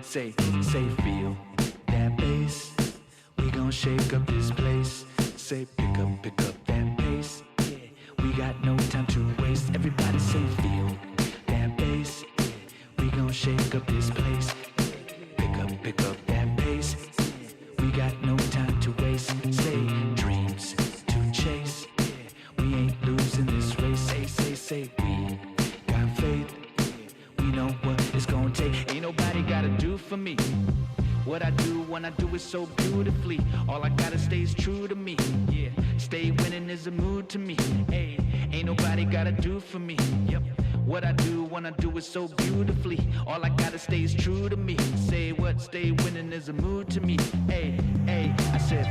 say feel that bass. We gon' shake up this place. Say pick up that pace. Yeah, we got no time to waste. Everybody say feel that bass. Yeah, we gon' shake up this place. Pick up that pace. Yeah, we got no time to waste. Say dreams to chase. Yeah, we ain't losing this race. Say we got faith. Yeah, we know what it's gonna take. Ain't nobody gotta do for me what I do when I do it so beautifully. All I gotta stay is true to me. Yeah, stay winning is a mood to me. Hey, ain't nobody gotta do for me. Yep, what I do when I do it so beautifully. All I gotta stay is true to me. Say what? Stay winning is a mood to me. Hey, I said.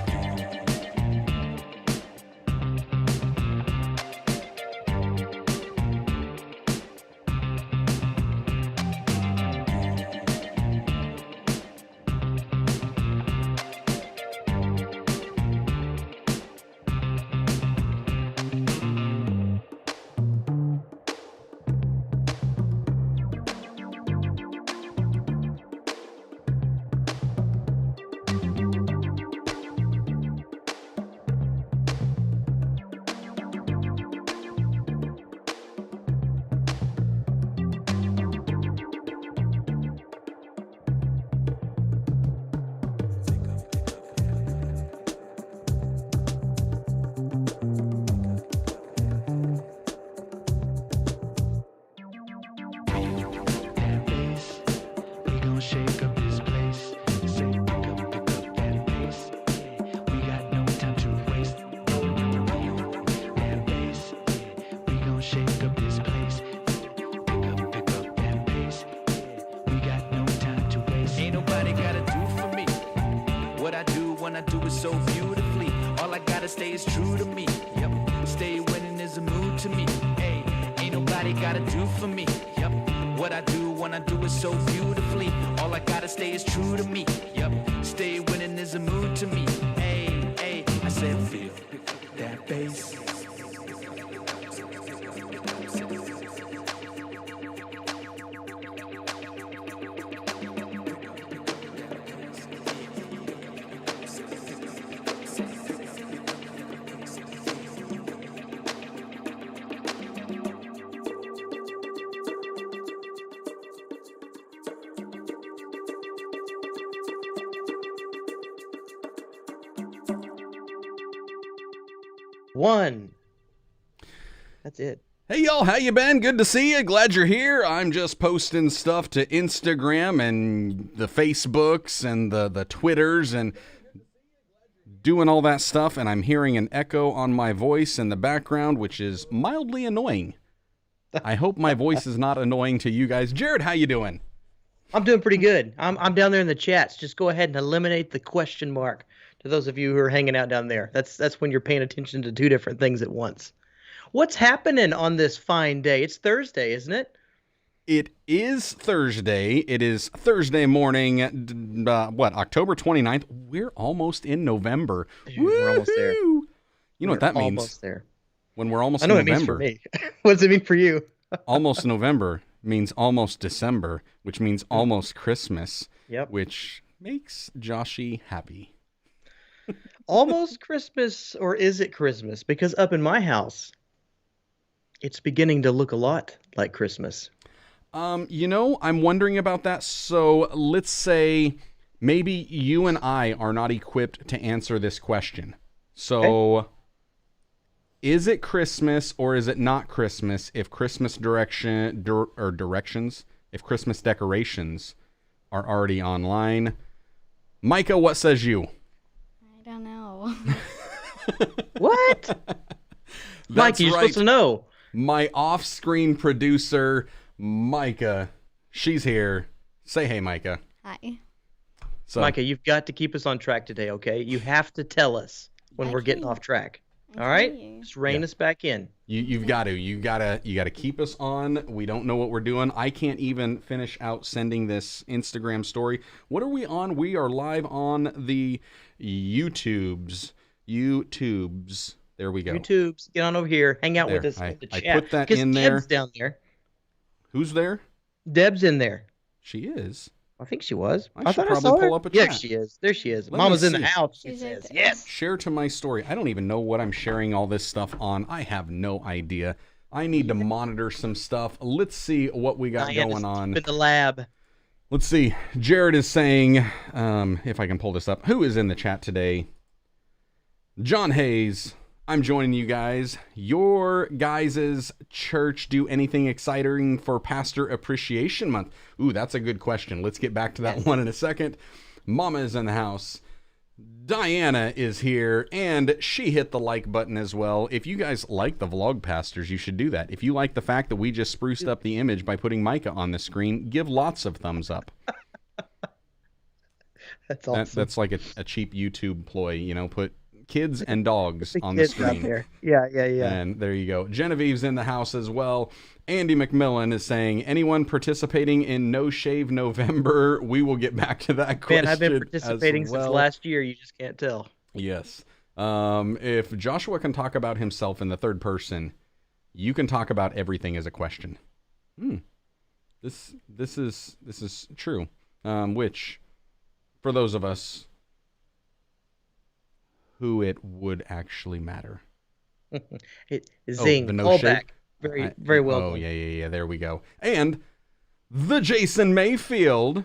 Shake up this place. Say pick up that pace. Yeah, we got no time to waste. That bass. Yeah, we gon' shake up this place. Pick up that pace. Yeah, we got no time to waste. Ain't nobody gotta do for me what I do when I do it so beautifully. All I gotta stay is true to me. Yep, stay winning is a mood to me. Hey, ain't nobody gotta do for me. Yep, what I do when I do it so beautifully. All I gotta stay is true to me. Yep, stay winning is a mood to me. Hey, I said feel that bass. One. That's it. Hey y'all, how you been? Good to see you. Glad you're here. I'm just posting stuff to Instagram and the Facebooks and the Twitters and doing all that stuff, and I'm hearing an echo on my voice in the background, which is mildly annoying. I hope my voice is not annoying to you guys. Jarrod, how you doing? I'm doing pretty good. I'm down there in the chats. Just go ahead and eliminate the question mark. To those of you who are hanging out down there, that's when you're paying attention to two different things at once. What's happening on this fine day? It's Thursday, isn't it? It is Thursday. It is Thursday morning, October 29th. We're almost in November. Dude, we're almost there. You know what that means? Almost there. When we're almost I know in November. what it means for me. What does it mean for you? Almost November means almost December, which means almost Christmas. Yep. Which makes Joshy happy. Almost Christmas, or is it Christmas? Because up in my house, it's beginning to look a lot like Christmas. I'm wondering about that. So let's say maybe you and I are not equipped to answer this question. So Okay. Is it Christmas or is it not Christmas if Christmas if Christmas decorations are already online? Micah, what says you? I don't know. What? Mike, you're supposed to know. My off-screen producer, Micah, she's here. Say hey, Micah. Hi. So, Micah, you've got to keep us on track today, okay? You have to tell us when we're getting off track. All right? Just rein us back in. You've got to. You gotta keep us on. We don't know what we're doing. I can't even finish out sending this Instagram story. What are we on? We are live on the YouTubes. There we go. YouTubes, get on over here. Hang out with us in the chat. I put that in there. Deb's down there. Who's there? Deb's in there. She is. I think she was. I should thought probably saw her. pull up a Yeah, chat. she is. There she is. Let Mama's me in the see. house. She She's right says, there. yes. Share to my story. I don't even know what I'm sharing all this stuff on. I have no idea. I need to monitor some stuff. Let's see what we got Diana's going on. in the lab. Let's see. Jarrod is saying, if I can pull this up, who is in the chat today? John Hayes. I'm joining you guys. Your guys' church do anything exciting for Pastor Appreciation Month? Ooh, that's a good question. Let's get back to that one in a second. Mama is in the house. Diana is here, and she hit the like button as well. If you guys like the vlog pastors, you should do that. If you like the fact that we just spruced up the image by putting Micah on the screen, give lots of thumbs up. That's awesome. That's like a cheap YouTube ploy, you know, put kids and dogs on the Kids out screen. there. Yeah. And there you go. Genevieve's in the house as well. Andy McMillan is saying, anyone participating in No Shave November? We will get back to that question. Man, I've been participating as well. since last year. You just can't tell. Yes. If Joshua can talk about himself in the third person, you can talk about everything as a question. This is true. Which, for those of us who it would actually matter. Zing. the no Call shave? back. Very well Oh, done. yeah. There we go. And the Jason Mayfield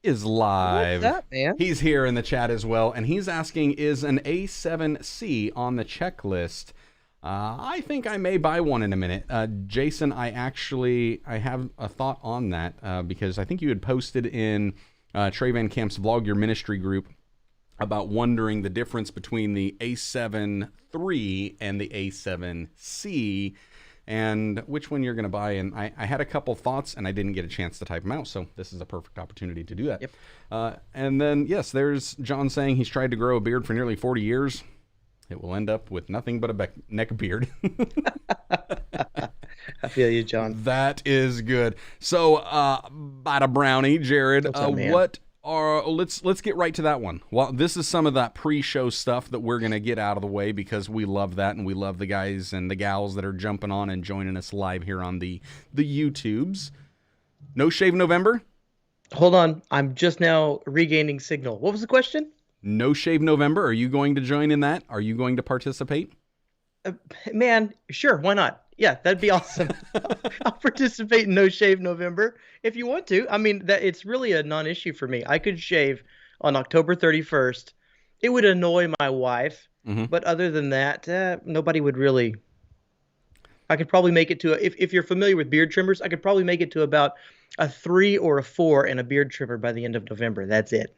is live. What's up, man? He's here in the chat as well, and he's asking, is an A7C on the checklist? I think I may buy one in a minute. Jason, I have a thought on that because I think you had posted in Trey Van Camp's Vlog Your Ministry group about wondering the difference between the A7 III and the A7C and which one you're going to buy. And I had a couple thoughts and I didn't get a chance to type them out, so this is a perfect opportunity to do that. Yep. And then, yes, there's John saying he's tried to grow a beard for nearly 40 years. It will end up with nothing but a neck beard. I feel you, John. That is good. So, Bada Brownie, Jarrod, What's up, man? let's get right to that one. Well, this is some of that pre-show stuff that we're gonna get out of the way because we love that and we love the guys and the gals that are jumping on and joining us live here on the YouTubes. No Shave November? Hold on. I'm just now regaining signal. What was the question? No Shave November. Are you going to join in that? Are you going to participate? Man, sure. Why not? Yeah, that'd be awesome. I'll participate in No Shave November if you want to. I mean, it's really a non-issue for me. I could shave on October 31st. It would annoy my wife, but other than that, nobody would really. I could probably make it to if you're familiar with beard trimmers, I could probably make it to about a 3 or a 4 and a beard trimmer by the end of November. That's it.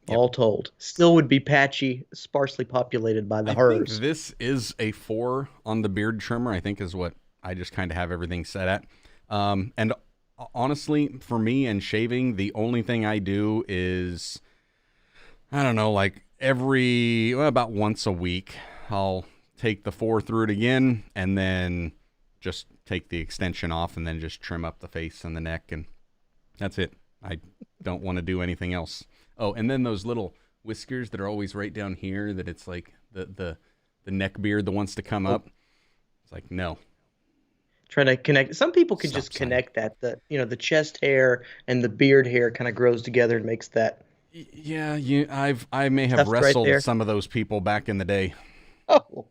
Yep. All told, still would be patchy, sparsely populated by the I think hers. this is a 4 on the beard trimmer, I think is what I just kind of have everything set at. And honestly, for me and shaving, the only thing I do is, I don't know, like about once a week, I'll take the 4 through it again and then just take the extension off and then just trim up the face and the neck. And that's it. I don't want to do anything else. Oh, and then those little whiskers that are always right down here that it's like the neck beard that wants to come up. It's like, no. Trying to connect. Some people can just connect that. The chest hair and the beard hair kind of grows together and makes that. Yeah, I may have wrestled right some of those people back in the day. Oh,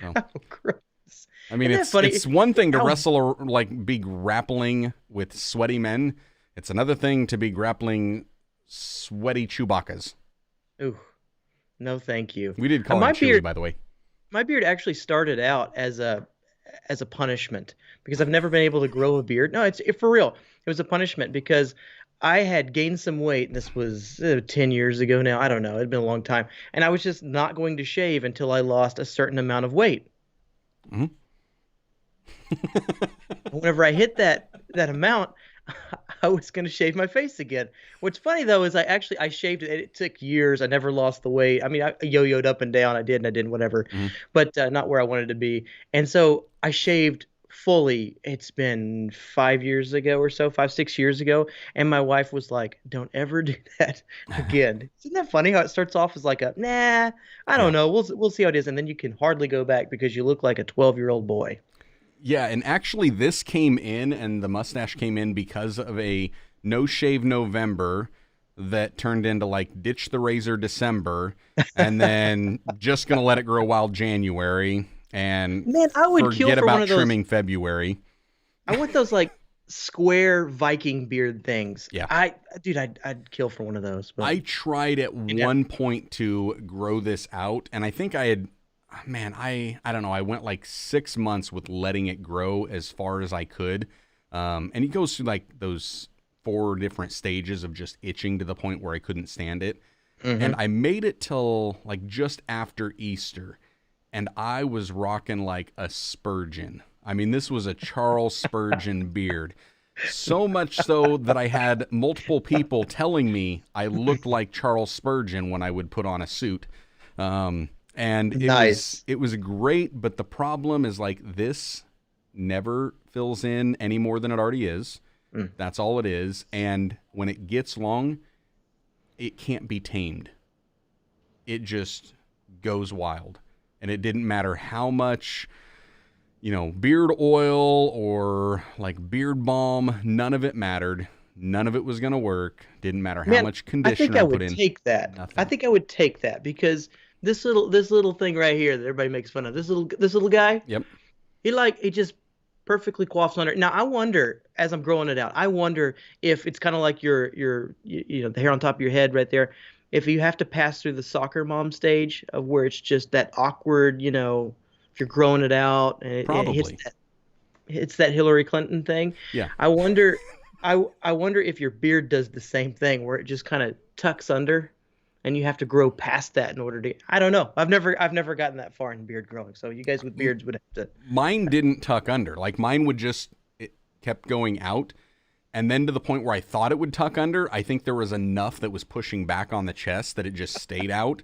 So. gross. I mean, it's one thing to wrestle or like be grappling with sweaty men. It's another thing to be grappling sweaty Chewbaccas. Ooh, no, thank you. We did call him Chewie, by the way. My beard actually started out as a punishment because I've never been able to grow a beard. No, it's for real. It was a punishment because I had gained some weight. And this was 10 years ago now. I don't know. It'd been a long time. And I was just not going to shave until I lost a certain amount of weight. Mm-hmm. Whenever I hit that amount, I was going to shave my face again. What's funny, though, is I shaved it. It took years. I never lost the weight. I mean, I yo-yoed up and down. I did and I didn't, whatever. But not where I wanted to be. And so I shaved fully. It's been 5 years ago or so, 6 years ago. And my wife was like, don't ever do that again. Isn't that funny how it starts off as like nah, I don't know. We'll see how it is. And then you can hardly go back because you look like a 12-year-old boy. Yeah, and actually this came in and the mustache came in because of a no shave November that turned into like ditch the razor December, and then just gonna let it grow wild January, and Man, I would kill forget for one about of those. trimming February. I want those like square Viking beard things. Yeah. I'd kill for one of those. But I tried at Yeah. one point to grow this out, and I think I had, man, I don't know, I went like 6 months with letting it grow as far as I could. And it goes through like those 4 different stages of just itching to the point where I couldn't stand it. And I made it till like just after Easter, and I was rocking like a Spurgeon. I mean, this was a Charles Spurgeon beard. So much so that I had multiple people telling me I looked like Charles Spurgeon when I would put on a suit. And Nice. it was great, but the problem is like this never fills in any more than it already is. That's all it is. And when it gets long, it can't be tamed. It just goes wild. And it didn't matter how much, beard oil or like beard balm, none of it mattered. None of it was going to work. Didn't matter how Man, much I conditioner think I I would put in. take that. Nothing. I think I would take that because this little thing right here that everybody makes fun of. This little guy. Yep. He just perfectly quaffs under. Now I wonder, as I'm growing it out, I wonder if it's kind of like your the hair on top of your head right there. If you have to pass through the soccer mom stage of where it's just that awkward, if you're growing it out and it Probably. hits that Hillary Clinton thing. Yeah. I wonder if your beard does the same thing where it just kind of tucks under and you have to grow past that in order to. I don't know. I've never gotten that far in beard growing. So you guys with beards would have to. Mine didn't tuck under. Like mine would it kept going out. And then to the point where I thought it would tuck under, I think there was enough that was pushing back on the chest that it just stayed out.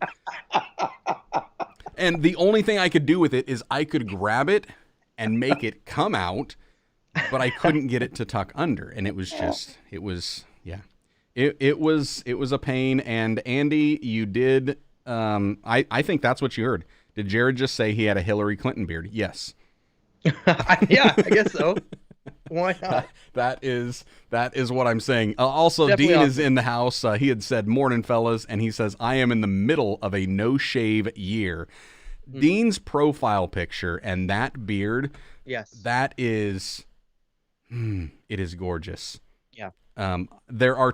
And the only thing I could do with it is I could grab it and make it come out, but I couldn't get it to tuck under. And it was a pain. And Andy, you did, I think that's what you heard. Did Jarrod just say he had a Hillary Clinton beard? Yes. Yeah, I guess so. Why not? That is what I'm saying. Also, Definitely Dean awesome. is in the house. He had said, "Morning, fellas," and he says, "I am in the middle of a no-shave year." Dean's profile picture and that beard, Yes. that is, it is gorgeous. Yeah. There are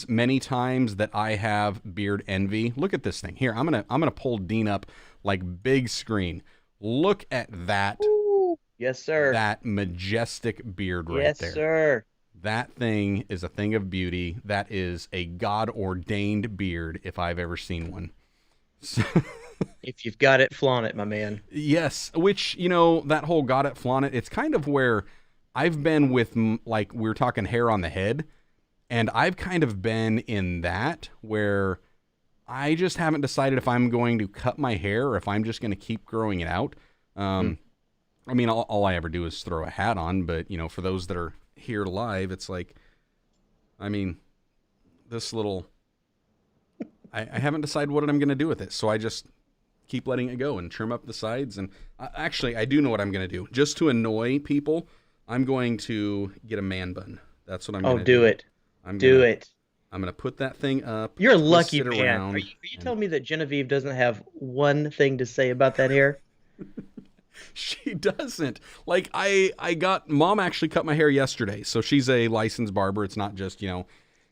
many times that I have beard envy. Look at this thing here. I'm gonna pull Dean up like big screen. Look at that. Ooh, yes, sir. That majestic beard right yes, there. sir. That thing is a thing of beauty. That is a God-ordained beard if I've ever seen one. So, If you've got it, flaunt it, my man. yes, which, that whole got it, flaunt it, it's kind of where I've been with, like, we were talking hair on the head, and I've kind of been in that where I just haven't decided if I'm going to cut my hair or if I'm just going to keep growing it out. I mean, all I ever do is throw a hat on, but, for those that are here live, it's like, I mean, this little, I haven't decided what I'm going to do with it, so I just keep letting it go and trim up the sides. And actually, I do know what I'm going to do. Just to annoy people, I'm going to get a man bun. That's what I'm going to do. Oh, do it. I'm Do gonna, it. I'm going to put that thing up. You're a twist lucky it man. around, Are you and- telling me that Genevieve doesn't have one thing to say about that hair? She doesn't. Like, Mom actually cut my hair yesterday, so she's a licensed barber. It's not just,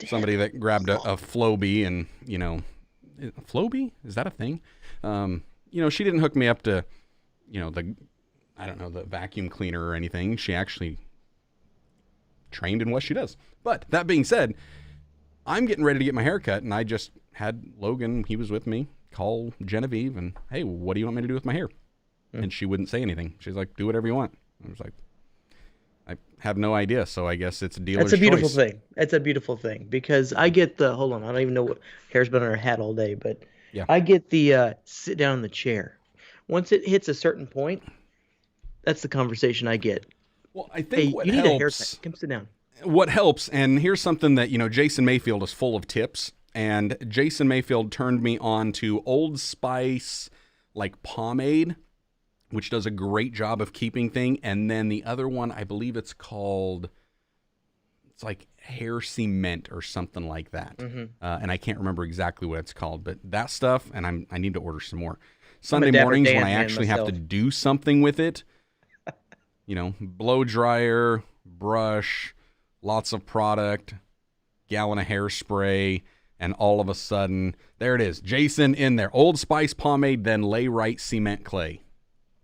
somebody that grabbed a Flowbee and, Flowbee? Is that a thing? She didn't hook me up to, the vacuum cleaner or anything. She actually trained in what she does. But that being said, I'm getting ready to get my hair cut, and I just had Logan, he was with me, call Genevieve, and, hey, what do you want me to do with my hair? And she wouldn't say anything. She's like, do whatever you want. I was like, I have no idea, so I guess it's a dealer's choice. That's a beautiful thing. It's a beautiful thing because I get hold on, I don't even know what hair's been on her hat all day, but Yeah. I get the sit down in the chair. Once it hits a certain point, that's the conversation I get. Well, I Hey, think what you need a haircut. helps, Come sit down. what helps, and here's something that, Jason Mayfield is full of tips, and Jason Mayfield turned me on to Old Spice, like pomade, which does a great job of keeping thing. And then the other one, I believe it's called it's like hair cement or something like that. And I can't remember exactly what it's called, but that stuff, and I need to order some more. Sunday mornings when I actually have to do something with it, blow dryer, brush, lots of product, gallon of hairspray, and all of a sudden, there it is. Jason in there. Old Spice pomade, then lay right cement clay.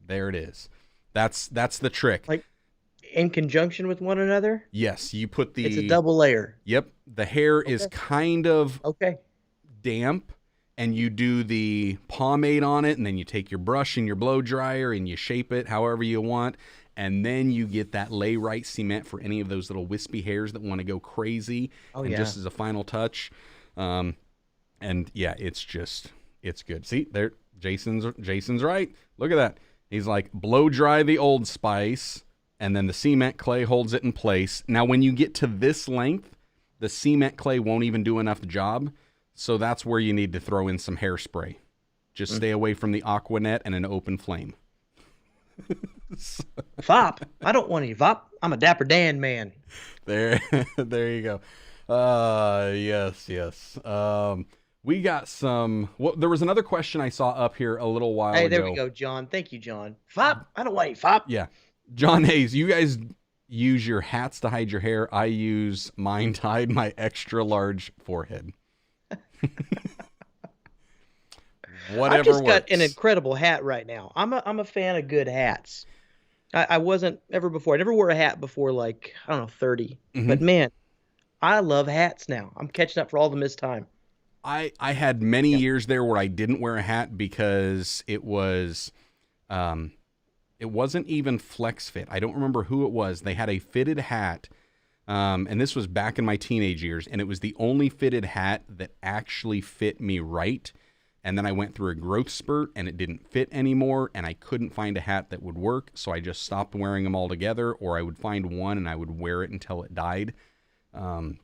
There it is. That's the trick. Like in conjunction with one another? Yes, you put the... It's a double layer. Yep. The hair is kind of damp, and you do the pomade on it, and then you take your brush and your blow dryer, and you shape it however you want, and then you get that lay right cement for any of those little wispy hairs that want to go crazy, just as a final touch. And yeah, it's good. See, there, Jason's right. Look at that. He's like, blow dry the Old Spice, and then the cement clay holds it in place. Now, when you get to this length, the cement clay won't even do enough job, so that's where you need to throw in some hairspray. Just stay away from the Aquanet and an open flame. Vop. I don't want any Vop. I'm a Dapper Dan man. There you go. Yes. We got some... Well, there was another question I saw up here a little while ago. Hey, there we go, John. Thank you, John. Vop. I don't want any Vop. Yeah. John Hayes, you guys use your hats to hide your hair. I use mine to hide my extra large forehead. Whatever I just got works. an incredible hat right now. I'm a fan of good hats. I wasn't ever before. I never wore a hat before, like, I don't know, 30. But man, I love hats now. I'm catching up for all the missed time. I had many years there where I didn't wear a hat because it was, it wasn't even flex fit. I don't remember who it was. They had a fitted hat, and this was back in my teenage years, and it was the only fitted hat that actually fit me right. And then I went through a growth spurt, and it didn't fit anymore, and I couldn't find a hat that would work, so I just stopped wearing them altogether, or I would find one, and I would wear it until it died. And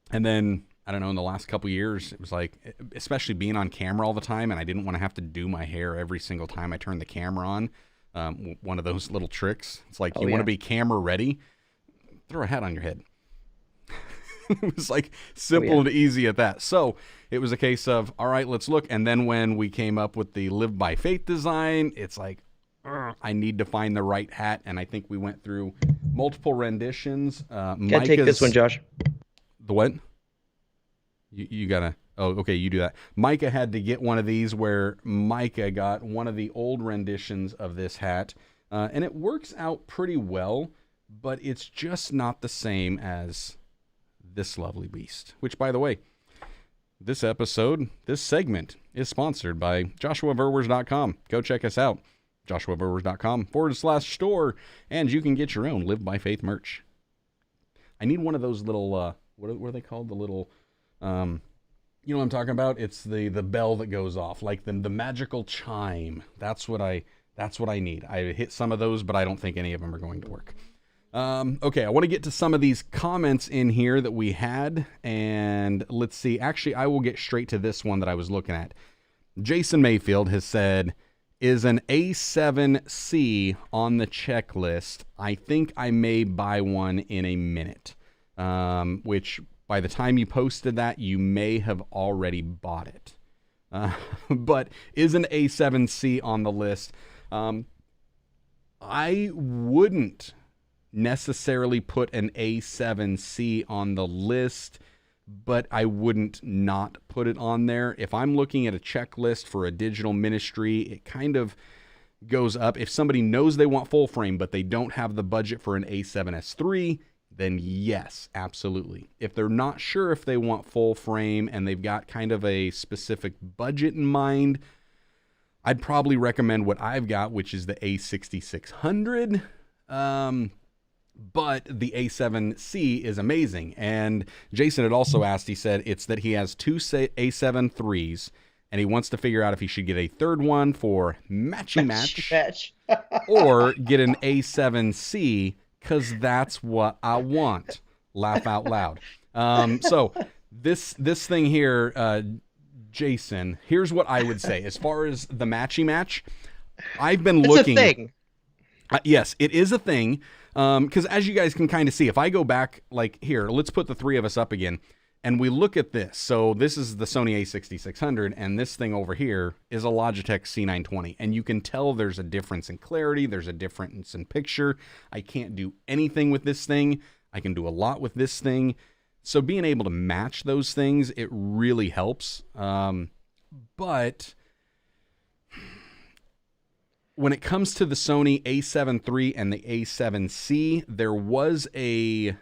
then... I don't know, in the last couple of years, it was like, especially being on camera all the time, and I didn't want to have to do my hair every single time I turned the camera on. One of those little tricks. It's like, want to be camera ready? Throw a hat on your head. It was like simple and easy at that. So it was a case of, all right, let's look. And then when we came up with the Live by Faith design, it's like, I need to find the right hat. And I think we went through multiple renditions. Gotta take this one, Josh. The what? You gotta, okay, you do that. Micah had to get one of these where Micah got one of the old renditions of this hat, and it works out pretty well, but it's just not the same as this lovely beast, which, by the way, this segment is sponsored by JoshuaVerwers.com. Go check us out, JoshuaVerwers.com/store, and you can get your own Live by Faith merch. I need one of those little, what are they called? The little... you know what I'm talking about? It's the bell that goes off, like the magical chime. That's what I need. I hit some of those, but I don't think any of them are going to work. Okay, I want to get to some of these comments in here that we had, and let's see. Actually, I will get straight to this one that I was looking at. Jason Mayfield has said, is an A7C on the checklist? I think I may buy one in a minute, which... By the time you posted that, you may have already bought it. But is an A7C on the list? I wouldn't necessarily put an A7C on the list, but I wouldn't not put it on there. If I'm looking at a checklist for a digital ministry, it kind of goes up. If somebody knows they want full frame, but they don't have the budget for an A7S III, then yes, absolutely. If they're not sure if they want full frame and they've got kind of a specific budget in mind, I'd probably recommend what I've got, which is the A6600. But the A7C is amazing. And Jason had also asked, he said it's that he has two A7 IIIs, and he wants to figure out if he should get a third one for match, or get an A7C, because that's what I want. Laugh out loud. So this thing here, Jason, here's what I would say. As far as the match, I've been looking. Yes, it is a thing. Because as you guys can kind of see, if I go back, like here, let's put the three of us up again, and we look at this. So this is the Sony a6600, and this thing over here is a Logitech C920. And you can tell there's a difference in clarity. There's a difference in picture. I can't do anything with this thing. I can do a lot with this thing. So being able to match those things, it really helps. But when it comes to the Sony a7 III and the a7C, there was a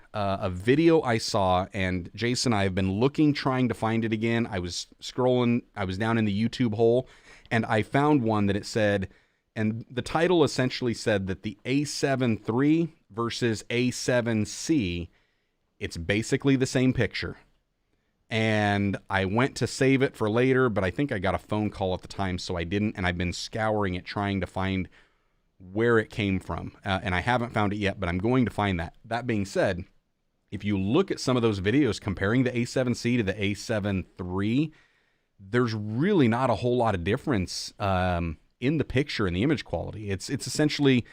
video I saw, and Jason and I have been looking, trying to find it again. I was scrolling, I was down in the YouTube hole, and I found one that it said, and the title essentially said that the a7 III versus a7C, it's basically the same picture. And I went to save it for later, but I think I got a phone call at the time, so I didn't. And I've been scouring it, trying to find where it came from. And I haven't found it yet, but I'm going to find that. That being said, if you look at some of those videos comparing the A7C to the A7 III, there's really not a whole lot of difference in the picture and the image quality. It's essentially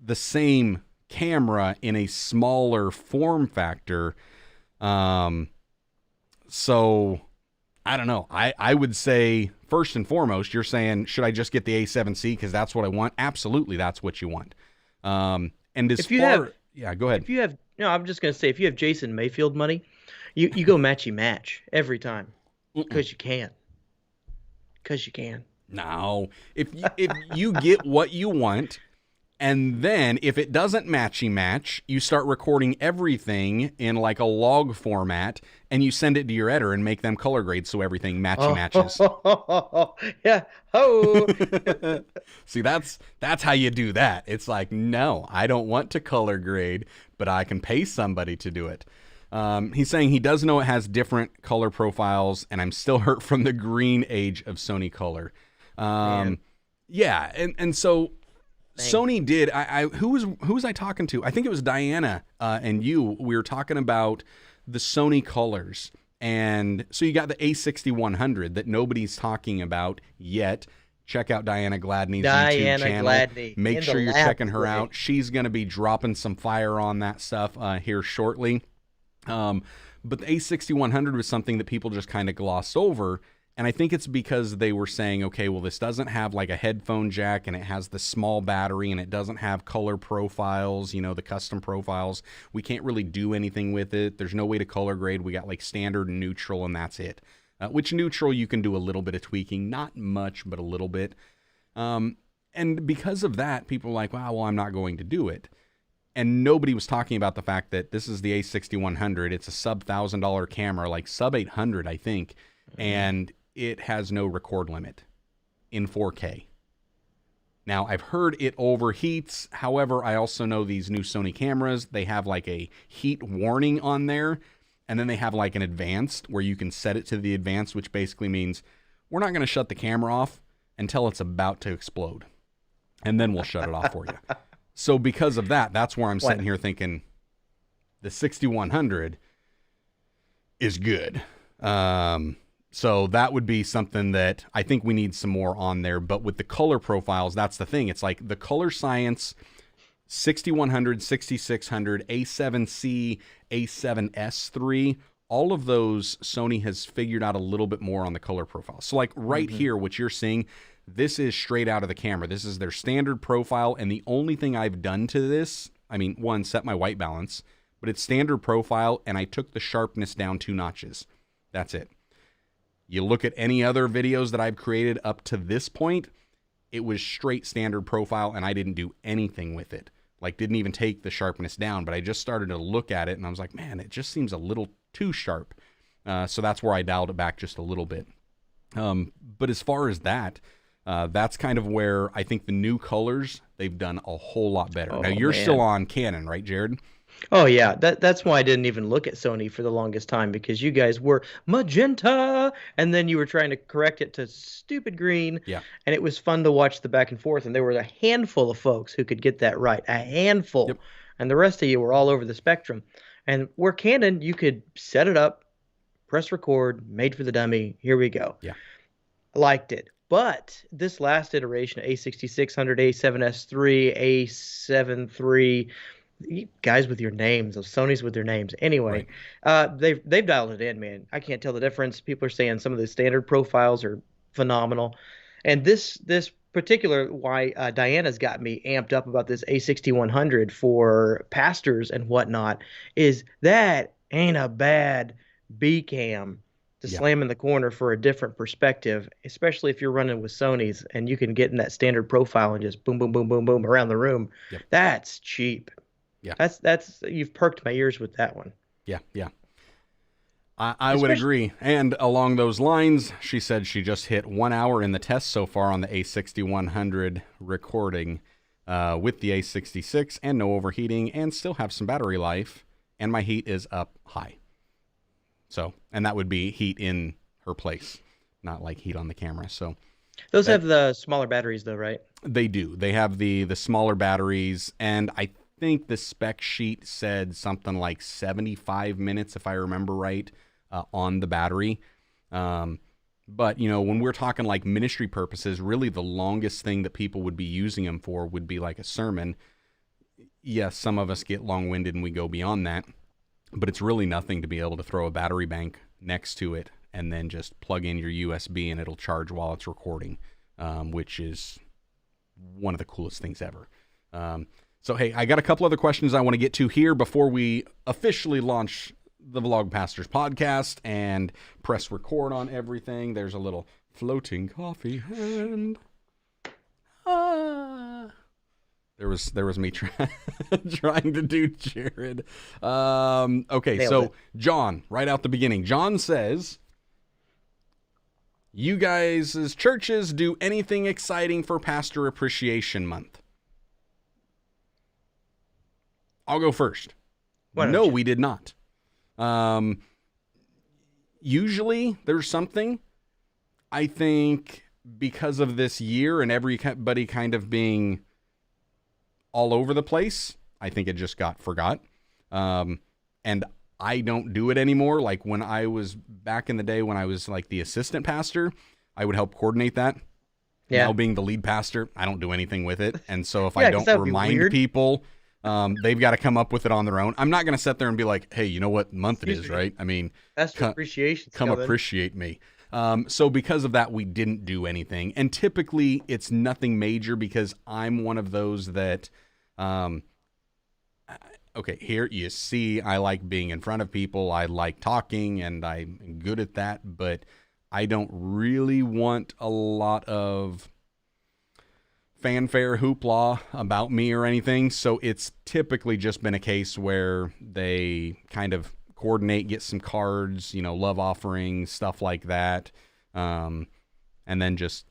the same camera in a smaller form factor. So I don't know. I would say first and foremost, you're saying, should I just get the A7C because that's what I want? Absolutely, that's what you want. And as If you far, have- yeah, go ahead. If you have, no, I'm just gonna say, if you have Jason Mayfield money, you go matchy match every time because you can. Because you can. No, if you get what you want, and then if it doesn't matchy match, you start recording everything in like a log format, and you send it to your editor and make them color grade so everything matchy matches. Yeah. Oh. See, that's how you do that. It's like, no, I don't want to color grade, but I can pay somebody to do it. He's saying he does know it has different color profiles, and I'm still hurt from the green age of Sony color. Yeah, and so Sony did. Who was I talking to? I think it was Diana and you. We were talking about the Sony colors, and so you got the A6100 that nobody's talking about yet. Check out Diana Gladney's YouTube channel. Gladney. Make In sure the you're lab checking her today. out. She's going to be dropping some fire on that stuff here shortly. But the A6100 was something that people just kind of glossed over. And I think it's because they were saying, okay, well, this doesn't have like a headphone jack, and it has the small battery, and it doesn't have color profiles, you know, the custom profiles. We can't really do anything with it. There's no way to color grade. We got like standard and neutral, and that's it. Which neutral you can do a little bit of tweaking, not much, but a little bit. And because of that, people are like, wow, well, I'm not going to do it. And nobody was talking about the fact that this is the A6100. It's a sub $1,000 camera, like sub 800, I think. And it has no record limit in 4K. Now, I've heard it overheats. However, I also know these new Sony cameras, they have like a heat warning on there. And then they have like an advanced where you can set it to the advanced, which basically means we're not going to shut the camera off until it's about to explode. And then we'll shut it off for you. So because of that, that's where I'm sitting here thinking the 6100 is good. So that would be something that I think we need some more on there. But with the color profiles, that's the thing. It's like the color science, 6100, 6600, A7C, A7S3, all of those Sony has figured out a little bit more on the color profile. So like right here, what you're seeing, this is straight out of the camera. This is their standard profile. And the only thing I've done to this, I mean, one, set my white balance, but it's standard profile, and I took the sharpness down 2 notches. That's it. You look at any other videos that I've created up to this point, it was straight standard profile, and I didn't do anything with it. Like, didn't even take the sharpness down, but I just started to look at it, and I was like, man, it just seems a little too sharp. So that's where I dialed it back just a little bit. But as far as that, that's kind of where I think the new colors, they've done a whole lot better. Now, you're still on Canon, right, Jarrod? Oh yeah, that's why I didn't even look at Sony for the longest time, because you guys were magenta, and then you were trying to correct it to stupid green. Yeah. And it was fun to watch the back and forth, and there were a handful of folks who could get that right, a handful. Yep. And the rest of you were all over the spectrum. And where Canon, you could set it up, press record, made for the dummy, here we go. Yeah. I liked it. But this last iteration, A6600, A7S3, A7 III, guys with your names, those Sonys with their names. Anyway, Right. they've dialed it in, man. I can't tell the difference. People are saying some of the standard profiles are phenomenal, and this particular why Diana's got me amped up about this A6100 for pastors and whatnot is that ain't a bad B cam to Yeah. slam in the corner for a different perspective, especially if you're running with Sony's and you can get in that standard profile and just boom, boom, boom, boom, boom around the room. Yep. That's cheap. Yeah. That's you've perked my ears with that one. Yeah. I would agree. And along those lines, she said she just hit 1 hour in the test so far on the A6100 recording with the A66 and no overheating and still have some battery life. And my heat is up high. So, and that would be heat in her place, not like heat on the camera. So those have the smaller batteries though, right? they do. They have the smaller batteries, and I think the spec sheet said something like 75 minutes, if I remember right, on the battery. But, you know, when we're talking like ministry purposes, really the longest thing that people would be using them for would be like a sermon. Yes, some of us get long-winded and we go beyond that, but it's really nothing to be able to throw a battery bank next to it and then just plug in your USB and it'll charge while it's recording, which is one of the coolest things ever. So, hey, I got a couple other questions I want to get to here before we officially launch the Vlog Pastors podcast and press record on everything. There's a little floating coffee hand. There was me trying to do Jarrod. Okay, Nailed so it. John, right out the beginning. John says, you guys' churches do anything exciting for Pastor Appreciation Month? I'll go first. Why don't No, you? we did not. Usually there's something. I think because of this year and everybody kind of being all over the place, I think it just got forgot. And I don't do it anymore. Like when I was back in the day when I was like the assistant pastor, I would help coordinate that. Yeah. Now being the lead pastor, I don't do anything with it. And so if Yeah, I 'cause don't that would be remind weird. people, they've got to come up with it on their own. I'm not going to sit there and be like, hey, you know what month it Excuse is, me. right? I mean, Pastor co- appreciation. come appreciate me. So because of that, we didn't do anything. And typically it's nothing major because I'm one of those that, okay, here you see, I like being in front of people. I like talking and I'm good at that, but I don't really want a lot of fanfare hoopla about me or anything. So it's typically just been a case where they kind of coordinate, get some cards, you know, love offerings, stuff like that. And then just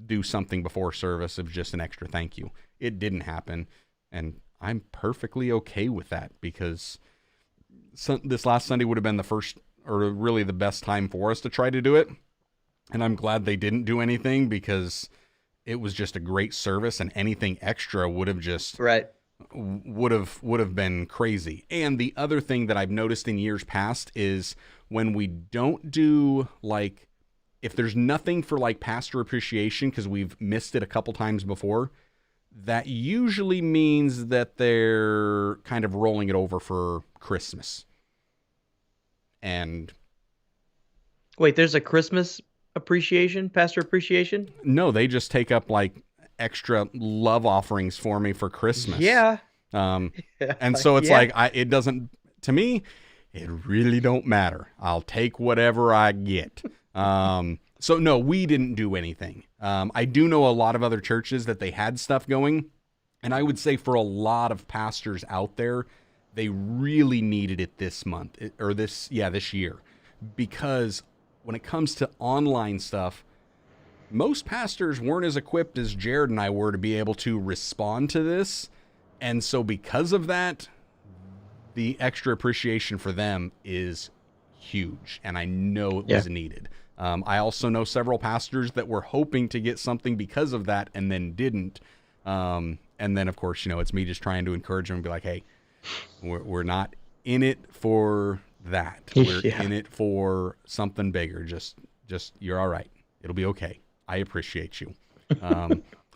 do something before service of just an extra thank you. It didn't happen. And I'm perfectly okay with that because this last Sunday would have been the first or really the best time for us to try to do it. And I'm glad they didn't do anything because it was just a great service and anything extra would have just Right. would have been crazy. And the other thing that I've noticed in years past is when we don't do like, if there's nothing for like pastor appreciation, because we've missed it a couple times before, that usually means that they're kind of rolling it over for Christmas. And Wait, there's a Christmas appreciation, pastor appreciation? no, they just take up like extra love offerings for me for Christmas. Yeah. And so it's Yeah. like, it doesn't, to me, it really don't matter. I'll take whatever I get. So no, we didn't do anything. I do know a lot of other churches that they had stuff going. And I would say for a lot of pastors out there, they really needed it this month this year, because when it comes to online stuff, most pastors weren't as equipped as Jarrod and I were to be able to respond to this. And so because of that, the extra appreciation for them is huge. And I know it was needed. I also know several pastors that were hoping to get something because of that and then didn't. And then, of course, you know, it's me just trying to encourage them and be like, hey, we're not in it for that. We're in it for something bigger. Just you're all right. It'll be okay. I appreciate you.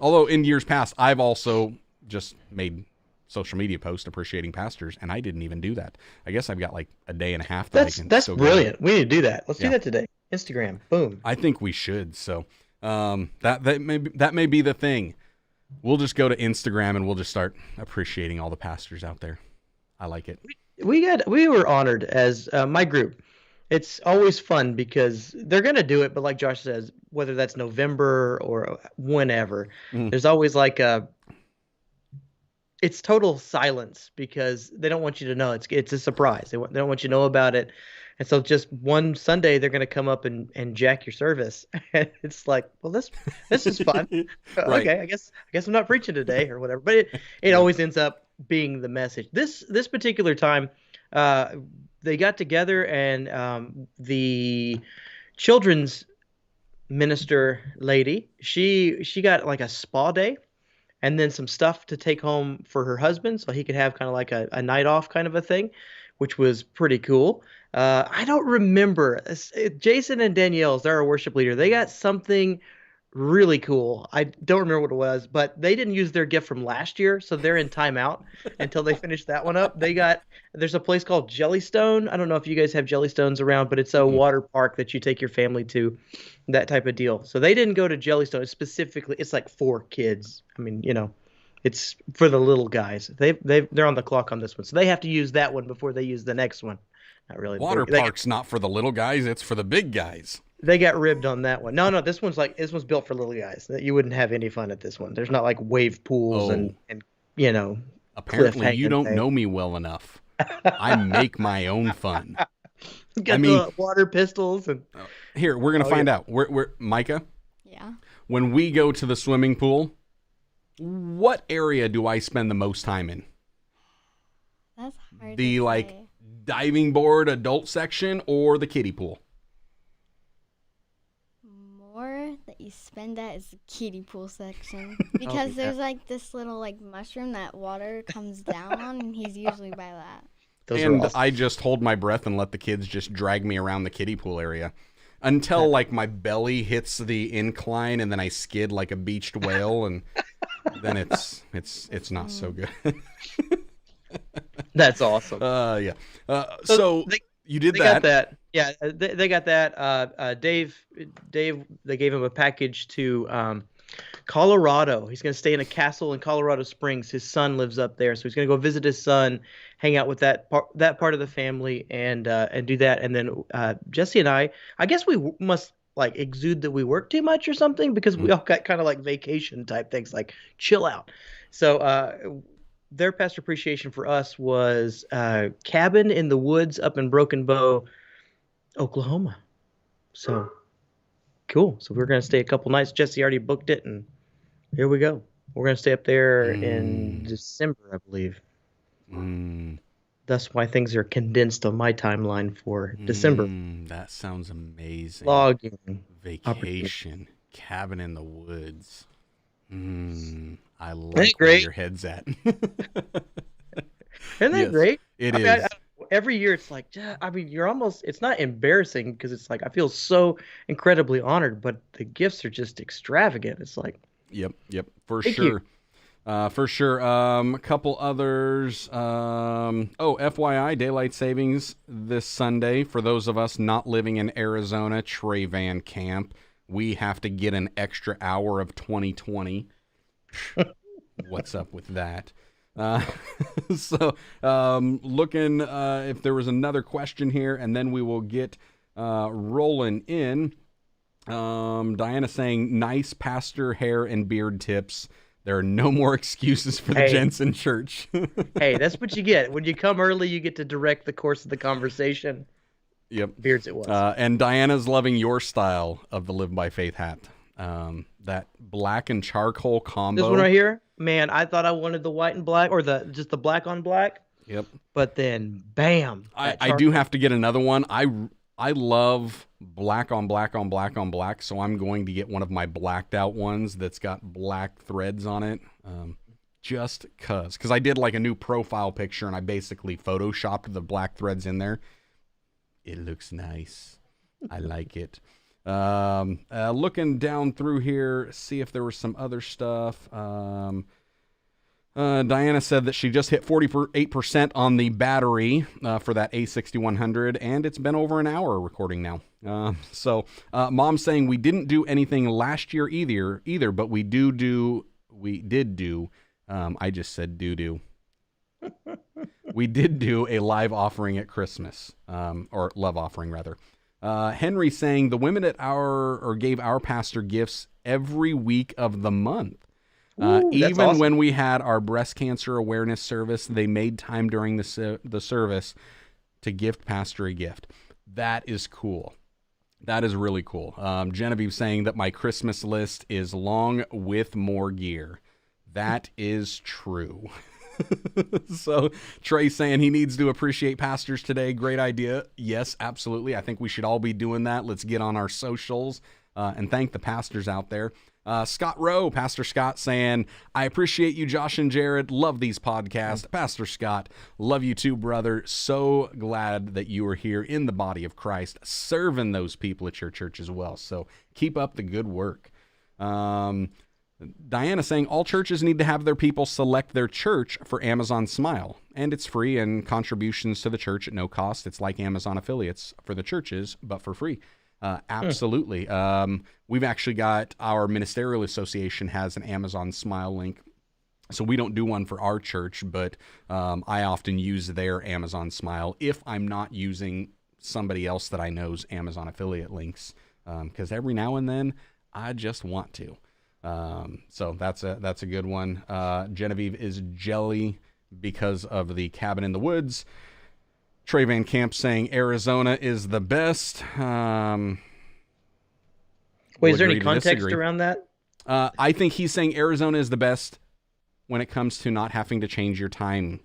Although in years past, I've also just made social media posts appreciating pastors, and I didn't even do that. I guess I've got like a day and a half that I can That's still brilliant. We need to do that. Let's do Yeah. that today. Instagram. Boom. I think we should. So that may be the thing. We'll just go to Instagram and we'll just start appreciating all the pastors out there. I like it. We were honored as my group. It's always fun because they're gonna do it, but like Josh says, whether that's November or whenever, there's always like it's total silence because they don't want you to know. It's a surprise. They don't want you to know about it. And so just one Sunday they're going to come up and jack your service. And it's like, well, this is fun. Right. Okay, I guess I'm not preaching today or whatever. But it always ends up being the message. This particular time, they got together and the children's minister lady, she got like a spa day and then some stuff to take home for her husband so he could have kind of like a night off kind of a thing, which was pretty cool. I don't remember. Jason and Danielle's, they're our worship leader. They got something really cool. I don't remember what it was, but they didn't use their gift from last year, so they're in timeout until they finish that one up. There's a place called Jellystone. I don't know if you guys have Jellystones around, but it's a water park that you take your family to, that type of deal. So they didn't go to Jellystone specifically. It's like for kids. I mean, it's for the little guys. They're on the clock on this one, so they have to use that one before they use the next one. Not really. Water park's not for the little guys, it's for the big guys. They got ribbed on that one. No, this one's built for little guys. You wouldn't have any fun at this one. There's not like wave pools and apparently you don't know me well enough. I make my own fun. Got the water pistols and here we're gonna find out. We're Micah. Yeah. When we go to the swimming pool, what area do I spend the most time in? That's hard The to like say. diving board adult section or the kiddie pool? More that you spend at is the kiddie pool section. Because there's like this little like mushroom that water comes down on, and he's usually by that. those are And awesome. I just hold my breath and let the kids just drag me around the kiddie pool area until like my belly hits the incline and then I skid like a beached whale, and then it's not so good. That's awesome. Yeah. So you did They that. got that. Yeah, they got that. Dave, they gave him a package to Colorado. He's going to stay in a castle in Colorado Springs. His son lives up there, so he's going to go visit his son, hang out with that part of the family, and do that. And then Jesse and I guess we must like exude that we work too much or something because we all got kind of like vacation type things, like chill out. So their pastor appreciation for us was cabin in the woods up in Broken Bow, Oklahoma. So cool. So we're going to stay a couple nights. Jesse already booked it, and here we go. We're going to stay up there in December, I believe. That's why things are condensed on my timeline for December. That sounds amazing. Logging. Vacation, cabin in the woods. I like Ain't where great? your head's at. Isn't that Yes, great? it I mean, is. every year it's like, you're almost, it's not embarrassing because it's like, I feel so incredibly honored, but the gifts are just extravagant. It's like, Yep, for Thank sure. For sure. A couple others. FYI, daylight savings this Sunday. For those of us not living in Arizona, Trey Van Camp, we have to get an extra hour of 2020. What's up with that? Looking if there was another question here, and then we will get rolling in. Diana saying, nice pastor hair and beard tips. There are no more excuses for the Hey. gents in church. hey, that's what you get. When you come early, you get to direct the course of the conversation. Yep. Beards it was. And Diana's loving your style of the Live by Faith hat. That black and charcoal combo. This one right here, man, I thought I wanted the white and black, or just the black on black. Yep. But then, bam! I do have to get another one. I love black on black on black on black, so I'm going to get one of my blacked out ones that's got black threads on it. Just because I did like a new profile picture and I basically photoshopped the black threads in there. It looks nice. I like it. Looking down through here, see if there was some other stuff. Diana said that she just hit 48% on the battery for that A6100, and it's been over an hour recording now. Mom's saying we didn't do anything last year either, but we did do. I just said do. We did do a live offering at Christmas, or love offering rather. Henry saying the women gave our pastor gifts every week of the month. Even awesome. When we had our breast cancer awareness service, they made time during the service to gift pastor a gift. That is cool. That is really cool. Genevieve saying that my Christmas list is long with more gear. That is true. So Trey saying he needs to appreciate pastors today. Great idea. Yes, absolutely. I think we should all be doing that. Let's get on our socials and thank the pastors out there. Scott Rowe, Pastor Scott saying, I appreciate you, Josh and Jarrod. Love these podcasts. Pastor Scott, love you too, brother. So glad that you are here in the body of Christ, serving those people at your church as well. So keep up the good work. Diana saying all churches need to have their people select their church for Amazon Smile, and it's free and contributions to the church at no cost. It's like Amazon affiliates for the churches, but for free. Absolutely. We've actually got our ministerial association has an Amazon Smile link. So we don't do one for our church, but I often use their Amazon Smile if I'm not using somebody else that I know's Amazon affiliate links, because every now and then I just want to. So that's a good one. Genevieve is jelly because of the cabin in the woods. Trey Van Camp saying Arizona is the best. Wait, is there any context around that? I think he's saying Arizona is the best when it comes to not having to change your time.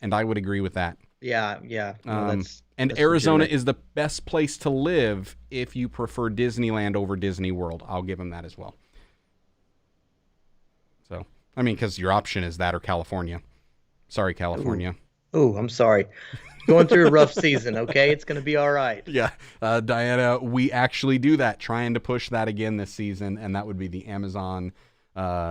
And I would agree with that. Yeah. No, that's Arizona legitimate. is the best place to live if you prefer Disneyland over Disney World. I'll give him that as well. So, I mean, because your option is that or California. Sorry, California. Ooh, I'm sorry. Going through a rough season, okay? It's going to be all right. Yeah. Diana, we actually do that, trying to push that again this season, and that would be the Amazon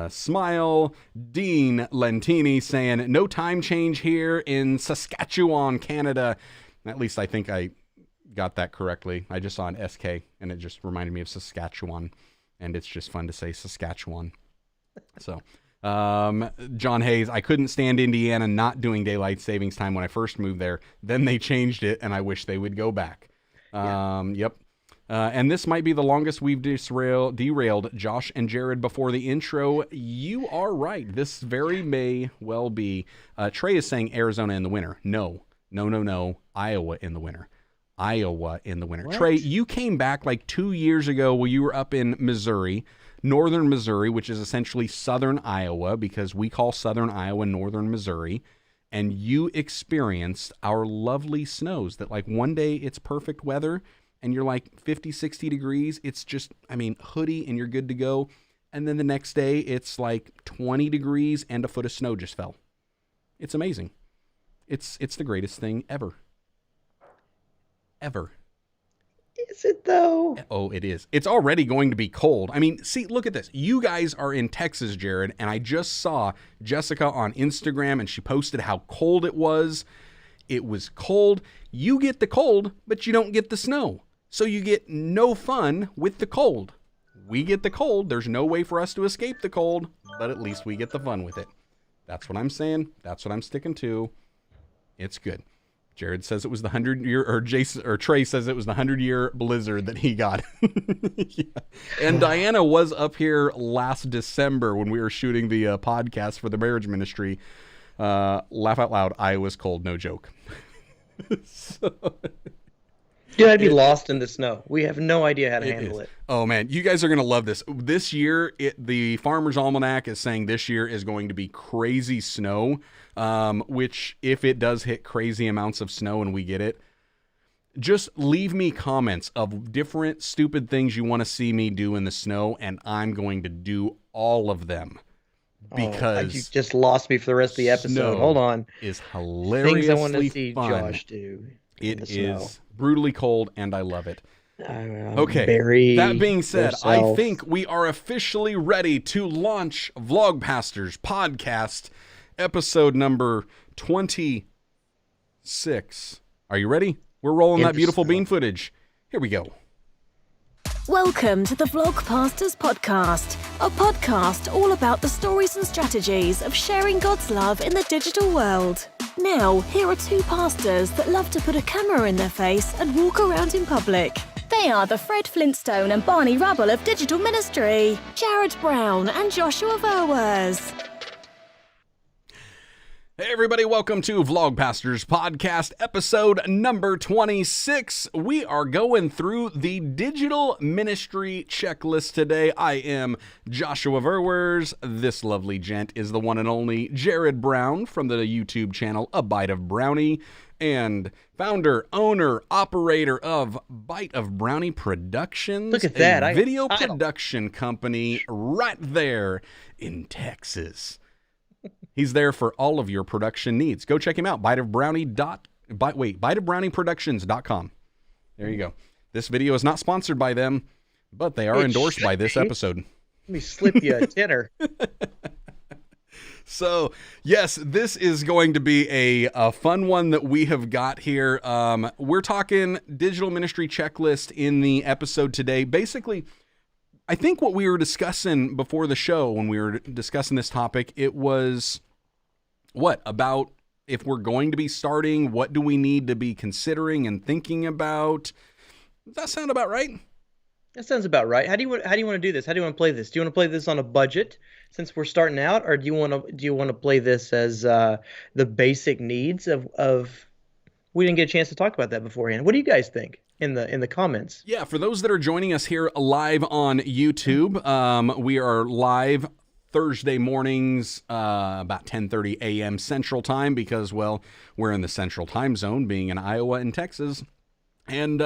Smile. Dean Lentini saying, no time change here in Saskatchewan, Canada. At least I think I got that correctly. I just saw an SK, and it just reminded me of Saskatchewan, and it's just fun to say Saskatchewan. So... John Hayes, I couldn't stand Indiana not doing daylight savings time when I first moved there. Then they changed it, and I wish they would go back. Yep. And this might be the longest we've derailed Josh and Jarrod before the intro. You are right. This very may well be. Trey is saying Arizona in the winter. No. Iowa in the winter. What? Trey, you came back like 2 years ago while you were up in Missouri. Northern Missouri, which is essentially southern Iowa, because we call southern Iowa northern Missouri, and you experienced our lovely snows that like one day it's perfect weather and you're like 50, 60 degrees. It's just, hoodie and you're good to go. And then the next day it's like 20 degrees and a foot of snow just fell. It's amazing. It's the greatest thing ever. Ever. Is it though? Oh, it is. It's already going to be cold. See, look at this. You guys are in Texas, Jarrod, and I just saw Jessica on Instagram, and she posted how cold it was. It was cold. You get the cold, but you don't get the snow. So you get no fun with the cold. We get the cold. There's no way for us to escape the cold, but at least we get the fun with it. That's what I'm saying. That's what I'm sticking to. It's good. Jarrod says it was the 100-year, or Trey says it was the 100-year blizzard that he got. Yeah. And Diana was up here last December when we were shooting the podcast for the marriage ministry. Laugh out loud. Iowa's cold, no joke. Dude, I'd be lost in the snow. We have no idea how to handle it. Oh, man. You guys are going to love this. This year, the Farmer's Almanac is saying this year is going to be crazy snow, which if it does hit crazy amounts of snow and we get it, just leave me comments of different stupid things you want to see me do in the snow, and I'm going to do all of them. Because you just lost me for the rest of the episode. Hold on. Is hilariously things I want to see fun. Josh do. It is brutally cold, and I love it. Okay, Bury that being said, I yourself. think we are officially ready to launch Vlogpastors Podcast, episode number 26. Are you ready? We're rolling that beautiful bean footage. Here we go. Welcome to the Vlogpastors Podcast, a podcast all about the stories and strategies of sharing God's love in the digital world. Now, here are two pastors that love to put a camera in their face and walk around in public. They are the Fred Flintstone and Barney Rubble of digital ministry, Jarrod Brown and Joshua Verwers. Hey everybody, welcome to Vlogpastors Podcast, episode number 26. We are going through the digital ministry checklist today. I am Joshua Verwers. This lovely gent is the one and only Jarrod Brown from the YouTube channel A Bite of Brownie, and founder, owner, operator of Bite of Brownie Productions. Look at that. A video production company right there in Texas. He's there for all of your production needs. Go check him out, biteofbrownieproductions.com. There you go. This video is not sponsored by them, but they are endorsed by this episode. Let me slip you a tenner. So, yes, this is going to be a fun one that we have got here. We're talking digital ministry checklist in the episode today. Basically, I think what we were discussing before the show when we were discussing this topic, it was about if we're going to be starting, what do we need to be considering and thinking about? Does that sound about right? That sounds about right. How do you want to do this? How do you want to play this? Do you want to play this on a budget since we're starting out, or do you want to play this as the basic needs of? We didn't get a chance to talk about that beforehand. What do you guys think in the comments? Yeah, for those that are joining us here live on YouTube, we are live Thursday mornings about 10:30 a.m. Central Time because, well, we're in the Central Time Zone, being in Iowa and Texas. And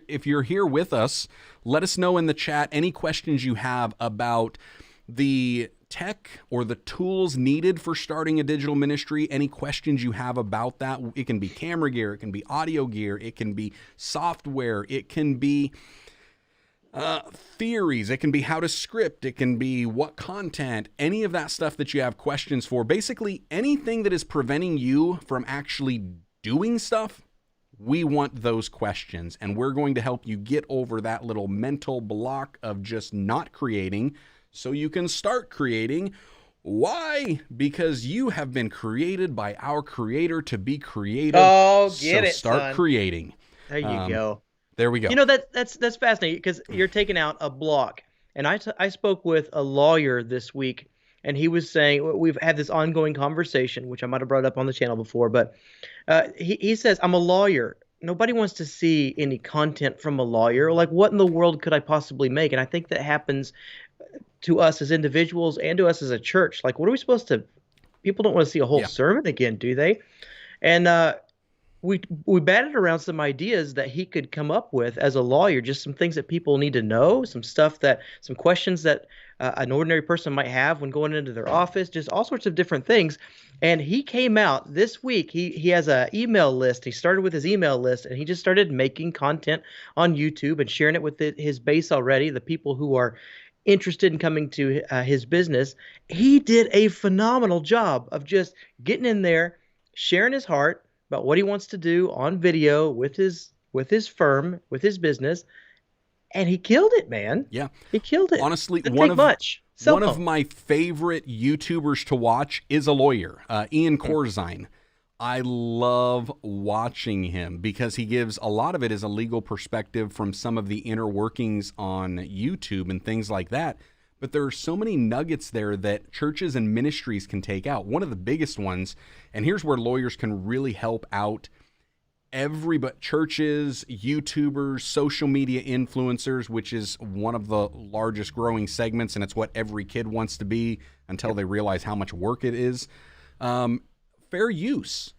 if you're here with us, let us know in the chat any questions you have about the tech or the tools needed for starting a digital ministry. Any questions you have about that. It can be camera gear, it can be audio gear, it can be software, it can be theories, it can be how to script, it can be what content, any of that stuff that you have questions for. Basically, anything that is preventing you from actually doing stuff, we want those questions, and we're going to help you get over that little mental block of just not creating so you can start creating. Why? Because you have been created by our Creator to be creative. Oh, so start son. creating. There you go. There we go. You know, that's fascinating because you're taking out a block. And I spoke with a lawyer this week, and he was saying, we've had this ongoing conversation, which I might have brought up on the channel before, but he says, I'm a lawyer. Nobody wants to see any content from a lawyer. Like, what in the world could I possibly make? And I think that happens to us as individuals and to us as a church. Like, what are we supposed to – people don't want to see a whole sermon again, do they? And we batted around some ideas that he could come up with as a lawyer, just some things that people need to know, some questions that an ordinary person might have when going into their office, just all sorts of different things. And he came out this week. He has an email list. He started with his email list, and he just started making content on YouTube and sharing it with his base already, the people who are interested in coming to his business. He did a phenomenal job of just getting in there, sharing his heart about what he wants to do on video with his firm, with his business, and he killed it, man. Yeah, he killed it. Honestly, one of my favorite YouTubers to watch is a lawyer, Ian Corzine. I love watching him because he gives a lot of it as a legal perspective from some of the inner workings on YouTube and things like that. But there are so many nuggets there that churches and ministries can take out. One of the biggest ones, and here's where lawyers can really help out churches, YouTubers, social media influencers, which is one of the largest growing segments, and it's what every kid wants to be until they realize how much work it is. Fair use.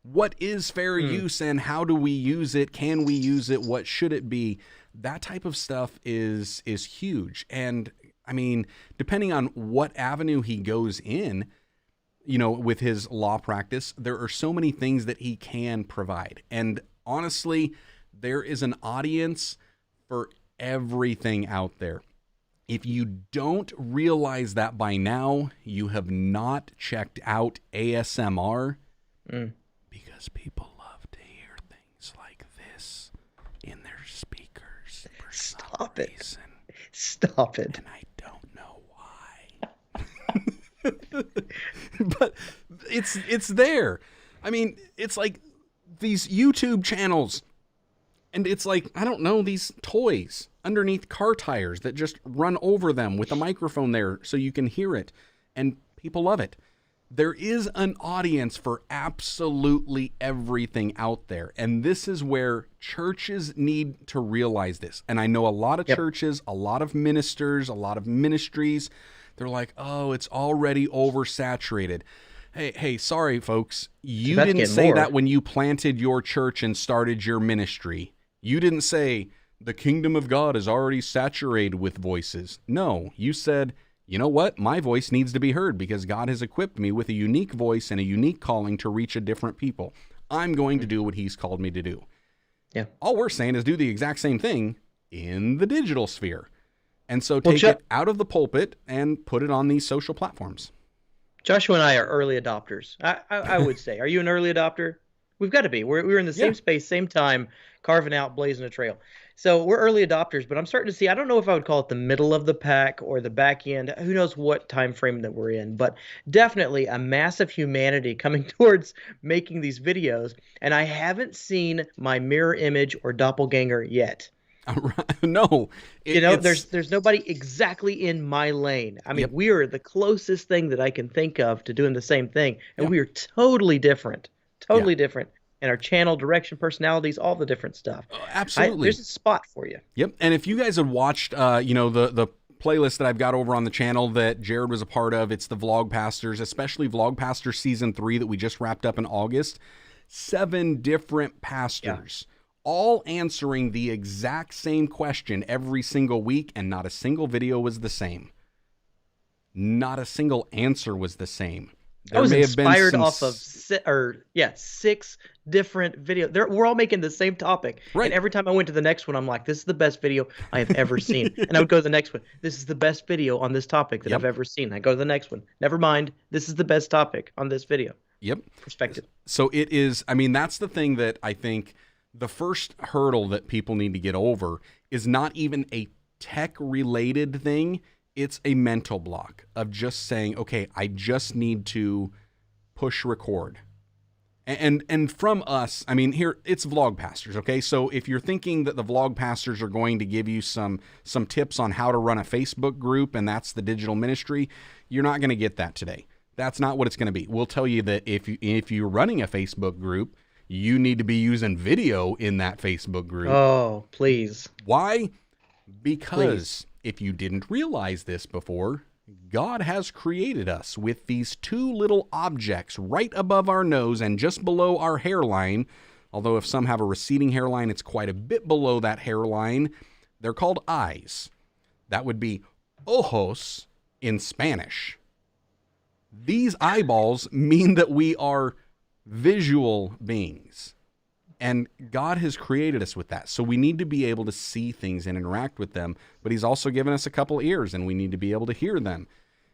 What is fair use, and how do we use it? Can we use it? What should it be? That type of stuff is huge. And I mean, depending on what avenue he goes in, you know, with his law practice, there are so many things that he can provide. And honestly, there is an audience for everything out there. If you don't realize that by now, you have not checked out ASMR, because people love to hear things like this in their speakers for Stop some it. reason. Stop it. And I don't know why. But it's there. I mean, it's like these YouTube channels, and it's like, I don't know, these toys underneath car tires that just run over them with a microphone there so you can hear it, and people love it. There is an audience for absolutely everything out there, and this is where churches need to realize this. And I know a lot of churches, a lot of ministers, a lot of ministries, they're like, oh, it's already oversaturated. Hey, sorry, folks. You didn't say that when you planted your church and started your ministry. You didn't say, the kingdom of God is already saturated with voices. No, you said, you know what? My voice needs to be heard because God has equipped me with a unique voice and a unique calling to reach a different people. I'm going to do what he's called me to do. Yeah. All we're saying is do the exact same thing in the digital sphere. And so take it out of the pulpit and put it on these social platforms. Joshua and I are early adopters. I would say. Are you an early adopter? We've got to be. We're in the same space, same time, carving out, blazing a trail. So we're early adopters, but I'm starting to see, I don't know if I would call it the middle of the pack or the back end. Who knows what time frame that we're in, but definitely a massive humanity coming towards making these videos. And I haven't seen my mirror image or doppelganger yet. No. There's nobody exactly in my lane. I mean, we are the closest thing that I can think of to doing the same thing. And we are totally different. Totally different. And our channel, direction, personalities, all the different stuff. Absolutely. There's a spot for you. Yep. And if you guys had watched, the playlist that I've got over on the channel that Jarrod was a part of, it's the Vlog Pastors, especially Vlog Pastor Season 3 that we just wrapped up in August. 7 different pastors, all answering the exact same question every single week, and not a single video was the same. Not a single answer was the same. I was inspired off of 6 different videos. We're all making the same topic. Right. And every time I went to the next one, I'm like, this is the best video I have ever seen. And I would go to the next one. This is the best video on this topic that I've ever seen. I go to the next one. Never mind. This is the best topic on this video. Yep. Perspective. So it is, I mean, that's the thing that I think the first hurdle that people need to get over is not even a tech-related thing. It's a mental block of just saying, okay, I just need to push record. And from us, I mean, here, it's Vlog Pastors, okay? So if you're thinking that the Vlog Pastors are going to give you some tips on how to run a Facebook group, and that's the digital ministry, you're not going to get that today. That's not what it's going to be. We'll tell you that if you're running a Facebook group, you need to be using video in that Facebook group. Oh, please. Why? Because if you didn't realize this before, God has created us with these 2 little objects right above our nose and just below our hairline. Although if some have a receding hairline, it's quite a bit below that hairline. They're called eyes. That would be ojos in Spanish. These eyeballs mean that we are visual beings. And God has created us with that. So we need to be able to see things and interact with them. But he's also given us a couple ears, and we need to be able to hear them.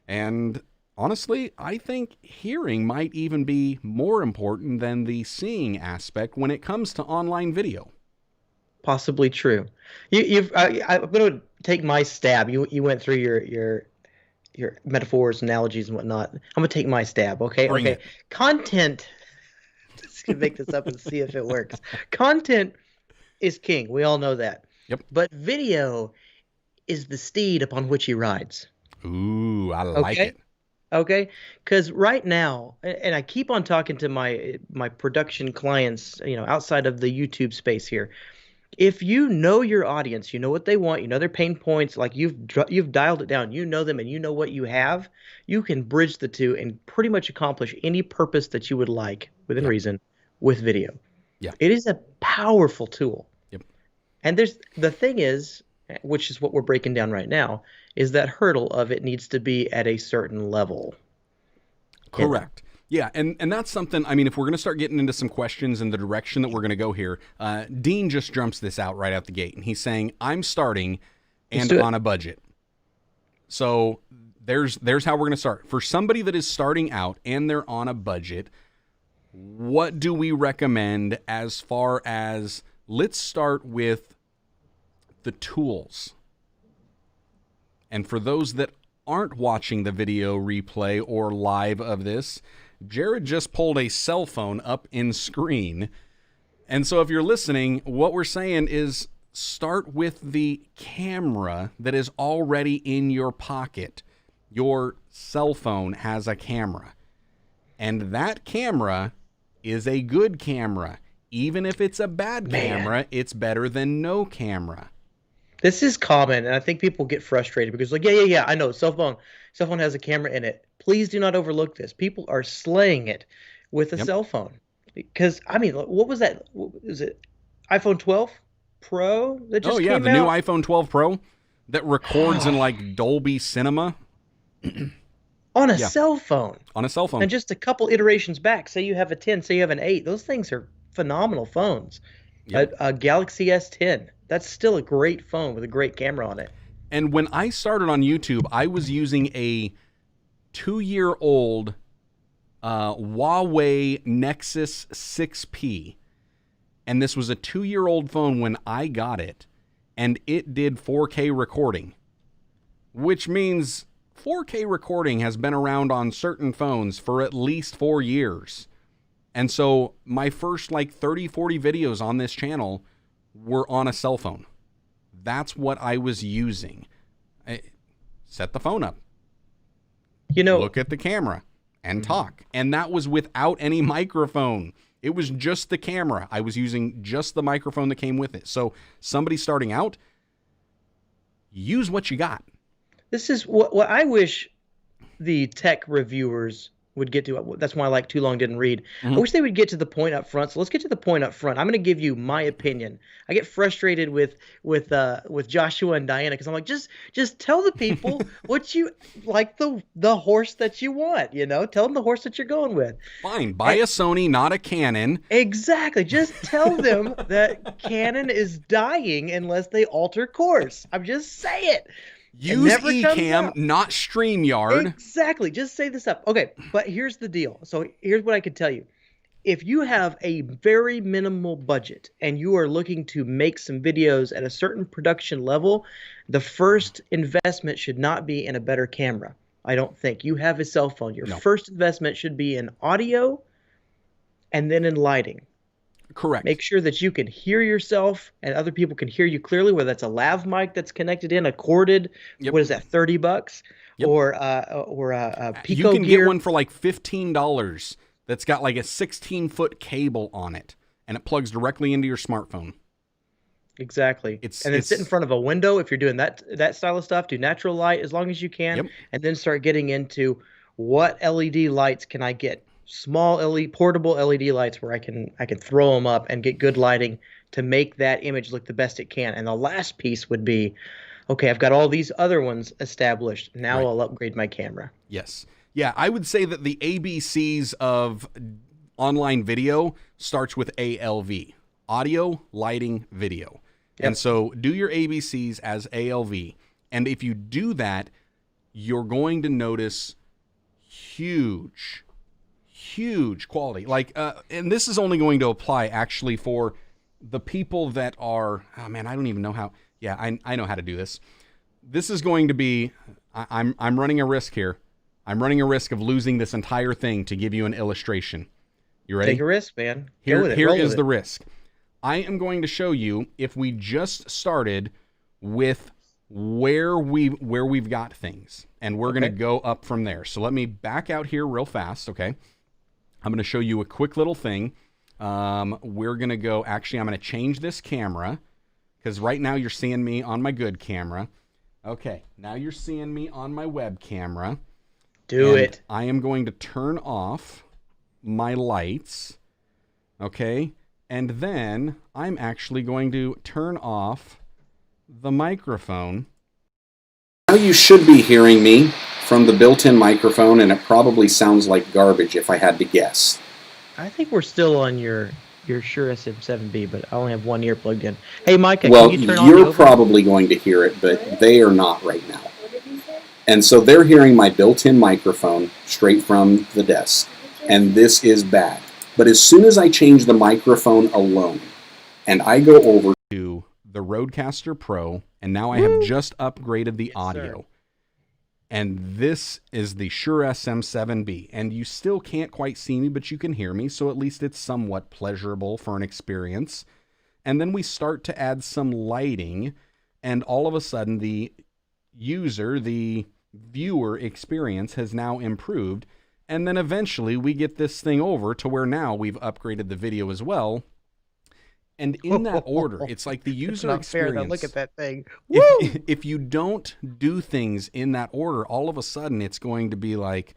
And honestly, I think hearing might even be more important than the seeing aspect when it comes to online video. Possibly true. I'm going to take my stab. You went through your metaphors, analogies, and whatnot. I'm going to take my stab, okay? Bring it. Content... Can make this up and see if it works. Content is king. We all know that. Yep. But video is the steed upon which he rides. Ooh, I like it. Okay? Because right now, and I keep on talking to my production clients, outside of the YouTube space here. If you know your audience, you know what they want, you know their pain points, like you've dialed it down, you know them and you know what you have, you can bridge the two and pretty much accomplish any purpose that you would like, within reason, with video. Yeah. It is a powerful tool. Yep. And the thing is, which is what we're breaking down right now, is that hurdle of it needs to be at a certain level. Correct. Yeah, and that's something, I mean, if we're going to start getting into some questions and the direction that we're going to go here, Dean just jumps this out right out the gate, and he's saying, I'm starting and on a budget. So there's how we're going to start. For somebody that is starting out and they're on a budget, what do we recommend as far as, let's start with the tools. And for those that aren't watching the video replay or live of this, Jarrod just pulled a cell phone up in screen. And so if you're listening, what we're saying is start with the camera that is already in your pocket. Your cell phone has a camera. And that camera is a good camera. Even if it's a bad camera, it's better than no camera. This is common, and I think people get frustrated because, like, yeah, I know, cell phone has a camera in it. Please do not overlook this. People are slaying it with a cell phone. Because, I mean, what was that? Is it iPhone 12 Pro that just came out? The new iPhone 12 Pro that records in, like, Dolby Cinema. On a cell phone. On a cell phone. And just a couple iterations back, say you have a 10, say you have an 8. Those things are phenomenal phones. Yep. A Galaxy S10. That's still a great phone with a great camera on it. And when I started on YouTube, I was using a 2-year-old Huawei Nexus 6P. And this was a 2-year-old phone when I got it. And it did 4K recording. Which means 4K recording has been around on certain phones for at least 4 years. And so my first like 30, 40 videos on this channel were on a cell phone. That's what I was using. Set the phone up. Look at the camera and talk. And that was without any microphone. It was just the camera. I was using just the microphone that came with it. So somebody starting out, use what you got. This is what I wish the tech reviewers would get to. That's why I like Too Long Didn't Read. I wish they would get to the point up front. So let's get to the point up front. I'm going to give you my opinion. I get frustrated with Joshua and Diana because I'm like, just tell the people what you like, the horse that you want. Tell them the horse that you're going with. Fine, buy a Sony, not a Canon. Exactly. Just tell them that Canon is dying unless they alter course. I'm just saying it. Use Ecamm, not StreamYard. Exactly. Just say this up. Okay, but here's the deal. So here's what I can tell you. If you have a very minimal budget and you are looking to make some videos at a certain production level, the first investment should not be in a better camera. I don't think. You have a cell phone. Your first investment should be in audio and then in lighting. Correct. Make sure that you can hear yourself and other people can hear you clearly, whether that's a lav mic that's connected in, a corded, what is that, $30? Yep. Or a Pico You can gear. get one for like $15 that's got like a 16-foot cable on it, and it plugs directly into your smartphone. Exactly. And then sit in front of a window if you're doing that style of stuff. Do natural light as long as you can, and then start getting into what LED lights can I get. Small portable LED lights where I can throw them up and get good lighting to make that image look the best it can. And the last piece would be, okay, I've got all these other ones established. Now I'll upgrade my camera. Yes. Yeah, I would say that the ABCs of online video starts with ALV. Audio, lighting, video. Yep. And so do your ABCs as ALV. And if you do that, you're going to notice huge quality. Like, and this is only going to apply actually for the people that are, oh man, I don't even know how. Yeah, I know how to do this. This is going to be, I'm running a risk here. I'm running a risk of losing this entire thing to give you an illustration. You ready? Take a risk, man. Here is the risk. I am going to show you if we just started with where we've got things, and we're going to go up from there. So let me back out here real fast, okay? I'm going to show you a quick little thing. We're going to go, actually, I'm going to change this camera because right now you're seeing me on my good camera. Okay, now you're seeing me on my web camera. Do it. I am going to turn off my lights, okay? And then I'm actually going to turn off the microphone. Now you should be hearing me from the built-in microphone, and it probably sounds like garbage if I had to guess. I think we're still on your Shure SM7B, but I only have one ear plugged in. Hey, Micah, Well, can you turn on the you're overhead? probably going to hear it, but they are not right now. And so they're hearing my built-in microphone straight from the desk, and this is bad. But as soon as I change the microphone alone, and I go over to the Rodecaster Pro, and now I have just upgraded the audio. Sir. And this is the Shure SM7B. And you still can't quite see me, but you can hear me, so at least it's somewhat pleasurable for an experience. And then we start to add some lighting, and all of a sudden the user, the viewer experience has now improved. And then eventually we get this thing over to where now we've upgraded the video as well. And in that order, it's like the user Not fair, experience. though. Look at that thing. If you don't do things in that order, all of a sudden it's going to be like,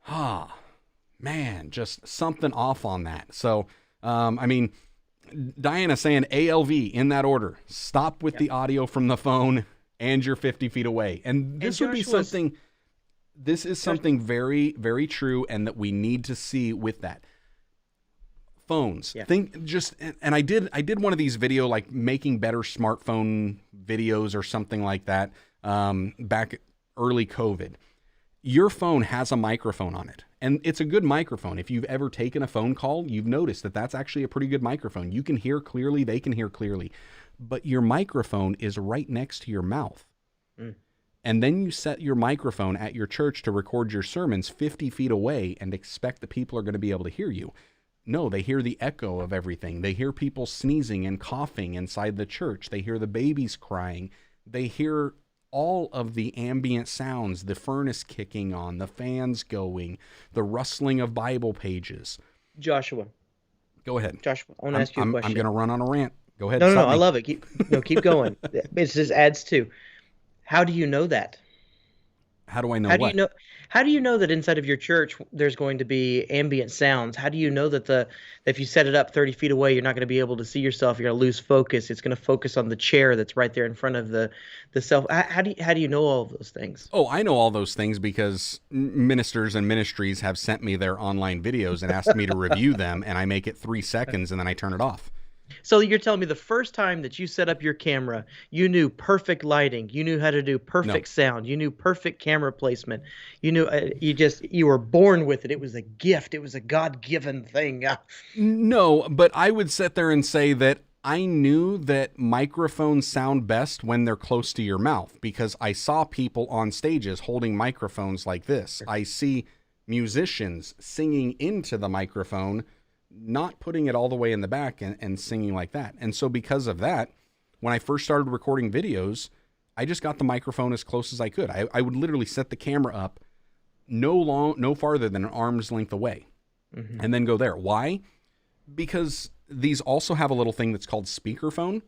man, just something off on that. So, I mean, Diana saying ALV in that order. Stop with the audio from the phone, and you're 50 feet away. And this would be something. This is something very, very true, and that we need to see with that. Phones. Yeah. And I did one of these video, like making better smartphone videos or something like that, back early COVID. Your phone has a microphone on it, and it's a good microphone. If you've ever taken a phone call, you've noticed that that's actually a pretty good microphone. You can hear clearly, they can hear clearly, but your microphone is right next to your mouth. And then you set your microphone at your church to record your sermons 50 feet away and expect the people are going to be able to hear you. No, they hear the echo of everything. They hear people sneezing and coughing inside the church. They hear the babies crying. They hear all of the ambient sounds, the furnace kicking on, the fans going, the rustling of Bible pages. Joshua. Go ahead. Joshua, I want to ask you a question. I'm going to run on a rant. Go ahead. No, I love it. Keep going. It just adds to. How do you know that? How do I know How what? do you know? How do you know that inside of your church there's going to be ambient sounds? How do you know that if you set it up 30 feet away, you're not going to be able to see yourself? You're going to lose focus. It's going to focus on the chair that's right there in front of the self. How do you know all of those things? Oh, I know all those things because ministers and ministries have sent me their online videos and asked me to review them, and I make it 3 seconds and then I turn it off. So you're telling me the first time that you set up your camera, you knew perfect lighting, you knew how to do perfect sound, you knew perfect camera placement, you knew you were born with it. It was a gift. It was a God-given thing. No, but I would sit there and say that I knew that microphones sound best when they're close to your mouth because I saw people on stages holding microphones like this. I see musicians singing into the microphone, not putting it all the way in the back and singing like that. And so because of that, when I first started recording videos, I just got the microphone as close as I could. I would literally set the camera up no farther than an arm's length away and then go there. Why? Because these also have a little thing that's called speakerphone,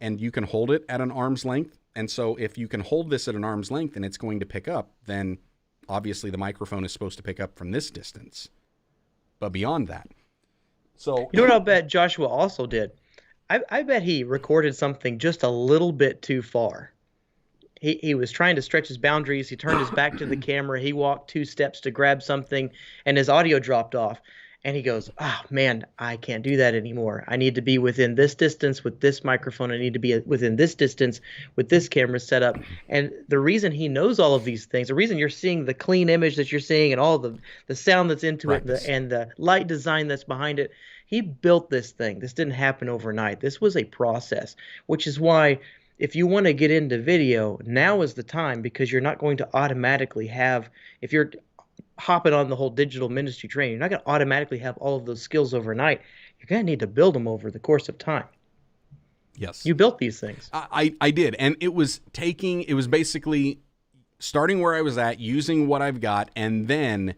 and you can hold it at an arm's length. And so if you can hold this at an arm's length and it's going to pick up, then obviously the microphone is supposed to pick up from this distance. But beyond that, so You know what I'll bet Joshua also did? I bet he recorded something just a little bit too far. He was trying to stretch his boundaries. He turned his back to the camera. He walked 2 steps to grab something, and his audio dropped off. And he goes, "Oh, man, I can't do that anymore. I need to be within this distance with this microphone. I need to be within this distance with this camera set up." And the reason he knows all of these things, the reason you're seeing the clean image that you're seeing and all the sound that's into it and the light design that's behind it, he built this thing. This didn't happen overnight. This was a process, which is why if you want to get into video, now is the time, because you're not going to automatically have, if you're hopping on the whole digital ministry train, you're not going to automatically have all of those skills overnight. You're going to need to build them over the course of time. yes, You built these things. I did. And it was basically starting where I was at, using what I've got, and then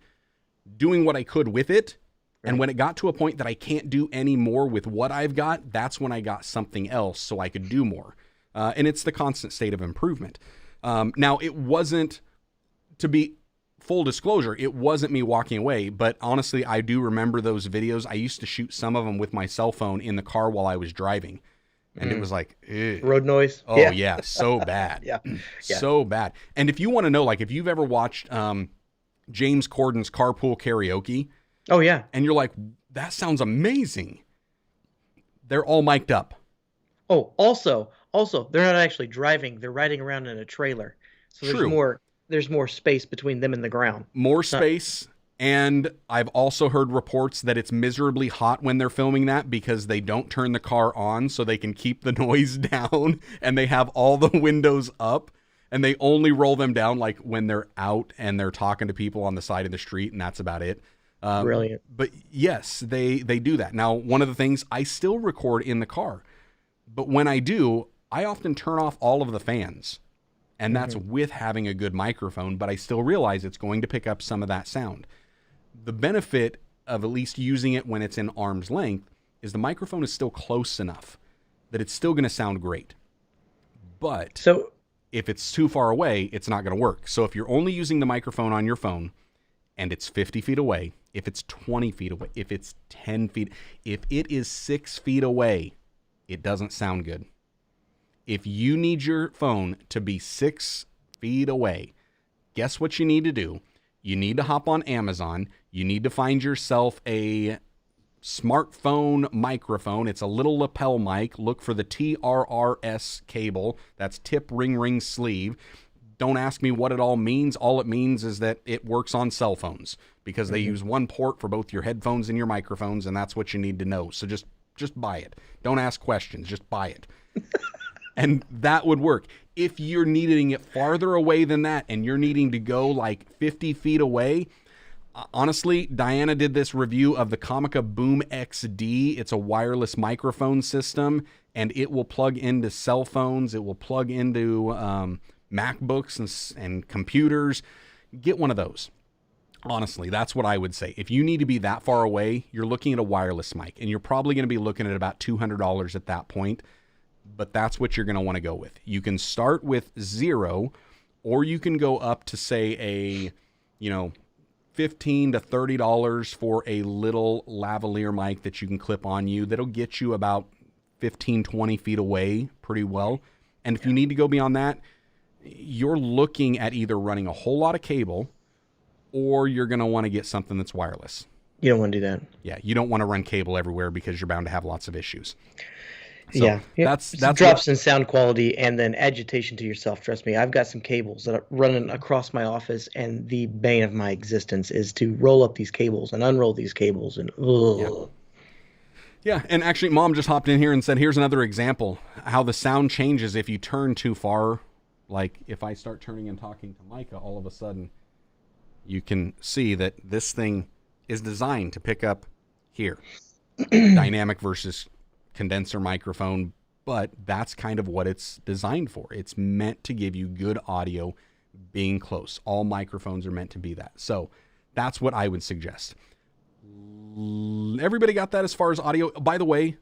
doing what I could with it. And when it got to a point that I can't do any more with what I've got, that's when I got something else so I could do more. And it's the constant state of improvement. Now, it wasn't, to be full disclosure, it wasn't me walking away, but honestly, I do remember those videos. I used to shoot some of them with my cell phone in the car while I was driving. And it was like, ew. Road noise. Oh yeah, so bad. Yeah. So bad. And if you want to know, like, if you've ever watched James Corden's Carpool Karaoke, Oh yeah. and you're like, that sounds amazing, they're all mic'd up. Oh, also, they're not actually driving; they're riding around in a trailer. So True. there's more space between them and the ground. More space. And I've also heard reports that it's miserably hot when they're filming that because they don't turn the car on so they can keep the noise down, and they have all the windows up, and they only roll them down like when they're out and they're talking to people on the side of the street, and that's about it. Brilliant. But yes, they do that. Now, one of the things, I still record in the car, but when I do, I often turn off all of the fans, and that's with having a good microphone, but I still realize it's going to pick up some of that sound. The benefit of at least using it when it's in arm's length is the microphone is still close enough that it's still going to sound great. But So if it's too far away, it's not going to work. So if you're only using the microphone on your phone and it's 50 feet away, if it's 20 feet away, if it's 10 feet, if it is 6 feet away, it doesn't sound good. If you need your phone to be 6 feet away, guess what you need to do? You need to hop on Amazon. You need to find yourself a smartphone microphone. It's a little lapel mic. Look for the TRRS cable. That's tip, ring, sleeve. Don't ask me what it all means. All it means is that it works on cell phones because they use one port for both your headphones and your microphones, and that's what you need to know. So just buy it. Don't ask questions. Just buy it. And that would work. If you're needing it farther away than that and you're needing to go like 50 feet away, honestly, Diana did this review of the Comica Boom XD. It's a wireless microphone system, and it will plug into cell phones. It will plug into MacBooks and computers. Get one of those. Honestly, that's what I would say. If you need to be that far away, you're looking at a wireless mic, and you're probably going to be looking at about $200 at that point. But that's what you're going to want to go with. You can start with $0, or you can go up to say a, $15 to $30 for a little lavalier mic that you can clip on you. That'll get you about 15, 20 feet away pretty well. And if you need to go beyond that, you're looking at either running a whole lot of cable, or you're going to want to get something that's wireless. you don't want to do that. Yeah, you don't want to run cable everywhere because you're bound to have lots of issues. So yeah, that's drops in sound quality and then agitation to yourself. Trust me, I've got some cables that are running across my office, and the bane of my existence is to roll up these cables and unroll these cables. And yeah, and actually, Mom just hopped in here and said, "Here's another example how the sound changes if you turn too far. Like if I start turning and talking to Micah, all of a sudden, you can see that this thing is designed to pick up here, dynamic versus condenser microphone, but that's kind of what it's designed for. It's meant to give you good audio being close. All microphones are meant to be that. So that's what I would suggest. Everybody got that as far as audio? By the way,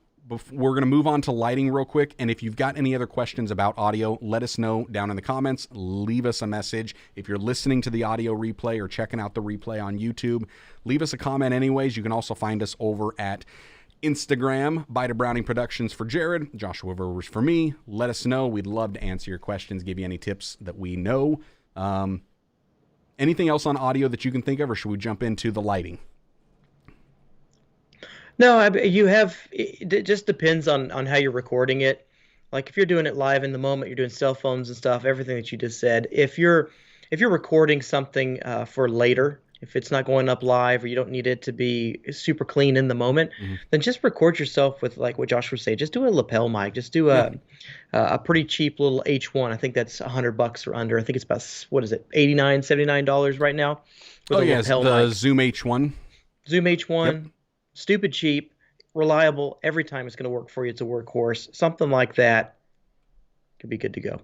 we're going to move on to lighting real quick. And if you've got any other questions about audio, let us know down in the comments. Leave us a message. If you're listening to the audio replay or checking out the replay on YouTube, leave us a comment anyways. You can also find us over at Instagram, Bite of Browning Productions for Jarrod, Joshua Verwers for me. Let us know. We'd love to answer your questions, give you any tips that we know. Anything else on audio that you can think of, or should we jump into the lighting? No, it just depends on how you're recording it. Like if you're doing it live in the moment, you're doing cell phones and stuff, everything that you just said. If you're recording something for later, if it's not going up live or you don't need it to be super clean in the moment, then just record yourself with, like what Josh was saying, just do a lapel mic. Just do a pretty cheap little H1. I think that's $100 or under. I think it's about, what is it, $89, $79 right now. Oh, yeah, the Zoom H1. Zoom H1, Yep. Stupid cheap, reliable. Every time it's going to work for you. It's a workhorse. Something like that could be good to go.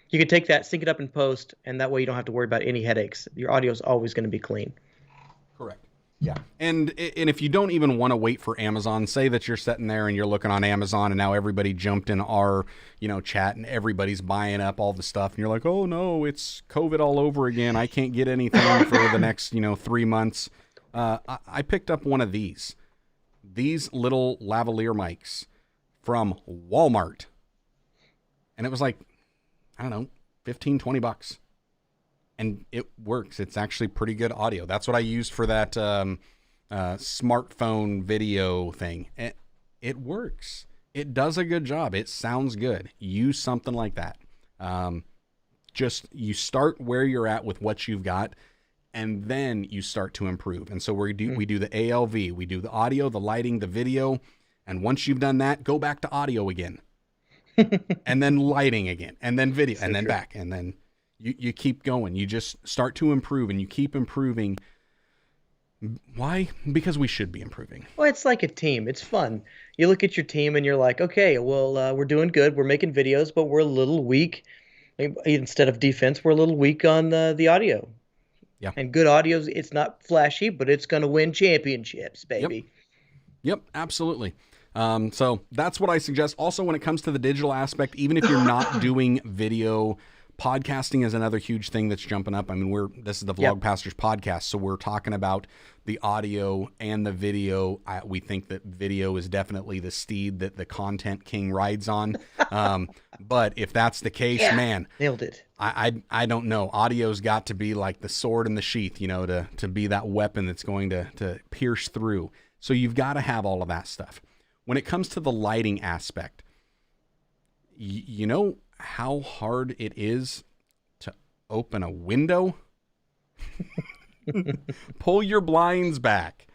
You can take that, sync it up in post, and that way you don't have to worry about any headaches. Your audio is always going to be clean. Correct. Yeah. And if you don't even want to wait for Amazon, say that you're sitting there and you're looking on Amazon and now everybody jumped in our, chat and everybody's buying up all the stuff and you're like, oh no, it's COVID all over again. I can't get anything for the next, 3 months. I picked up one of these little lavalier mics from Walmart. And it was like, I don't know, 15, 20 bucks. And it works. It's actually pretty good audio. That's what I used for that smartphone video thing. It works. It does a good job. It sounds good. Use something like that. Just you start where you're at with what you've got, and then you start to improve. And so we do the ALV, we do the audio, the lighting, the video, and once you've done that, go back to audio again, and then lighting again, and then video, and then back, and then you keep going. You just start to improve, and you keep improving. Why? Because we should be improving. Well, it's like a team. It's fun. You look at your team and you're like, okay, well, we're doing good. We're making videos, but we're a little weak. Instead of defense, we're a little weak on the audio. Yeah. And good audio, it's not flashy, but it's going to win championships, baby. Yep, absolutely. So that's what I suggest. Also, when it comes to the digital aspect, even if you're not doing video, podcasting is another huge thing that's jumping up. I mean, this is the Vlog Pastors podcast, so we're talking about the audio and the video. We think that video is definitely the steed that the content king rides on. But if that's the case, man, nailed it. I don't know. Audio's got to be like the sword in the sheath, to be that weapon that's going to pierce through. So you've got to have all of that stuff. When it comes to the lighting aspect, you know how hard it is to open a window? Pull your blinds back.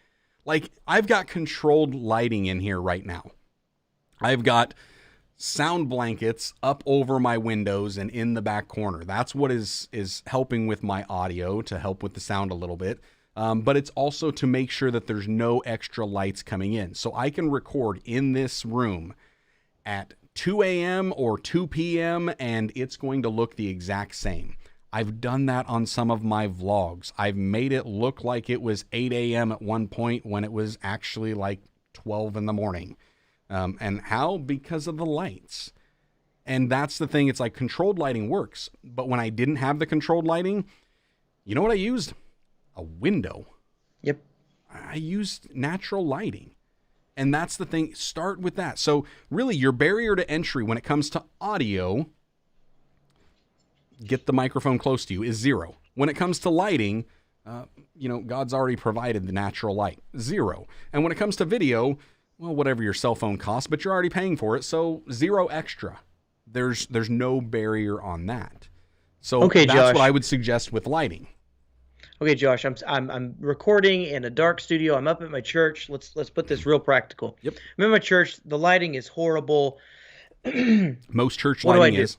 Like, I've got controlled lighting in here right now. I've got sound blankets up over my windows and in the back corner. That's what is helping with my audio, to help with the sound a little bit. But it's also to make sure that there's no extra lights coming in. So I can record in this room at 2 a.m. or 2 p.m. and it's going to look the exact same. I've done that on some of my vlogs. I've made it look like it was 8 a.m. at one point when it was actually like 12 in the morning. And how? Because of the lights. And that's the thing. It's like controlled lighting works. But when I didn't have the controlled lighting, you know what I used? A window. Yep. I used natural lighting. And that's the thing. Start with that. So really, your barrier to entry when it comes to audio, get the microphone close to you, is 0. When it comes to lighting, God's already provided the natural light. 0. And when it comes to video, well, whatever your cell phone costs, but you're already paying for it, so 0 extra. There's no barrier on that. So okay, that's Josh. what I would suggest with lighting. Okay, Josh, I'm recording in a dark studio. I'm up at my church. Let's put this real practical. Yep. I'm in my church. The lighting is horrible. Most church What do lighting I do? is.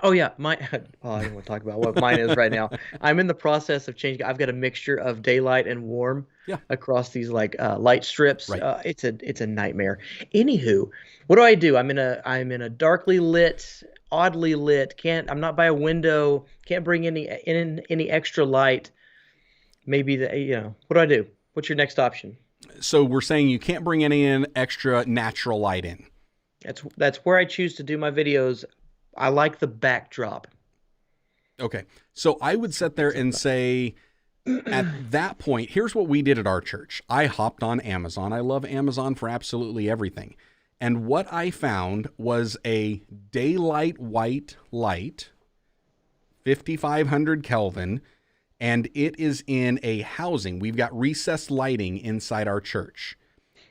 Oh yeah, I don't want to talk about what mine is right now. I'm in the process of changing. I've got a mixture of daylight and warm across these light strips. Right. It's a nightmare. Anywho, what do? I'm in a darkly lit, oddly lit. I'm not by a window. Can't bring any extra light. Maybe what do? What's your next option? So we're saying you can't bring any extra natural light in. That's where I choose to do my videos. I like the backdrop. Okay. So I would sit there and say, at that point, here's what we did at our church. I hopped on Amazon. I love Amazon for absolutely everything. And what I found was a daylight white light, 5,500 Kelvin, and it is in a housing. We've got recessed lighting inside our church.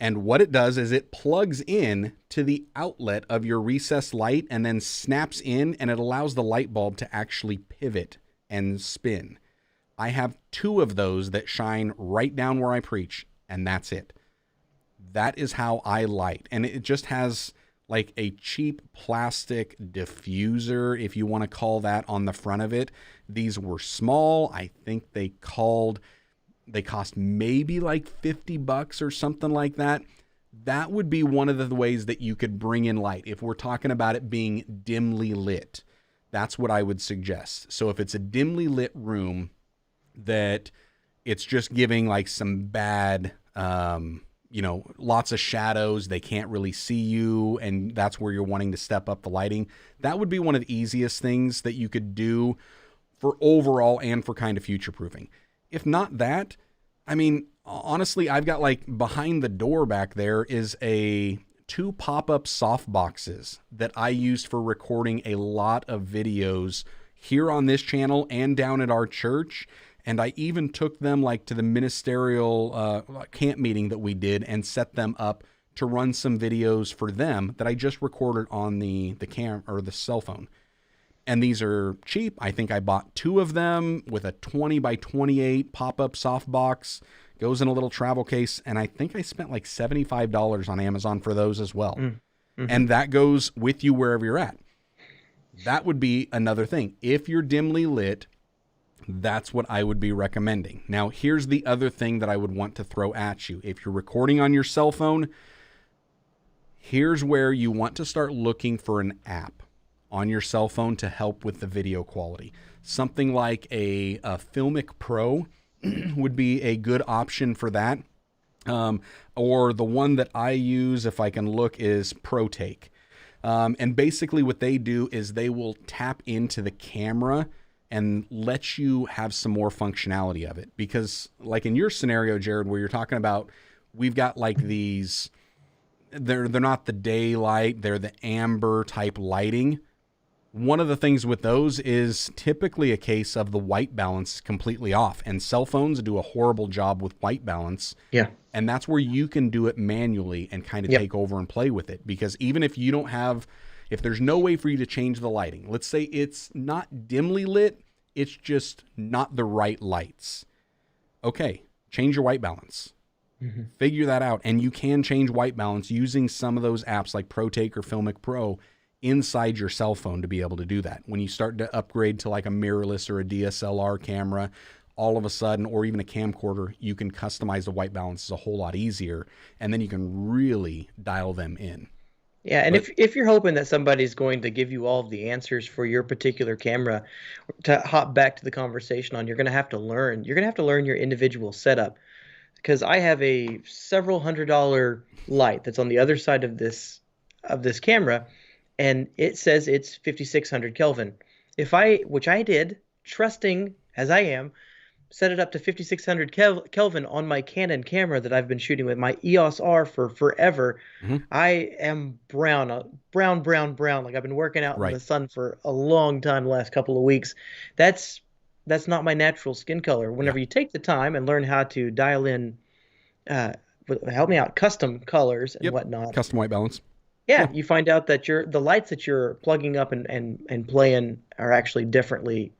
And what it does is it plugs in to the outlet of your recessed light and then snaps in, and it allows the light bulb to actually pivot and spin. I have 2 of those that shine right down where I preach, and that's it. That is how I light. And it just has like a cheap plastic diffuser, if you want to call that, on the front of it. These were small. I think they cost maybe like $50 or something like that. That would be one of the ways that you could bring in light. If we're talking about it being dimly lit, that's what I would suggest. So if it's a dimly lit room that it's just giving like some bad, lots of shadows, they can't really see you, and that's where you're wanting to step up the lighting, that would be one of the easiest things that you could do for overall and for kind of future-proofing. If not that, I mean, honestly, I've got like behind the door back there is a 2 pop-up softboxes that I used for recording a lot of videos here on this channel and down at our church. And I even took them like to the ministerial camp meeting that we did and set them up to run some videos for them that I just recorded on the cam or the cell phone. And these are cheap. I think I bought 2 of them with a 20 by 28 pop-up softbox. Goes in a little travel case. And I think I spent like $75 on Amazon for those as well. Mm-hmm. And that goes with you wherever you're at. That would be another thing. If you're dimly lit, that's what I would be recommending. Now, here's the other thing that I would want to throw at you. If you're recording on your cell phone, here's where you want to start looking for an app on your cell phone to help with the video quality. Something like a Filmic Pro would be a good option for that. Or the one that I use, if I can look, is ProTake. And basically what they do is they will tap into the camera and let you have some more functionality of it. Because like in your scenario, Jarrod, where you're talking about, we've got like these, they're not the daylight, they're the amber type lighting. One of the things with those is typically a case of the white balance completely off, and cell phones do a horrible job with white balance. Yeah. And that's where you can do it manually and kind of take over and play with it. Because even if you don't have, if there's no way for you to change the lighting, let's say it's not dimly lit, it's just not the right lights. Okay, change your white balance. Mm-hmm. Figure that out. And you can change white balance using some of those apps like ProTake or Filmic Pro inside your cell phone to be able to do that. When you start to upgrade to like a mirrorless or a DSLR camera, all of a sudden, or even a camcorder, you can customize the white balance a whole lot easier. And then you can really dial them in. Yeah, and if you're hoping that somebody's going to give you all of the answers for your particular camera, to hop back to the conversation on, you're going to have to learn. You're going to have to learn your individual setup, because I have a several $100 light that's on the other side of this camera, and it says it's 5600 Kelvin. Which I did, trusting as I am, set it up to 5600 Kelvin on my Canon camera that I've been shooting with, my EOS R for forever. Mm-hmm. I am brown, like I've been working out in the sun for a long time, the last couple of weeks. That's not my natural skin color. Whenever you take the time and learn how to dial in, help me out, custom colors and whatnot. Custom white balance. Yeah, you find out that the lights that you're plugging up and playing are actually differently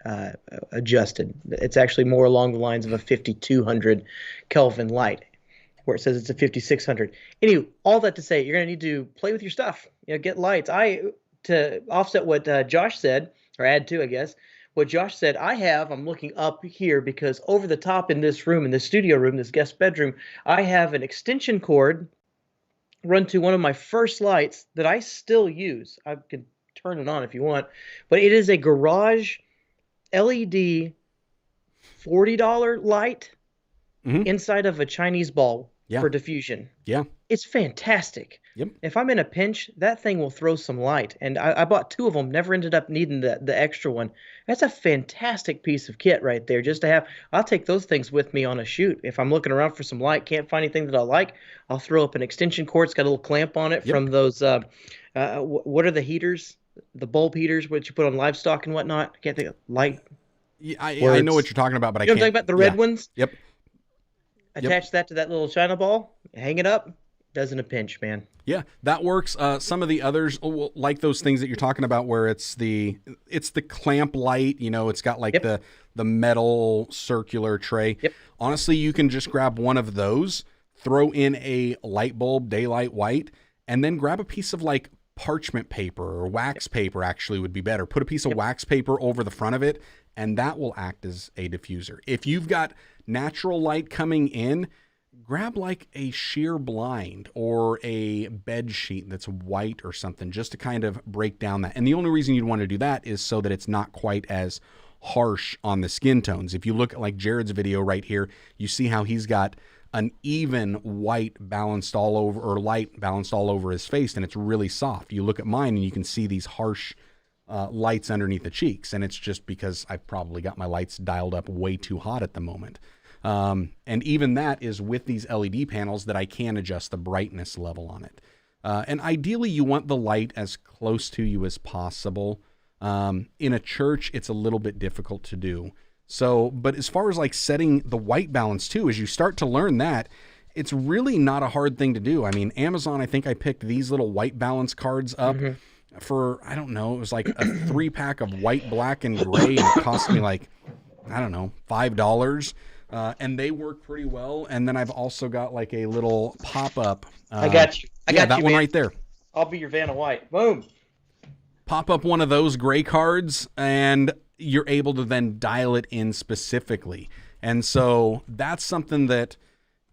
adjusted. It's actually more along the lines of a 5200 Kelvin light, where it says it's a 5600. Anyway, all that to say, you're going to need to play with your stuff. Get lights. To offset what Josh said, or add to, I guess, what Josh said, I'm looking up here because over the top in this room, in this studio room, this guest bedroom, I have an extension cord run to one of my first lights that I still use. I can turn it on if you want, but it is a garage LED $40 light inside of a Chinese ball for diffusion. Yeah. It's fantastic. Yep. If I'm in a pinch, that thing will throw some light. And I bought 2 of them, never ended up needing the extra one. That's a fantastic piece of kit right there just to have. I'll take those things with me on a shoot. If I'm looking around for some light, can't find anything that I like, I'll throw up an extension cord. It's got a little clamp on it from those, what are the heaters? The bulb heaters, what you put on livestock and whatnot. I can't think of light. Yeah, I know what you're talking about, but I can't. You know what I'm talking about? The red ones? Yep. Attach that to that little China ball, hang it up. Does in a pinch, man. Yeah, that works. Some of the others, like those things that you're talking about, where it's the clamp light. It's got like the metal circular tray. Yep. Honestly, you can just grab one of those, throw in a light bulb, daylight white, and then grab a piece of like parchment paper or wax paper. Actually, would be better. Put a piece of wax paper over the front of it, and that will act as a diffuser. If you've got natural light coming in, grab like a sheer blind or a bed sheet that's white or something, just to kind of break down that. And the only reason you'd want to do that is so that it's not quite as harsh on the skin tones. If you look at like Jarrod's video right here, you see how he's got an even white balanced all over, or light balanced all over his face, and it's really soft. You look at mine and you can see these harsh lights underneath the cheeks, and it's just because I've probably got my lights dialed up way too hot at the moment. And even that is with these LED panels that I can adjust the brightness level on it. And ideally, you want the light as close to you as possible. In a church, it's a little bit difficult to do. So, but as far as like setting the white balance too, as you start to learn that, it's really not a hard thing to do. I mean, Amazon, I think I picked these little white balance cards up for, I don't know, it was like a 3-pack of white, black, and gray, and it cost me like, I don't know, $5. And they work pretty well. And then I've also got like a little pop-up. I got you. I got that you, one man. right there. I'll be your Vanna White. Boom. Pop up one of those gray cards, and you're able to then dial it in specifically. And so that's something that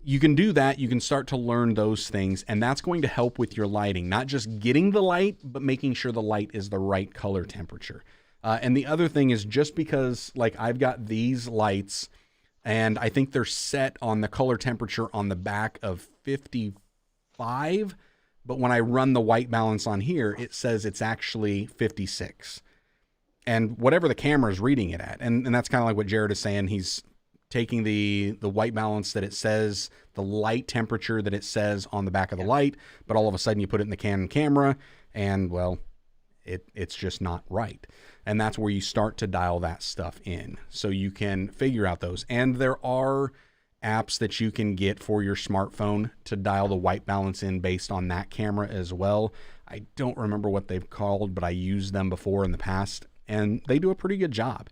you can do, that you can start to learn those things, and that's going to help with your lighting, not just getting the light, but making sure the light is the right color temperature. And the other thing is, just because like I've got these lights and I think they're set on the color temperature on the back of 55, but when I run the white balance on here, it says it's actually 56. And whatever the camera is reading it at. And that's kind of like what Jarrod is saying. He's taking the white balance that it says, the light temperature that it says on the back of the light, but all of a sudden you put it in the Canon camera, and well, it's just not right. And that's where you start to dial that stuff in, so you can figure out those. And there are apps that you can get for your smartphone to dial the white balance in based on that camera as well. I don't remember what they've called, but I used them before in the past, and they do a pretty good job.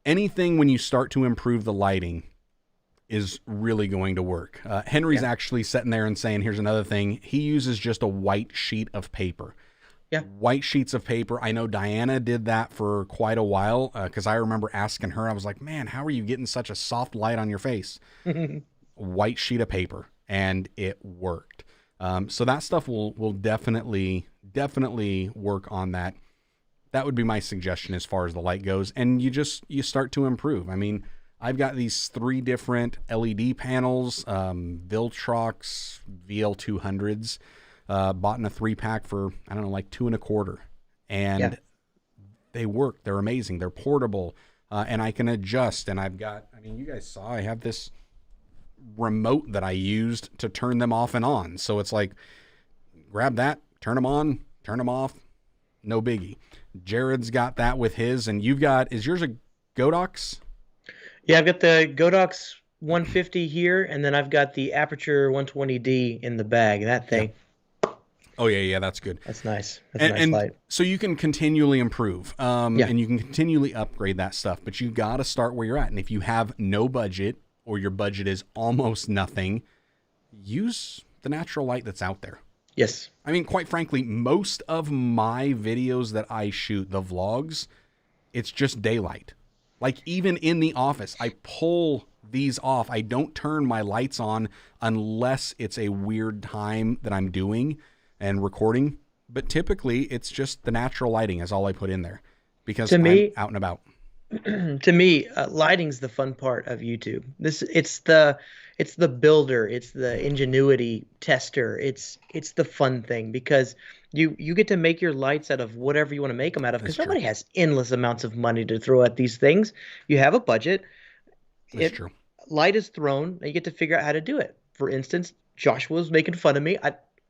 Anything when you start to improve the lighting is really going to work. Henry's actually sitting there and saying, here's another thing. He uses just a white sheet of paper. Yeah. White sheets of paper. I know Diana did that for quite a while, because I remember asking her, I was like, man, how are you getting such a soft light on your face? White sheet of paper, and it worked. So that stuff will definitely work on that. That would be my suggestion as far as the light goes. And you start to improve. I mean, I've got these 3 different LED panels, Viltrox VL200s, bought in a 3-pack for, I don't know, like $2.25. And they work. They're amazing. They're portable. And I can adjust. And I've got, I mean, you guys saw, I have this remote that I used to turn them off and on. So it's like, grab that, turn them on, turn them off. No biggie. Jarrod's got that with his, and you've got, is yours a Godox? Yeah, I've got the Godox 150 here, and then I've got the Aperture 120D in the bag. That thing. Oh yeah, that's good. That's nice. That's a nice light. So you can continually improve, and you can continually upgrade that stuff, but you got to start where you're at. And if you have no budget, or your budget is almost nothing, use the natural light that's out there. Yes. I mean, quite frankly, most of my videos that I shoot, the vlogs, it's just daylight. Like even in the office, I pull these off. I don't turn my lights on unless it's a weird time that I'm doing and recording. But typically, it's just the natural lighting is all I put in there, because I'm out and about. To me, lighting's the fun part of YouTube. It's the builder, it's the ingenuity tester, it's the fun thing, because you get to make your lights out of whatever you want to make them out of, because nobody has endless amounts of money to throw at these things. You have a budget. That's true. Light is thrown, and you get to figure out how to do it. For instance, Joshua was making fun of me.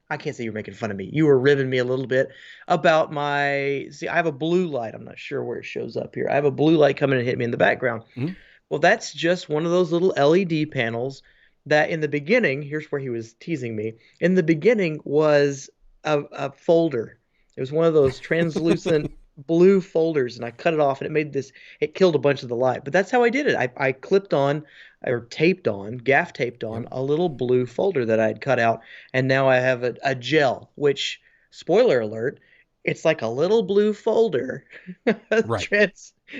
I can't say you were making fun of me. You were ribbing me a little bit about I have a blue light. I'm not sure where it shows up here. I have a blue light coming and hit me in the background. Mm-hmm. Well, that's just one of those little LED panels that in the beginning, here's where he was teasing me. In the beginning was a folder. It was one of those translucent blue folders, and I cut it off, and it killed a bunch of the light. But that's how I did it. I clipped on, or gaff taped on a little blue folder that I had cut out, and now I have a gel, which, spoiler alert, it's like a little blue folder,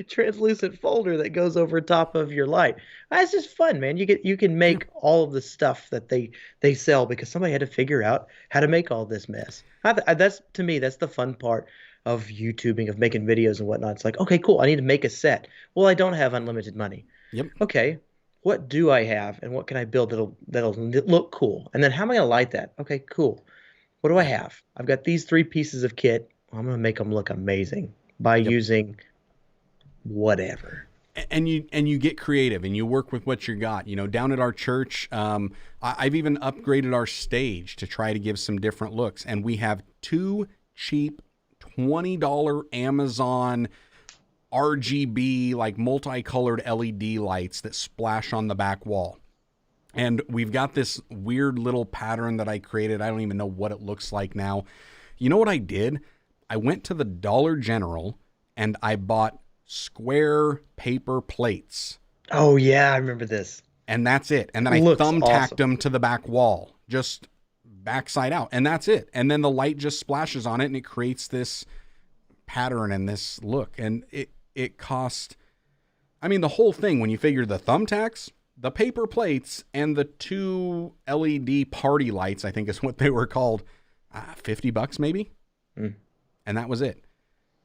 translucent folder that goes over top of your light. That's just fun, man. You can make all of the stuff that they sell, because somebody had to figure out how to make all this mess. That's, to me, that's the fun part of YouTubing, of making videos and whatnot. It's like, okay, cool, I need to make a set. Well, I don't have unlimited money. Yep. Okay, what do I have, and what can I build that'll look cool? And then how am I going to light that? Okay, cool. What do I have? I've got these 3 pieces of kit. I'm going to make them look amazing by using whatever. And you get creative and you work with what you got. You know, down at our church, I've even upgraded our stage to try to give some different looks. And we have 2 cheap $20 Amazon RGB, like multicolored LED lights that splash on the back wall. And we've got this weird little pattern that I created. I don't even know what it looks like now. You know what I did? I went to the Dollar General and I bought square paper plates. Oh yeah, I remember this. And that's it. And then I Looks thumbtacked awesome. them to the back wall, just backside out. And that's it. And then the light just splashes on it and it creates this pattern and this look. And it cost, I mean, the whole thing, when you figure the thumbtacks, the paper plates, and the 2 LED party lights, I think is what they were called, $50 maybe. And that was it.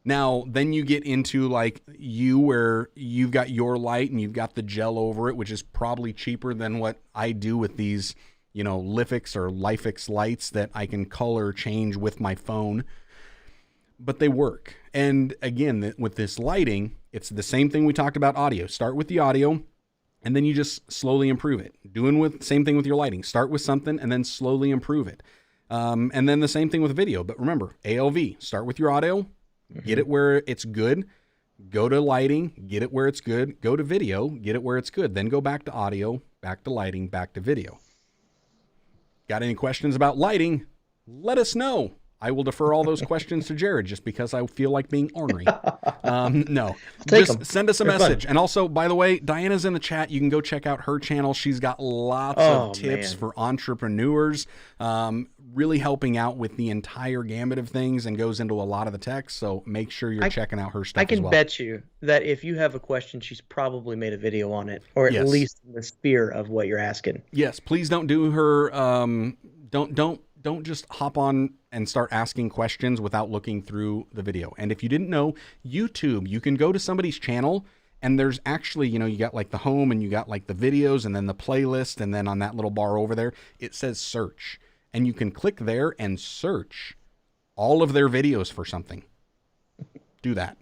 Now, then you get into like where you've got your light and you've got the gel over it, which is probably cheaper than what I do with these, you know, Lifix or Lifix lights that I can color change with my phone. But they work. And again, with this lighting, it's the same thing we talked about audio. Start with the audio and then you just slowly improve it. Same thing with your lighting. Start with something and then slowly improve it. And then the same thing with video. But remember, ALV, start with your audio. Get it where it's good. Go to lighting, get it where it's good. Go to video, get it where it's good. Then go back to audio, back to lighting, back to video. Got any questions about lighting? Let us know. I will defer all those questions to Jarrod just because I feel like being ornery. No, just send us a message. And also, by the way, Diana's in the chat. You can go check out her channel. She's got lots of tips for entrepreneurs, really helping out with the entire gamut of things and goes into a lot of the text. So make sure you're checking out her stuff. I can as well. bet you that if you have a question, she's probably made a video on it, or at least in the sphere of what you're asking. Yes, please don't do her. Don't just hop on and start asking questions without looking through the video. And if you didn't know, YouTube, you can go to somebody's channel and there's actually, you know, you got like the home and you got like the videos and then the playlist. And then on that little bar over there, it says search. And you can click there and search all of their videos for something. Do that.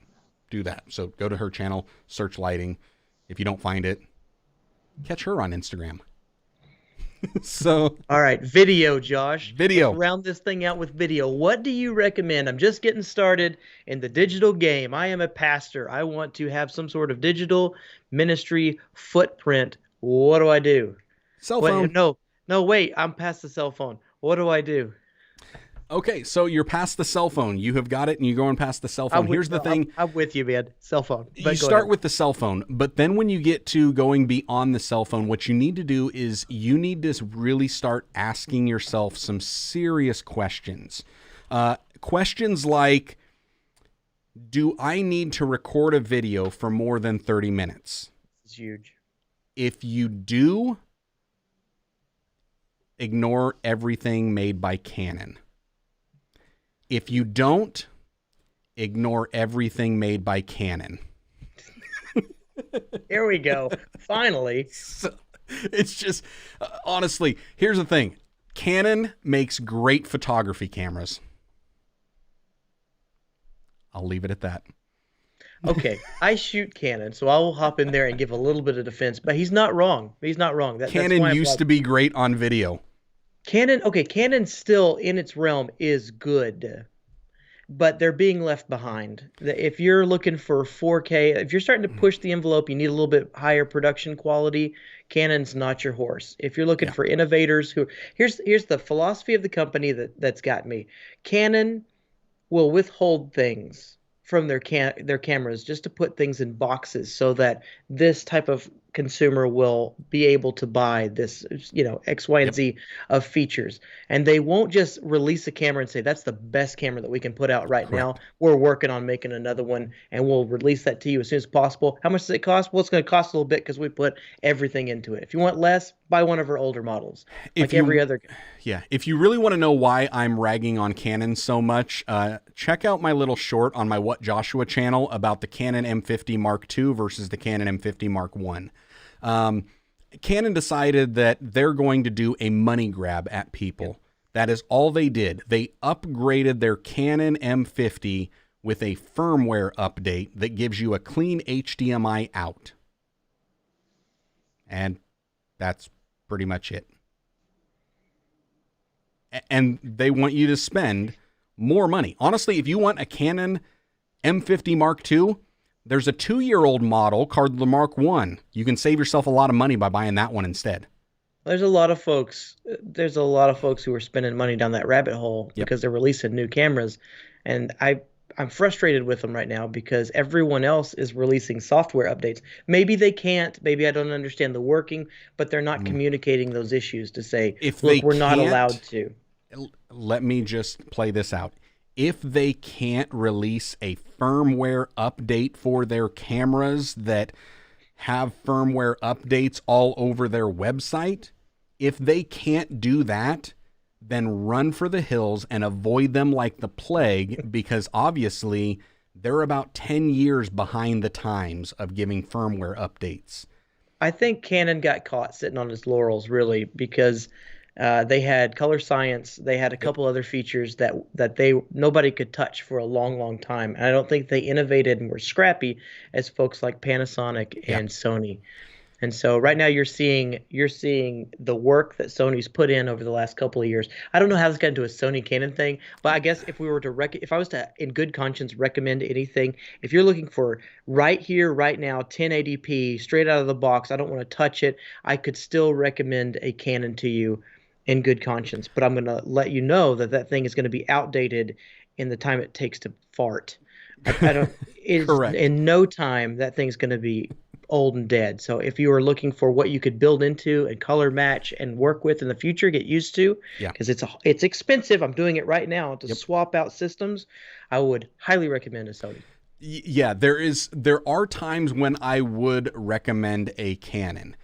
So go to her channel, search lighting. If you don't find it, catch her on Instagram. So, all right, video, Josh. Video. Let's round this thing out with video. What do you recommend? I'm just getting started in the digital game. I am a pastor. I want to have some sort of digital ministry footprint. What do I do? Cell phone. No, wait. I'm past the cell phone. What do I do? Okay, so you're past the cell phone. You have got it, and you're going past the cell phone. Here's the thing. I'm with you, man. Cell phone. You start with the cell phone, but then when you get to going beyond the cell phone, what you need to do is you need to really start asking yourself some serious questions. Questions like, do I need to record a video for more than 30 minutes? It's huge. If you do, ignore everything made by Canon. If you don't, ignore everything made by Canon. Here we go. Finally. So, it's just, honestly, here's the thing. Canon makes great photography cameras. I'll leave it at that. Okay, I shoot Canon, so I will hop in there and give a little bit of defense. But he's not wrong. Canon used to be great on video. Canon still in its realm is good, but they're being left behind. If you're looking for 4K, if you're starting to push the envelope, you need a little bit higher production quality. Canon's not your horse. If you're looking for innovators here's the philosophy of the company that's got me. Canon will withhold things from their cameras just to put things in boxes so that this type of consumer will be able to buy this, X, Y, and Z of features. And they won't just release a camera and say, that's the best camera that we can put out right now. We're working on making another one, and we'll release that to you as soon as possible. How much does it cost? Well, it's going to cost a little bit because we put everything into it. If you want less, buy one of our older models, every other. Yeah. If you really want to know why I'm ragging on Canon so much, check out my little short on my What Joshua channel about the Canon M50 Mark II versus the Canon M50 Mark I. Canon decided that they're going to do a money grab at people. That is all they did. They upgraded their Canon M50 with a firmware update that gives you a clean HDMI out. And that's pretty much it. And they want you to spend more money. Honestly, if you want a Canon M50 Mark II, there's a 2-year-old model called the Mark I. You can save yourself a lot of money by buying that one instead. There's a lot of folks who are spending money down that rabbit hole because they're releasing new cameras, and I'm frustrated with them right now because everyone else is releasing software updates. Maybe they can't, maybe I don't understand the working, but they're not communicating those issues to say, look, we're not allowed to. Let me just play this out. If they can't release a firmware update for their cameras that have firmware updates all over their website, if they can't do that, then run for the hills and avoid them like the plague, because obviously they're about 10 years behind the times of giving firmware updates. I think Canon got caught sitting on its laurels, really, because they had color science. They had a couple other features that nobody could touch for a long, long time. And I don't think they innovated and were scrappy as folks like Panasonic and Sony. And so right now you're seeing the work that Sony's put in over the last couple of years. I don't know how this got into a Sony Canon thing, but I guess if I was to, in good conscience, recommend anything, if you're looking for right here, right now, 1080p, straight out of the box, I don't want to touch it, I could still recommend a Canon to you in good conscience. But I'm going to let you know that thing is going to be outdated in the time it takes to fart. Correct. In no time, that thing's going to be old and dead. So if you are looking for what you could build into and color match and work with in the future, get used to, because it's expensive. I'm doing it right now to swap out systems. I would highly recommend a Sony. Yeah, there are times when I would recommend a Canon,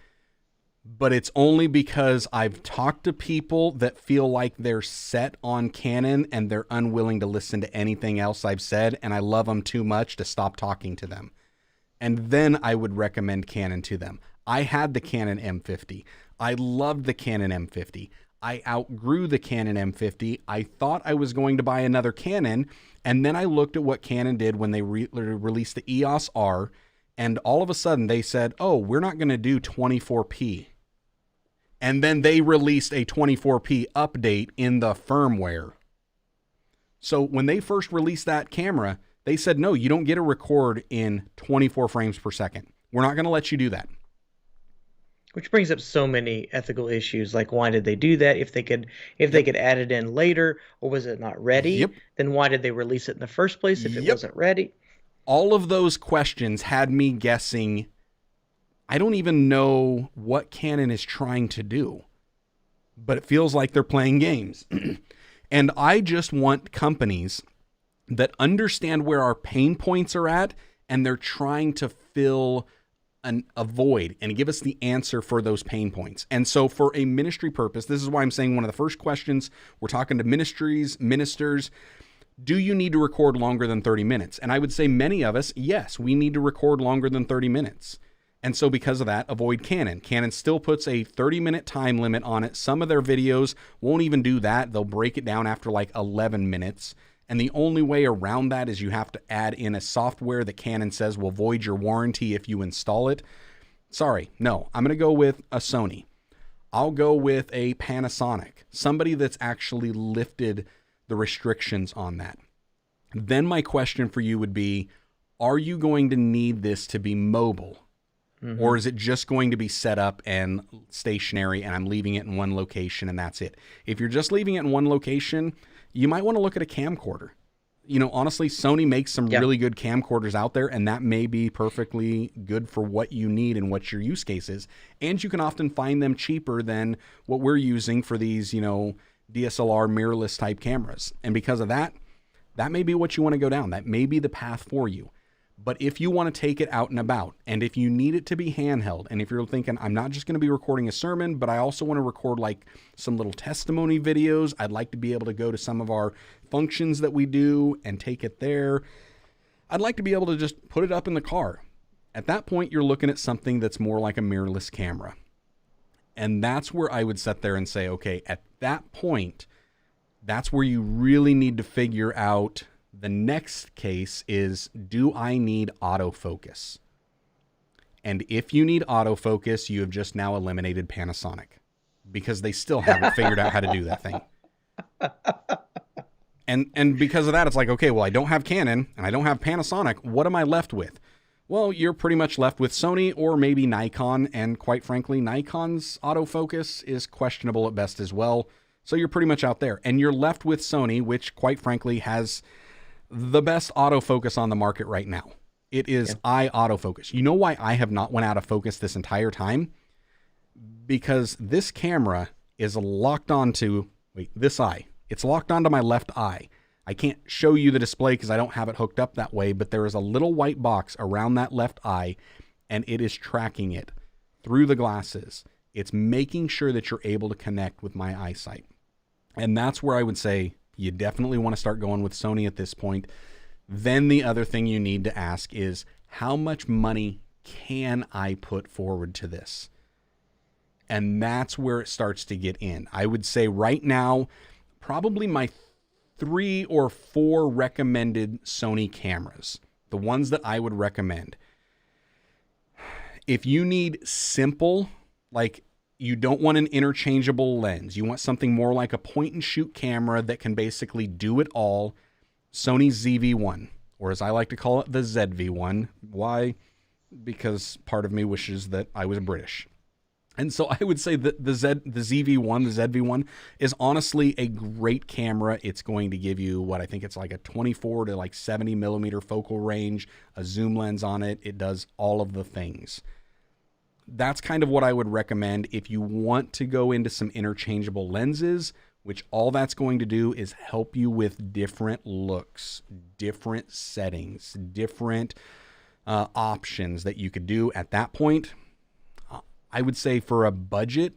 but it's only because I've talked to people that feel like they're set on Canon and they're unwilling to listen to anything else I've said, and I love them too much to stop talking to them. And then I would recommend Canon to them. I had the Canon M50. I loved the Canon M50. I outgrew the Canon M50. I thought I was going to buy another Canon, and then I looked at what Canon did when they released the EOS R, and all of a sudden they said, oh, we're not going to do 24p. And then they released a 24p update in the firmware. So when they first released that camera, they said, no, you don't get to record in 24 frames per second. We're not going to let you do that. Which brings up so many ethical issues, like why did they do that? If they could add it in later, or was it not ready? Then why did they release it in the first place if it wasn't ready? All of those questions had me guessing, I don't even know what Canon is trying to do, but it feels like they're playing games. And I just want companies that understand where our pain points are at, and they're trying to fill a void and give us the answer for those pain points. And so for a ministry purpose, this is why I'm saying one of the first questions, we're talking to ministries, ministers, do you need to record longer than 30 minutes? And I would say many of us, yes, we need to record longer than 30 minutes. And so because of that, avoid Canon. Canon still puts a 30-minute time limit on it. Some of their videos won't even do that. They'll break it down after like 11 minutes. And the only way around that is you have to add in a software that Canon says will void your warranty if you install it. Sorry, no, I'm going to go with a Sony. I'll go with a Panasonic, somebody that's actually lifted the restrictions on that. Then my question for you would be, are you going to need this to be mobile? Mm-hmm. Or is it just going to be set up and stationary and I'm leaving it in one location and that's it? If you're just leaving it in one location, you might want to look at a camcorder. You know, honestly, Sony makes some really good camcorders out there, and that may be perfectly good for what you need and what your use case is. And you can often find them cheaper than what we're using for these, you know, DSLR mirrorless type cameras. And because of that, that may be what you want to go down. That may be the path for you. But if you want to take it out and about, and if you need it to be handheld, and if you're thinking, I'm not just going to be recording a sermon, but I also want to record like some little testimony videos, I'd like to be able to go to some of our functions that we do and take it there. I'd like to be able to just put it up in the car. At that point, you're looking at something that's more like a mirrorless camera. And that's where I would sit there and say, okay, at that point, that's where you really need to figure out the next case is, do I need autofocus? And if you need autofocus, you have just now eliminated Panasonic because they still haven't figured out how to do that thing. And because of that, it's like, okay, well, I don't have Canon and I don't have Panasonic. What am I left with? Well, you're pretty much left with Sony or maybe Nikon. And quite frankly, Nikon's autofocus is questionable at best as well. So you're pretty much out there. And you're left with Sony, which quite frankly has the best autofocus on the market right now. It is eye autofocus. You know why I have not went out of focus this entire time? Because this camera is locked onto, this eye. It's locked onto my left eye. I can't show you the display because I don't have it hooked up that way, but there is a little white box around that left eye, and it is tracking it through the glasses. It's making sure that you're able to connect with my eyesight. And that's where I would say you definitely want to start going with Sony at this point. Then the other thing you need to ask is, how much money can I put forward to this? And that's where it starts to get in. I would say right now, probably my 3 or 4 recommended Sony cameras, the ones that I would recommend. If you need simple, like you don't want an interchangeable lens, you want something more like a point and shoot camera that can basically do it all, Sony ZV-1, or as I like to call it, the ZV-1. Why? Because part of me wishes that I was British. And so I would say that the ZV-1 is honestly a great camera. It's going to give you what I think it's like a 24 to like 70 millimeter focal range, a zoom lens on it. It does all of the things. That's kind of what I would recommend if you want to go into some interchangeable lenses, which all that's going to do is help you with different looks, different settings, different options that you could do at that point. I would say for a budget,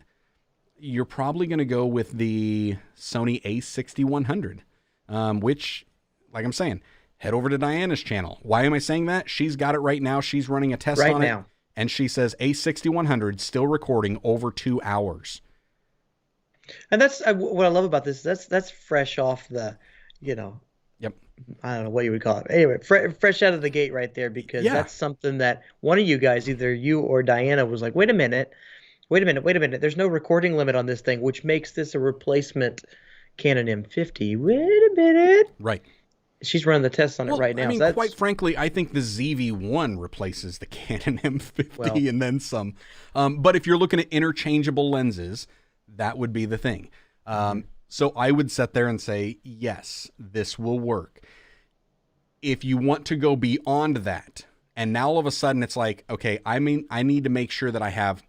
you're probably going to go with the Sony a6100, which, like I'm saying, head over to Diana's channel. Why am I saying that? She's got it right now. She's running a test on it. And she says a6100 still recording over 2 hours. And that's what I love about this. That's fresh off the, Yep. I don't know what you would call it. Anyway, fresh out of the gate right there, because that's something that one of you guys, either you or Diana, was like, wait a minute. There's no recording limit on this thing, which makes this a replacement Canon M50. Wait a minute. Right. She's running the tests on it right now. I mean, quite frankly, I think the ZV-1 replaces the Canon M50 and then some. But if you're looking at interchangeable lenses, that would be the thing. So I would sit there and say, yes, this will work. If you want to go beyond that, and now all of a sudden it's like, okay, I need to make sure that I have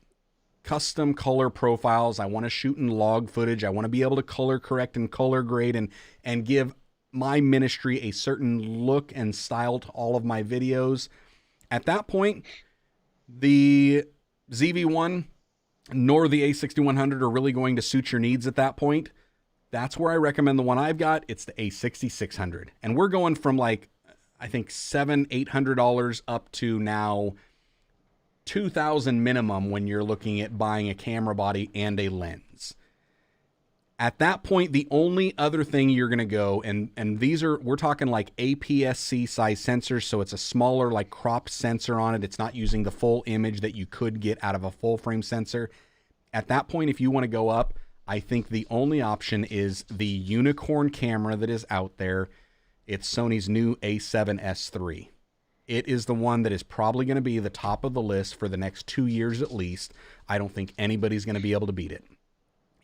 custom color profiles. I want to shoot in log footage. I want to be able to color correct and color grade and give my ministry a certain look and style to all of my videos. At that point, the ZV-1 nor the a6100 are really going to suit your needs at that point. That's where I recommend the one I've got. It's the a6600. And we're going from like, I think $700-800 up to now $2,000 minimum when you're looking at buying a camera body and a lens. At that point, the only other thing you're going to go, and we're talking like APS-C size sensors, so it's a smaller, like cropped sensor on it. It's not using the full image that you could get out of a full frame sensor. At that point, if you want to go up, I think the only option is the unicorn camera that is out there. It's Sony's new A7S III. It is the one that is probably going to be the top of the list for the next 2 years at least. I don't think anybody's going to be able to beat it.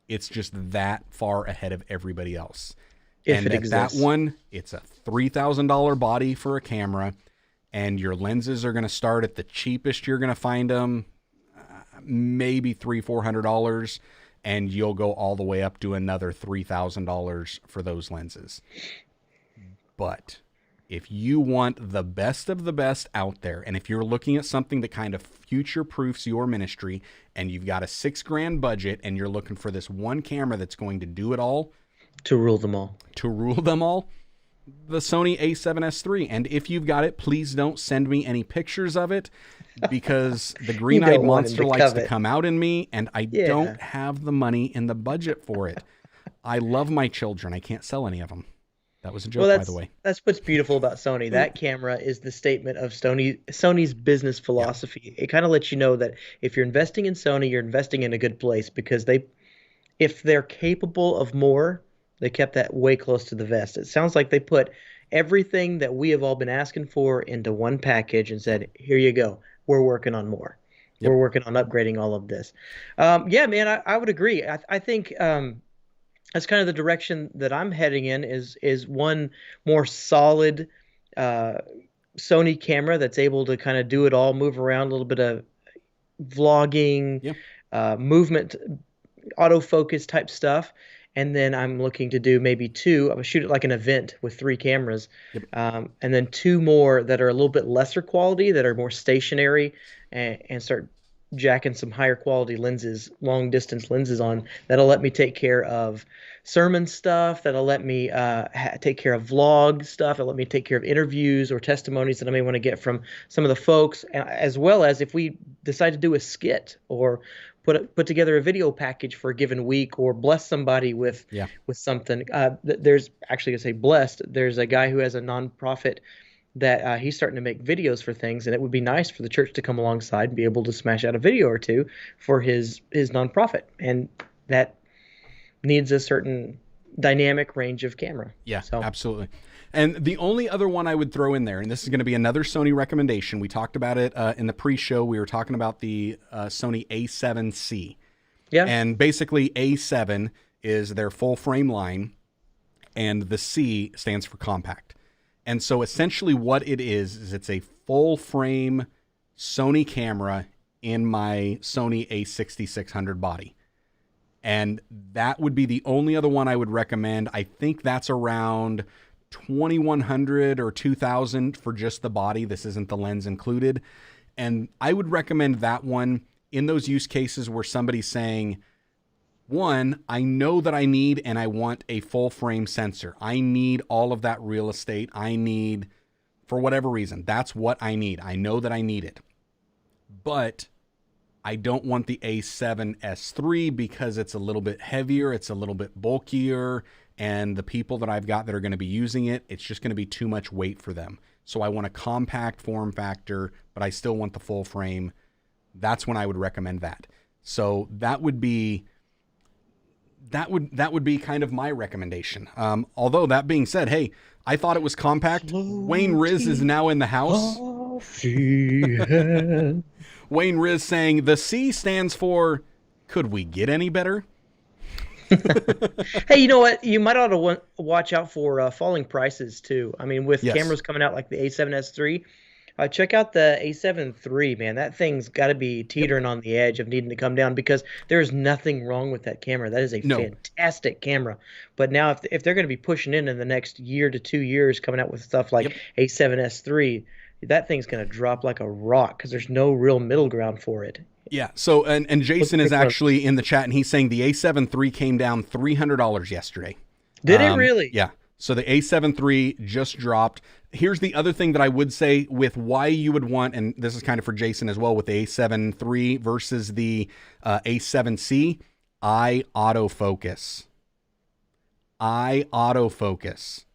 It's just that far ahead of everybody else. And at that one, it's a $3,000 body for a camera, and your lenses are going to start at the cheapest you're going to find them, maybe $300-400, and you'll go all the way up to another $3,000 for those lenses. But if you want the best of the best out there, and if you're looking at something that kind of future-proofs your ministry, and you've got a $6,000 budget, and you're looking for this one camera that's going to do it all, to rule them all, the Sony A7S III. And if you've got it, please don't send me any pictures of it, because the green-eyed monster likes to come out in me, and I don't have the money in the budget for it. I love my children. I can't sell any of them. That was a joke, Well, by the way. that's what's beautiful about Sony. That camera is the statement of Sony's business philosophy. It kind of lets you know that if you're investing in Sony, you're investing in a good place because if they're capable of more, they kept that way close to the vest. It sounds like they put everything that we have all been asking for into one package and said, "Here you go. We're working on more. Yep. We're working on upgrading all of this." Yeah, man, I would agree. I think that's kind of the direction that I'm heading in is one more solid Sony camera that's able to kind of do it all, move around, a little bit of vlogging, movement, autofocus type stuff. And then I'm looking to do maybe two. I would shoot it like an event with 3 cameras, and then 2 more that are a little bit lesser quality, that are more stationary, and start jacking some higher quality lenses, long distance lenses on. That'll let me take care of sermon stuff. That'll let me take care of vlog stuff. It'll let me take care of interviews or testimonies that I may want to get from some of the folks, as well as if we decide to do a skit or put together a video package for a given week, or bless somebody with something. There's actually, going to say blessed, there's a guy who has a nonprofit that he's starting to make videos for things, and it would be nice for the church to come alongside and be able to smash out a video or two for his nonprofit, and that needs a certain dynamic range of camera. Yeah, so. Absolutely. And the only other one I would throw in there, and this is going to be another Sony recommendation. We talked about it in the pre-show. We were talking about the Sony A7C. Yeah. And basically A7 is their full frame line, and the C stands for compact. And so essentially what it is it's a full frame Sony camera in my Sony A6600 body. And that would be the only other one I would recommend. I think that's around $2,100 or $2,000 for just the body. This isn't the lens included. And I would recommend that one in those use cases where somebody's saying, one, I know that I need and I want a full frame sensor. I need all of that real estate. I need, for whatever reason, that's what I need. I know that I need it. But I don't want the A7S III because it's a little bit heavier. It's a little bit bulkier. And the people that I've got that are going to be using it, it's just going to be too much weight for them. So I want a compact form factor, but I still want the full frame. That's when I would recommend that. So that would be kind of my recommendation. Although that being said, hey, I thought it was compact. Wayne Riz is now in the house. Wayne Riz saying the C stands for, could we get any better? Hey, you know what? You might ought to watch out for falling prices too. I mean, with cameras coming out like the A7S III, check out the A7 III, man. That thing's got to be teetering on the edge of needing to come down because there's nothing wrong with that camera. That is a fantastic camera. But now if they're going to be pushing in the next year to 2 years coming out with stuff like A7S III, that thing's going to drop like a rock because there's no real middle ground for it. Yeah. So, and Jason is actually in the chat, and he's saying the A7 III came down $300 yesterday. Did it really? Yeah. So the A7 III just dropped. Here's the other thing that I would say with why you would want, and this is kind of for Jason as well, with the A7 III versus the A7C, eye autofocus. Eye autofocus.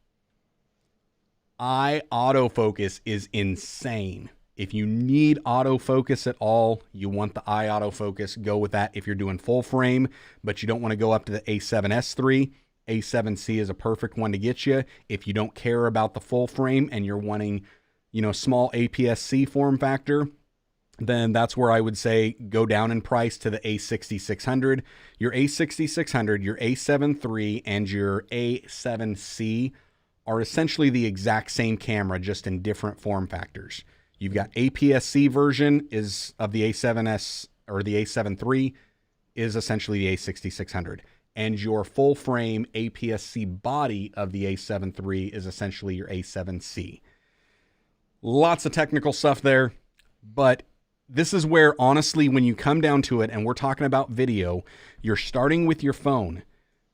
Eye autofocus is insane. If you need autofocus at all, you want the eye autofocus, go with that if you're doing full frame, but you don't want to go up to the A7S III. A7C is a perfect one to get you. If you don't care about the full frame and you're wanting, small APS-C form factor, then that's where I would say go down in price to the A6600. Your A6600, your A7 III, and your A7C are essentially the exact same camera, just in different form factors. You've got APS-C version is of the A7S or the A7 III is essentially the A6600. And your full frame APS-C body of the A7 III is essentially your A7C. Lots of technical stuff there, but this is where, honestly, when you come down to it, and we're talking about video, you're starting with your phone.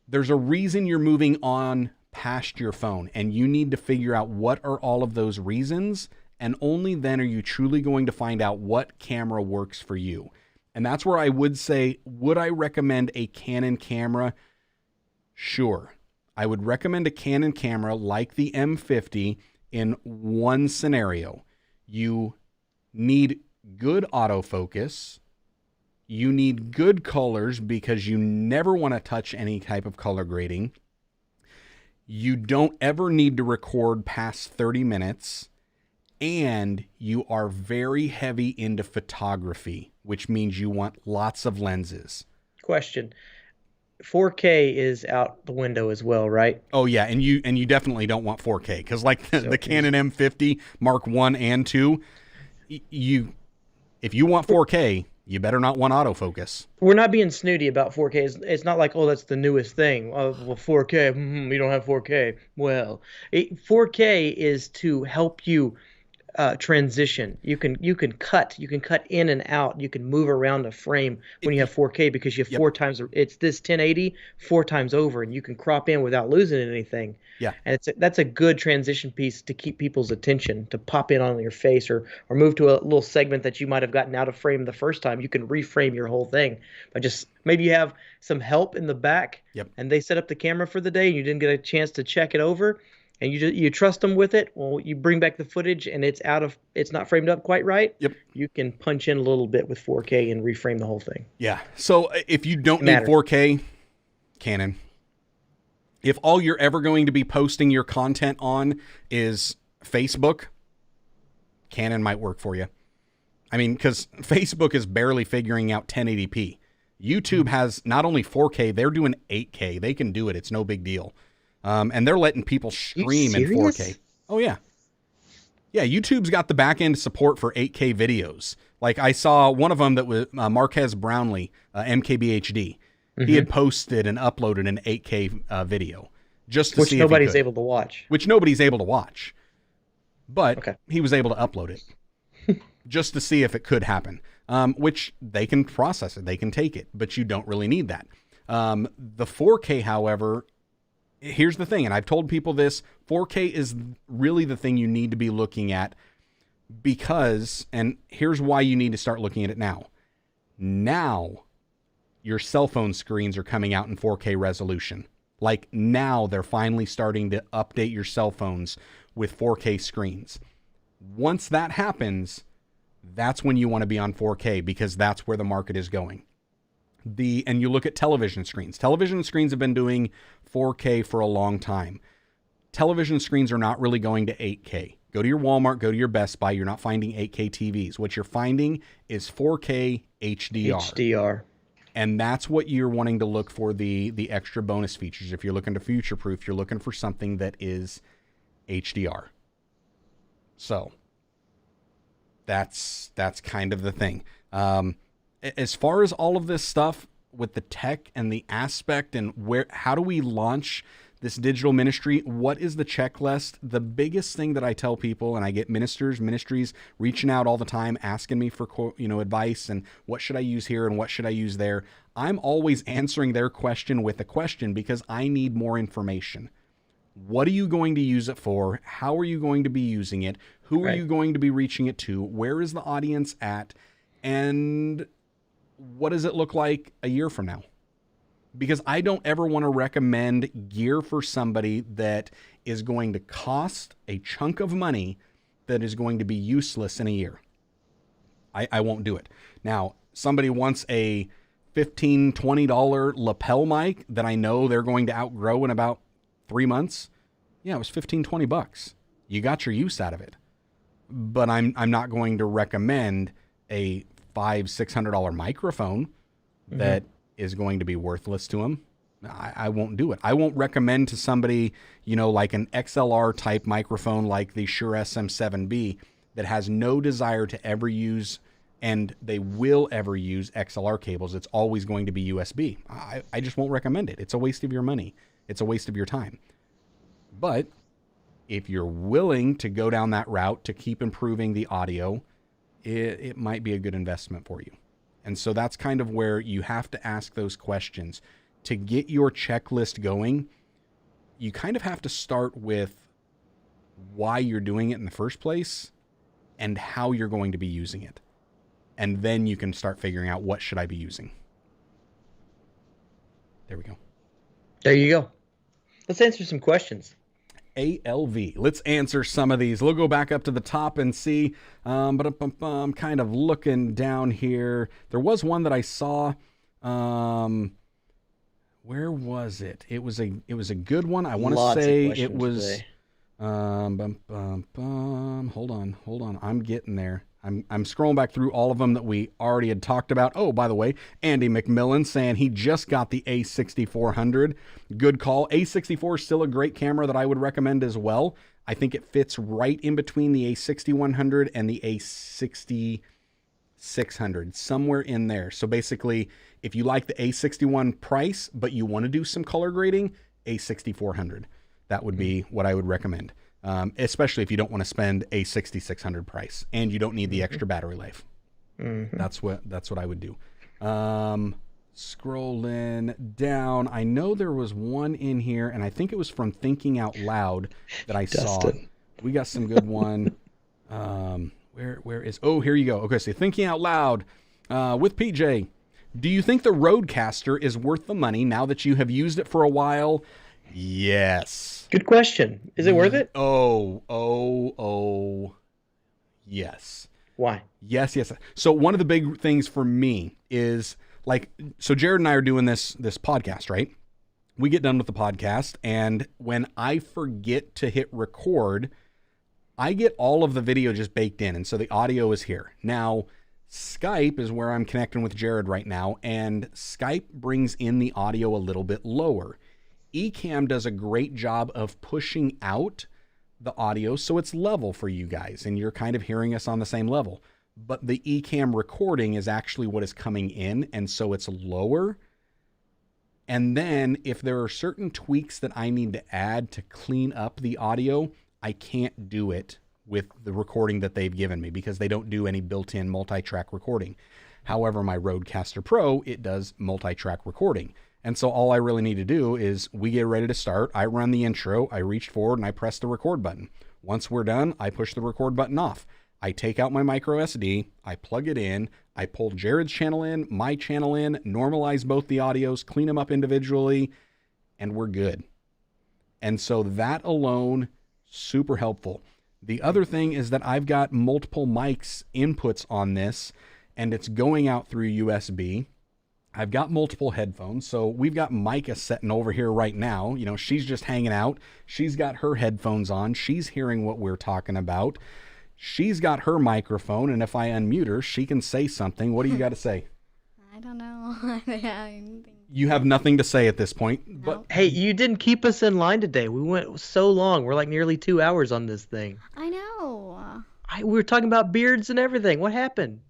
There's a reason you're moving on past your phone, and you need to figure out what are all of those reasons, and only then are you truly going to find out what camera works for you. And that's where I would say, would I recommend a Canon camera? Sure. I would recommend a Canon camera like the M50 in one scenario. You need good autofocus. You need good colors because you never want to touch any type of color grading. You don't ever need to record past 30 minutes. And you are very heavy into photography, which means you want lots of lenses. Question. 4K is out the window as well, right? Oh yeah, and you definitely don't want 4K because like the, So the Canon M50 Mark 1 and 2, if you want 4K, you better not want autofocus. We're not being snooty about 4K. It's not like, oh, that's the newest thing. Oh, well, 4K, we don't have 4K. Well, 4K is to help you transition. You can cut in and out. You can move around a frame when you have 4K because you have four times. It's this 1080 four times over, and you can crop in without losing anything. Yeah, and that's a good transition piece to keep people's attention, to pop in on your face or move to a little segment that you might have gotten out of frame the first time. You can reframe your whole thing, but just maybe you have some help in the back. Yep. And they set up the camera for the day, and you didn't get a chance to check it over. And you trust them with it. Well, you bring back the footage and it's not framed up quite right. Yep. You can punch in a little bit with 4K and reframe the whole thing. Yeah. So if you don't need 4K, Canon. If all you're ever going to be posting your content on is Facebook, Canon might work for you. I mean, because Facebook is barely figuring out 1080p. YouTube has not only 4K, they're doing 8K. They can do it. It's no big deal. And they're letting people stream in 4K. Oh, yeah. Yeah, YouTube's got the back-end support for 8K videos. Like, I saw one of them that was Marquez Brownlee, MKBHD. He had posted and uploaded an 8K video just to see if he nobody's could. able to watch. Which nobody's able to watch. But he was able to upload it just to see if it could happen, which they can process it. They can take it, but you don't really need that. The 4K, however, here's the thing, and I've told people this, 4K is really the thing you need to be looking at because, and here's why you need to start looking at it now. Now, your cell phone screens are coming out in 4K resolution. Like now, they're finally starting to update your cell phones with 4K screens. Once that happens, that's when you want to be on 4K because that's where the market is going. And you look at television screens. Television screens have been doing 4K for a long time. Television screens are not really going to 8K. Go to your Walmart, go to your Best Buy. You're not finding 8K TVs. What you're finding is 4K HDR. And that's what you're wanting to look for, the extra bonus features. If you're looking to future-proof, you're looking for something that is HDR. So that's kind of the thing. As far as all of this stuff with the tech and the aspect and how do we launch this digital ministry, what is the checklist? The biggest thing that I tell people, and I get ministries reaching out all the time, asking me for advice and what should I use here and what should I use there. I'm always answering their question with a question because I need more information. What are you going to use it for? How are you going to be using it? Who are you going to be reaching it to? Where is the audience at? And what does it look like a year from now? Because I don't ever want to recommend gear for somebody that is going to cost a chunk of money that is going to be useless in a year. I won't do it. Now, somebody wants a $15, $20 lapel mic that I know they're going to outgrow in about 3 months. Yeah, it was $15, $20. You got your use out of it. But I'm not going to recommend a $500, $600 microphone that is going to be worthless to them. I won't do it. I won't recommend to somebody, like an XLR type microphone like the Shure SM7B that has no desire to ever use, and they will ever use XLR cables. It's always going to be USB. I just won't recommend it. It's a waste of your money. It's a waste of your time. But if you're willing to go down that route to keep improving the audio, it might be a good investment for you. And so that's kind of where you have to ask those questions. To get your checklist going, you kind of have to start with why you're doing it in the first place and how you're going to be using it. And then you can start figuring out what should I be using. There we go. There you go. Let's answer some questions. ALV. Let's answer some of these. We'll go back up to the top and see. But I'm kind of looking down here. There was one that I saw. Where was it? It was a good one. I want to say it was. Today. Hold on. I'm getting there. I'm scrolling back through all of them that we already had talked about. Oh, by the way, Andy McMillan saying he just got the A6400. Good call. A64 is still a great camera that I would recommend as well. I think it fits right in between the A6100 and the A6600, somewhere in there. So basically, if you like the A61 price, but you want to do some color grading, A6400. That would be what I would recommend. Especially if you don't want to spend a 6600 price and you don't need the extra battery life. That's what I would do. Scrolling down, I know there was one in here, and I think it was from Thinking Out Loud that I saw. We got some good one. Where is? Oh, here you go. Okay, so Thinking Out Loud with PJ. Do you think the Rodecaster is worth the money now that you have used it for a while? Yes. Good question. Is it worth it? Yes. Why? Yes. So one of the big things for me is so Jarrod and I are doing this podcast, right? We get done with the podcast, and when I forget to hit record, I get all of the video just baked in, and so the audio is here. Now, Skype is where I'm connecting with Jarrod right now, and Skype brings in the audio a little bit lower. Ecamm does a great job of pushing out the audio so it's level for you guys and you're kind of hearing us on the same level. But the Ecamm recording is actually what is coming in, and so it's lower. And then if there are certain tweaks that I need to add to clean up the audio, I can't do it with the recording that they've given me because they don't do any built-in multi-track recording. However, my Rodecaster Pro, it does multi-track recording. And so all I really need to do is we get ready to start. I run the intro, I reach forward, and I press the record button. Once we're done, I push the record button off. I take out my micro SD, I plug it in, I pull Jarrod's channel in, my channel in, normalize both the audios, clean them up individually, and we're good. And so that alone, super helpful. The other thing is that I've got multiple mics inputs on this, and it's going out through USB. I've got multiple headphones. So we've got Micah sitting over here right now. You know, she's just hanging out. She's got her headphones on. She's hearing what we're talking about. She's got her microphone, and if I unmute her, she can say something. What do you got to say? I don't know. You have nothing to say at this point. But Hey, you didn't keep us in line today. We went so long. We're like nearly 2 hours on this thing. I know. We were talking about beards and everything. What happened?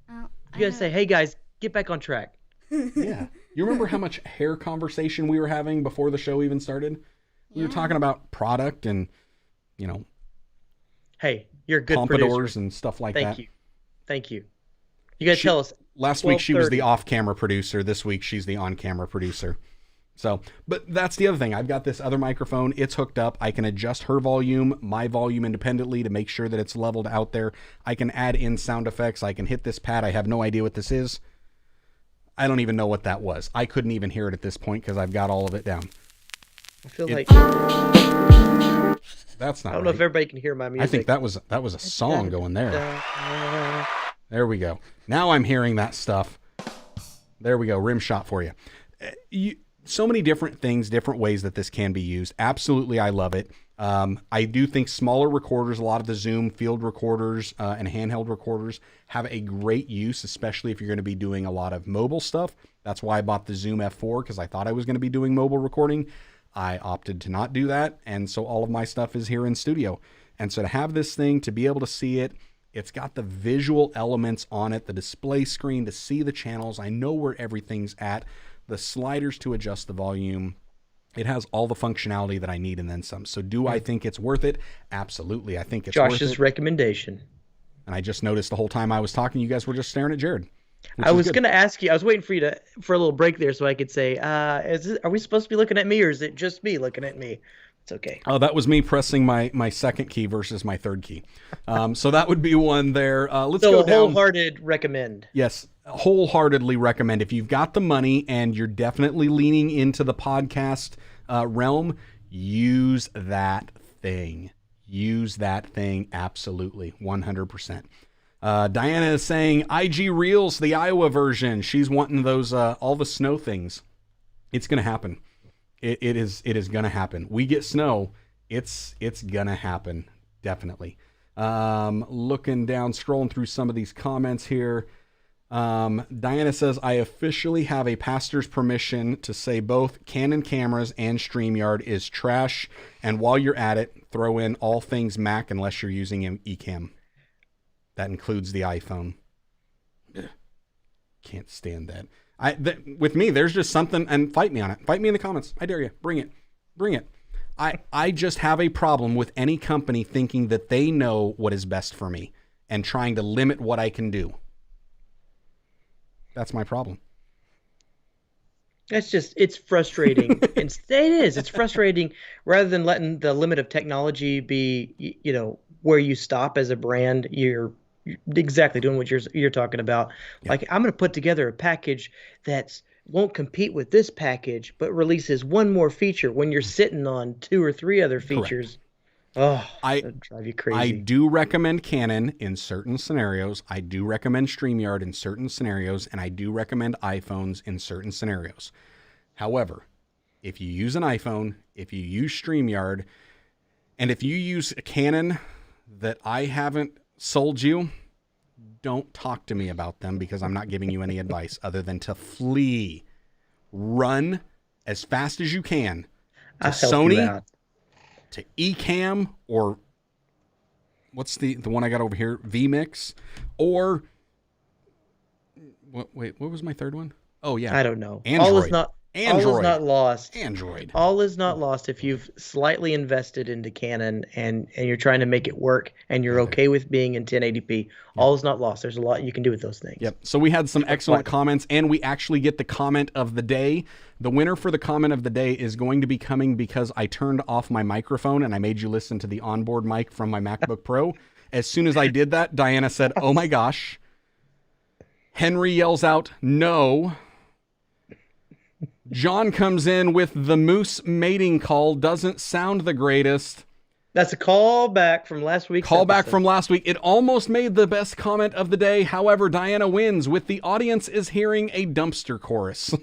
You gotta say, hey guys, get back on track. Yeah. You remember how much hair conversation we were having before the show even started? We were talking about product and, you know, hey, you're a good pompadours producer. and stuff like that. Thank you. You gotta tell us. Last week she was the 12:30. off-camera producer. This week she's the on-camera producer. So, but that's the other thing. I've got this other microphone. It's hooked up. I can adjust her volume, my volume independently to make sure that it's leveled out there. I can add in sound effects. I can hit this pad. I have no idea what this is. I don't even know what that was. I couldn't even hear it at this point because I've got all of it down. I feel like That's not I don't know if everybody can hear my music. I think that was a song going there. There we go. Now I'm hearing that stuff. There we go. Rim shot for you. So many different things, different ways that this can be used. Absolutely, I love it. I do think smaller recorders, a lot of the Zoom field recorders and handheld recorders have a great use, especially if you're going to be doing a lot of mobile stuff. That's why I bought the Zoom F4 because I thought I was going to be doing mobile recording. I opted to not do that, and so all of my stuff is here in studio. And so to have this thing, to be able to see it, it's got the visual elements on it, the display screen to see the channels. I know where everything's at, the sliders to adjust the volume. It has all the functionality that I need and then some. So do I think it's worth it? Absolutely. I think it's worth it. Josh's recommendation. And I just noticed the whole time I was talking, you guys were just staring at Jarrod. I was going to ask you, I was waiting for you for a little break there so I could say, are we supposed to be looking at me or is it just me looking at me? It's okay. Oh, that was me pressing my second key versus my third key. So that would be one there. Let's go down. Wholehearted recommend. Yes, wholeheartedly recommend. If you've got the money and you're definitely leaning into the podcast realm, use that thing. Use that thing, absolutely, 100%. Diana is saying, IG Reels, the Iowa version. She's wanting those, all the snow things. It's going to happen. It is going to happen. We get snow. It's going to happen. Definitely. Looking down, scrolling through some of these comments here. Diana says, I officially have a pastor's permission to say both Canon cameras and StreamYard is trash. And while you're at it, throw in all things Mac unless you're using an eCam. That includes the iPhone. Ugh. Can't stand that. With me, there's just something, and fight me on it. Fight me in the comments. I dare you. Bring it. Bring it. I just have a problem with any company thinking that they know what is best for me and trying to limit what I can do. That's my problem. It's frustrating. It's frustrating rather than letting the limit of technology be, where you stop as a brand. You're exactly doing what you're talking about. Yeah. Like, I'm going to put together a package that won't compete with this package, but releases one more feature when you're sitting on 2 or 3 other features. Correct. That'd drive you crazy. I do recommend Canon in certain scenarios. I do recommend StreamYard in certain scenarios, and I do recommend iPhones in certain scenarios. However, if you use an iPhone, if you use StreamYard, and if you use a Canon that I haven't sold you, don't talk to me about them because I'm not giving you any advice other than to flee. Run as fast as you can to Sony, to eCam, or what's the one I got over here? vMix, or what was my third one? Oh yeah. I don't know. Android. All is not lost. Android. All is not lost if you've slightly invested into Canon and you're trying to make it work and you're okay with being in 1080p. Yep. All is not lost. There's a lot you can do with those things. Yep. So we had some excellent comments, and we actually get the comment of the day. The winner for the comment of the day is going to be coming because I turned off my microphone and I made you listen to the onboard mic from my MacBook Pro. As soon as I did that, Diana said, "Oh my gosh." Henry yells out, "No." John comes in with the moose mating call. Doesn't sound the greatest. That's a call back from last week. From last week. It almost made the best comment of the day. However, Diana wins with the audience is hearing a dumpster chorus.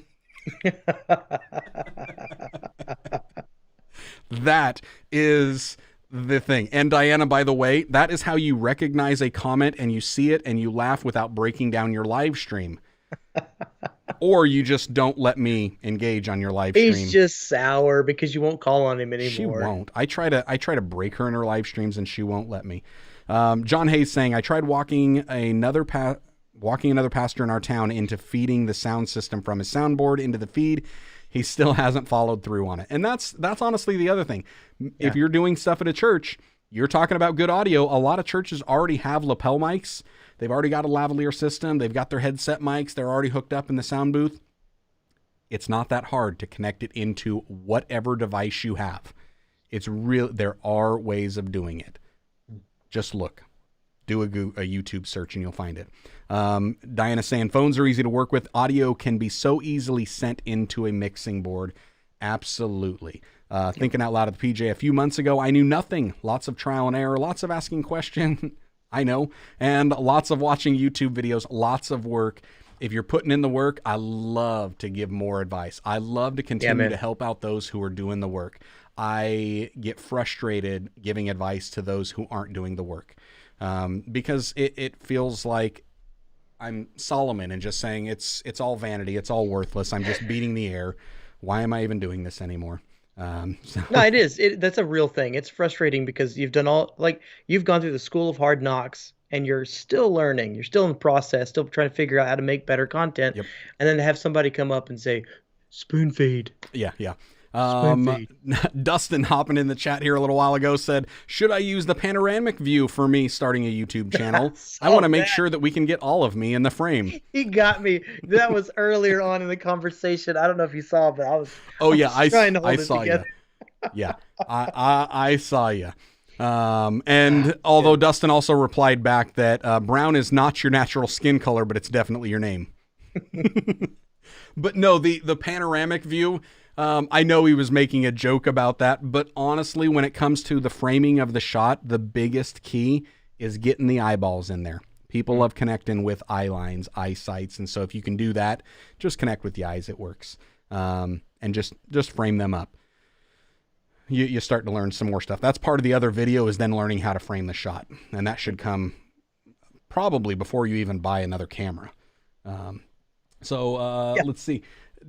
That is the thing. And Diana, by the way, that is how you recognize a comment and you see it and you laugh without breaking down your live stream. Or you just don't let me engage on your live stream. He's just sour because you won't call on him anymore. She won't. I try to break her in her live streams and she won't let me. John Hayes saying, I tried walking another pastor in our town into feeding the sound system from his soundboard into the feed. He still hasn't followed through on it. And that's honestly the other thing. Yeah. If you're doing stuff at a church, you're talking about good audio. A lot of churches already have lapel mics. They've already got a lavalier system. They've got their headset mics. They're already hooked up in the sound booth. It's not that hard to connect it into whatever device you have. There are ways of doing it. Just look. Do a YouTube search and you'll find it. Diana saying, phones are easy to work with. Audio can be so easily sent into a mixing board. Absolutely. Thinking out loud at the PJ a few months ago, I knew nothing. Lots of trial and error, lots of asking questions. I know. And lots of watching YouTube videos, lots of work. If you're putting in the work, I love to give more advice. I love to continue to help out those who are doing the work. I get frustrated giving advice to those who aren't doing the work because it feels like I'm Solomon and just saying it's all vanity. It's all worthless. I'm just beating the air. Why am I even doing this anymore? No, it is. That's a real thing. It's frustrating because you've gone through the school of hard knocks and you're still learning. You're still in the process, still trying to figure out how to make better content. Yep. And then to have somebody come up and say, spoon feed. Yeah. Dustin hopping in the chat here a little while ago said, should I use the panoramic view for me starting a YouTube channel? I want to make sure that we can get all of me in the frame. He got me. That was earlier on in the conversation. I don't know if you saw, but I was trying to hold it together. Yeah, I saw you. And although Dustin also replied back that brown is not your natural skin color, but it's definitely your name. But no, the panoramic view, I know he was making a joke about that, but honestly, when it comes to the framing of the shot, the biggest key is getting the eyeballs in there. People love connecting with eye lines, eye sights, and so if you can do that, just connect with the eyes, it works. And just frame them up. You start to learn some more stuff. That's part of the other video, is then learning how to frame the shot, and that should come probably before you even buy another camera. Let's see.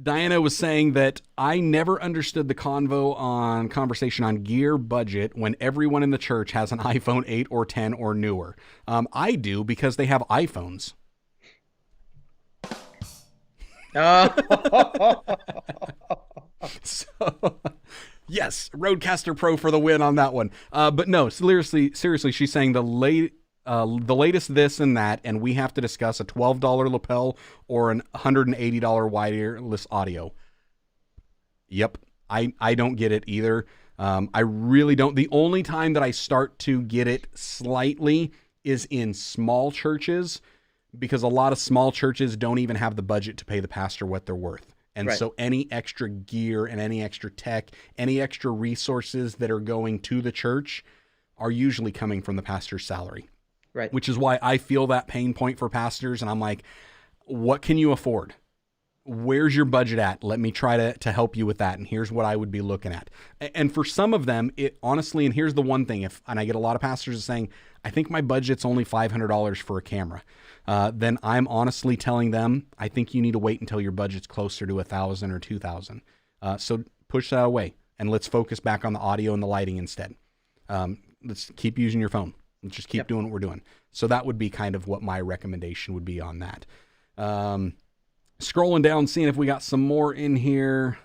Diana was saying that I never understood the conversation on gear budget when everyone in the church has an iPhone 8 or 10 or newer. I do, because they have iPhones. So, yes, Rodecaster Pro for the win on that one. But no, seriously, she's saying the latest this and that, and we have to discuss a $12 lapel or an $180 wireless audio. Yep, I don't get it either. I really don't. The only time that I start to get it slightly is in small churches, because a lot of small churches don't even have the budget to pay the pastor what they're worth. And Right. so any extra gear and any extra tech, any extra resources that are going to the church are usually coming from the pastor's salary. Right. Which is why I feel that pain point for pastors. And I'm like, what can you afford? Where's your budget at? Let me try to help you with that. And here's what I would be looking at. And for some of them, it honestly, and here's the one thing, and I get a lot of pastors saying, I think my budget's only $500 for a camera. Then I'm honestly telling them, I think you need to wait until your budget's closer to $1,000 or $2,000. So push that away and let's focus back on the audio and the lighting instead. Let's keep using your phone. Let's just keep doing what we're doing. So that would be kind of what my recommendation would be on that. Scrolling down, seeing if we got some more in here.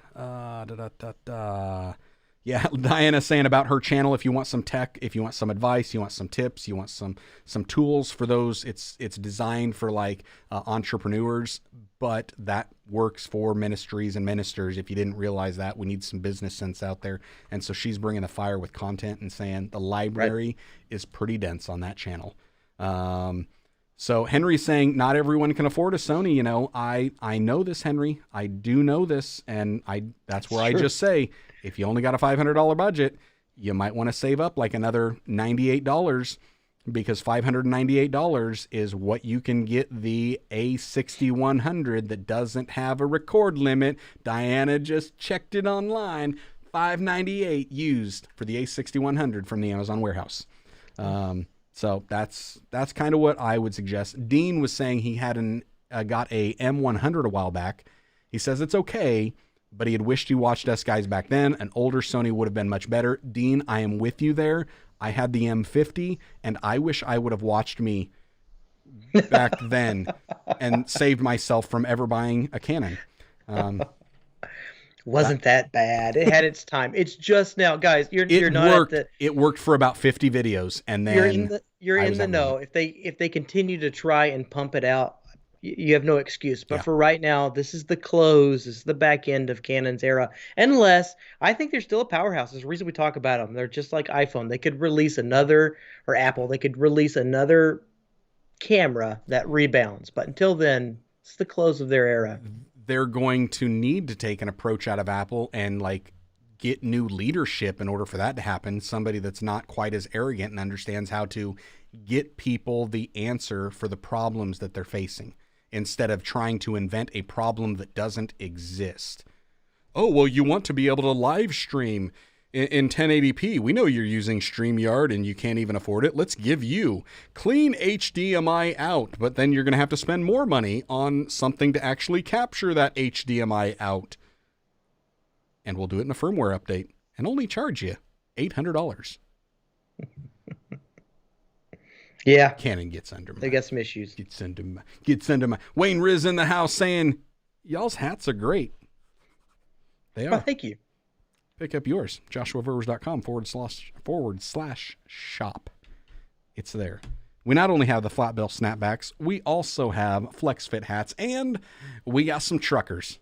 Yeah, Diana saying about her channel, if you want some tech, if you want some advice, you want some tips, you want some tools for those, it's designed for like entrepreneurs, but that works for ministries and ministers. If you didn't realize that, we need some business sense out there. And so she's bringing the fire with content and saying the library is pretty dense on that channel. So Henry's saying not everyone can afford a Sony. You know, I know this, Henry. I do know this, and that's where I just say, if you only got a $500 budget, you might want to save up like another $98, because $598 is what you can get the A6100 that doesn't have a record limit. Diana just checked it online. $598 used for the A6100 from the Amazon warehouse. So that's kind of what I would suggest. Dean was saying he had got a M100 a while back. He says it's okay, but he had wished he watched us guys back then. An older Sony would have been much better. Dean, I am with you there. I had the M50, and I wish I would have watched me back then and saved myself from ever buying a Canon. Wasn't that bad. It had its time. It's just now, guys, you're not worked. at the... It worked for about 50 videos, and then You're in the know. If they continue to try and pump it out, you have no excuse. But for right now, this is the close. This is the back end of Canon's era. Unless, I think they're still a powerhouse. There's a reason we talk about them. They're just like iPhone. They could release another, or Apple, they could release another camera that rebounds. But until then, it's the close of their era. They're going to need to take an approach out of Apple and like get new leadership in order for that to happen. Somebody that's not quite as arrogant and understands how to get people the answer for the problems that they're facing, instead of trying to invent a problem that doesn't exist. Oh, well, you want to be able to live stream in 1080p. We know you're using StreamYard and you can't even afford it. Let's give you clean HDMI out, but then you're going to have to spend more money on something to actually capture that HDMI out. And we'll do it in a firmware update and only charge you $800. Yeah. Canon gets under my... They got some issues. Gets under my... Wayne Riz in the house saying, y'all's hats are great. They are. Oh, thank you. Pick up yours. JoshuaVerwers.com/shop. It's there. We not only have the flat bill snapbacks, we also have flex fit hats, and we got some truckers.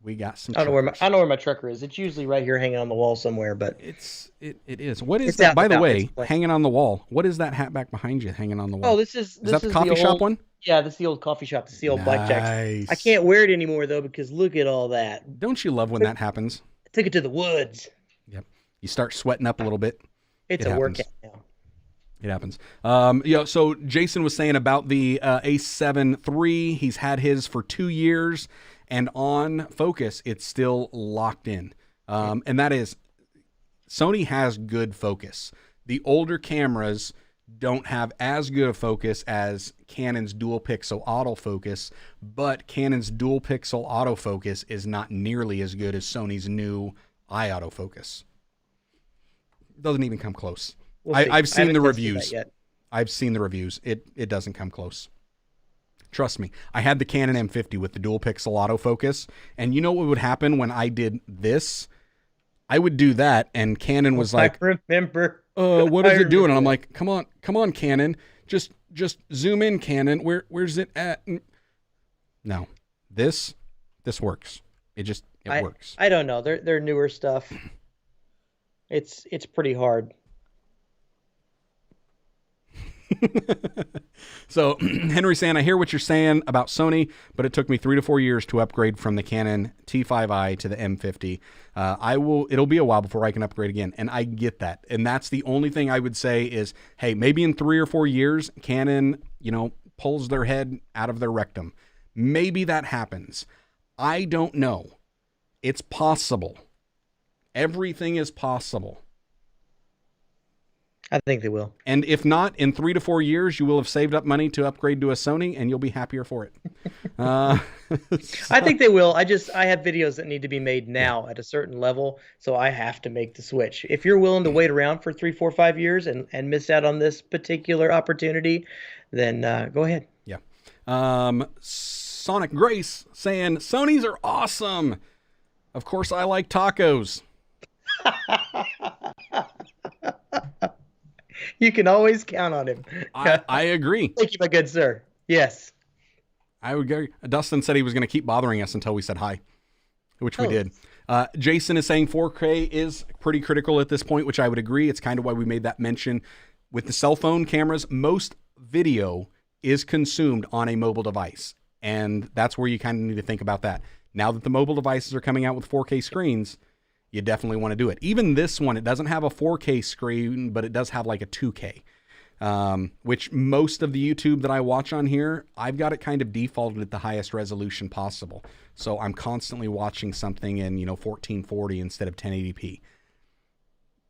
We got some. I don't know where my trucker is. It's usually right here hanging on the wall somewhere, but It is. What is It's that? out By and the about. way, It's like- hanging on the wall. What is that hat back behind you hanging on the wall? this is that the the coffee shop old- one? Yeah, this is the old coffee shop. This is the old blackjacks. Nice. I can't wear it anymore though because look at all that. Don't you love when that happens? I took it to the woods. Yep. You start sweating up a little bit. It's It a happens. workout now. It happens. So Jason was saying about the A7 III. He's had his for 2 years, and on focus, it's still locked in. And that is, Sony has good focus. The older cameras don't have as good a focus as Canon's dual pixel autofocus, but Canon's dual pixel autofocus is not nearly as good as Sony's new eye autofocus. Doesn't even come close. We'll see. I've I seen haven't the tested that reviews. yet. I've seen the reviews. It doesn't come close. Trust me. I had the Canon M50 with the dual pixel autofocus, and you know what would happen when I did this? I would do that, and Canon was like, I remember. what is I it doing? And I'm remember. like, come on, Canon. Just zoom in, Canon. Where's it at? No. This works. It works. I don't know. They're newer stuff. It's pretty hard. So Henry saying, I hear what you're saying about Sony, but it took me 3 to 4 years to upgrade from the Canon T5i to the M50. It'll be a while before I can upgrade again. And I get that. And that's the only thing I would say is, hey, maybe in 3 or 4 years, Canon, pulls their head out of their rectum. Maybe that happens. I don't know. It's possible. Everything is possible. I think they will. And if not, in 3 to 4 years, you will have saved up money to upgrade to a Sony, and you'll be happier for it. I think they will. I have videos that need to be made now at a certain level, so I have to make the switch. If you're willing to wait around for 3, 4, 5 years and miss out on this particular opportunity, then go ahead. Yeah. Sonic Grace saying, Sonys are awesome. Of course, I like tacos. You can always count on him. I agree. Thank you, my good sir. Yes. I would agree. Dustin said he was going to keep bothering us until we said hi, which we Oh. did. Jason is saying 4K is pretty critical at this point, which I would agree. It's kind of why we made that mention. With the cell phone cameras, most video is consumed on a mobile device. And that's where you kind of need to think about that. Now that the mobile devices are coming out with 4K screens, you definitely want to do it. Even this one, it doesn't have a 4K screen, but it does have like a 2K, which most of the YouTube that I watch on here, I've got it kind of defaulted at the highest resolution possible. So I'm constantly watching something in, 1440 instead of 1080p.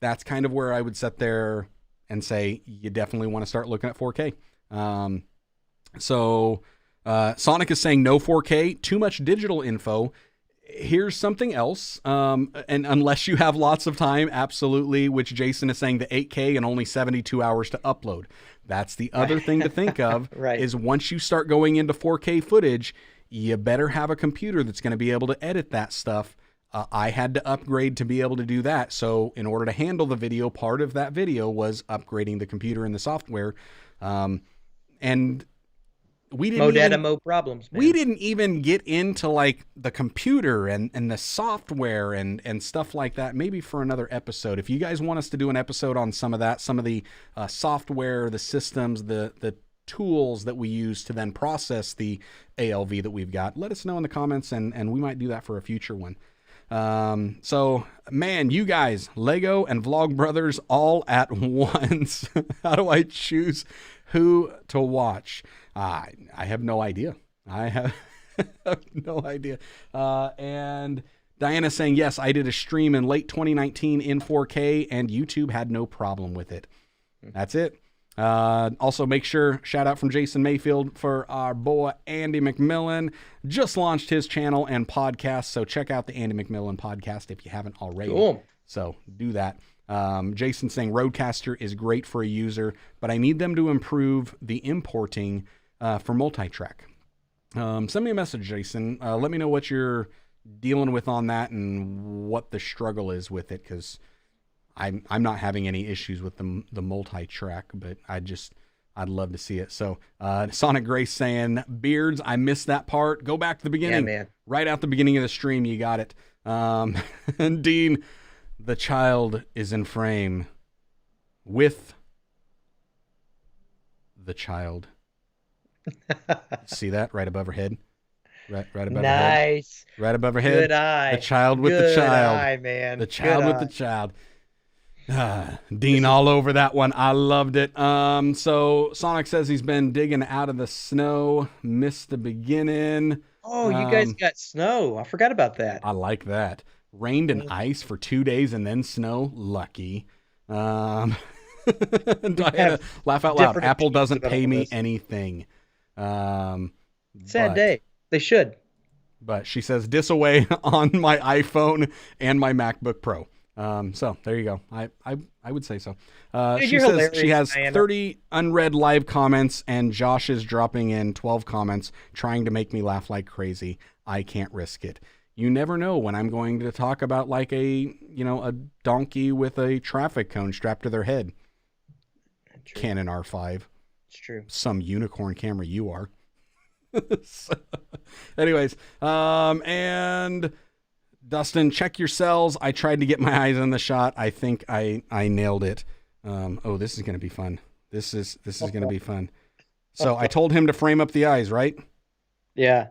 That's kind of where I would sit there and say, you definitely want to start looking at 4K. Sonic is saying no 4K, too much digital info. Here's something else. And unless you have lots of time, absolutely, which Jason is saying the 8K and only 72 hours to upload. That's the other thing to think of Right. is once you start going into 4K footage, you better have a computer that's going to be able to edit that stuff. I had to upgrade to be able to do that. So in order to handle the video, part of that video was upgrading the computer and the software. And we didn't Mo data, even, mo problems, man. we didn't even get into like the computer and the software and stuff like that. Maybe for another episode. If you guys want us to do an episode on some of that, some of the software, the systems, the tools that we use to then process the ALV that we've got, let us know in the comments and we might do that for a future one. So man, you guys, Lego and Vlog Brothers all at once. How do I choose who to watch? I have no idea. I have no idea. And Diana saying, yes, I did a stream in late 2019 in 4K and YouTube had no problem with it. That's it. Also make sure, shout out from Jason Mayfield for our boy Andy McMillan. Just launched his channel and podcast, so check out the Andy McMillan podcast if you haven't already. Cool. So do that. Jason saying Rodecaster is great for a user, but I need them to improve the importing for multi-track. Send me a message, Jason. Let me know what you're dealing with on that and what the struggle is with it, because I'm not having any issues with the multi-track, but I'd love to see it. So Sonic Grace saying, Beards, I missed that part. Go back to the beginning. Yeah, man. Right out the beginning of the stream, you got it. And Dean, the child is in frame with the child. See that right above her head? Right above her head. Nice. Right above her head. Good eye. The child with Good the child. eye, man. The child Good with eye. the child. Dean all over that one. I loved it. So Sonic says he's been digging out of the snow. Missed the beginning. Oh, you guys got snow. I forgot about that. I like that. Rained and ice for 2 days and then snow. Lucky. Diana, laugh out loud. different Apple opinions doesn't about pay all me this. anything. Sad but- day. They should. But she says disaway on my iPhone and my MacBook Pro. So there you go. I would say so. Dude, She you're says hilarious, she has Diana. 30 unread live comments, and Josh is dropping in 12 comments, trying to make me laugh like crazy. I can't risk it. You never know when I'm going to talk about like a donkey with a traffic cone strapped to their head. True. Canon R5. It's true. Some unicorn camera you are. So, anyways, and Dustin, check your cells. I tried to get my eyes on the shot. I think I nailed it. Oh, this is going to be fun. This is going to be fun. So I told him to frame up the eyes, right? Yeah.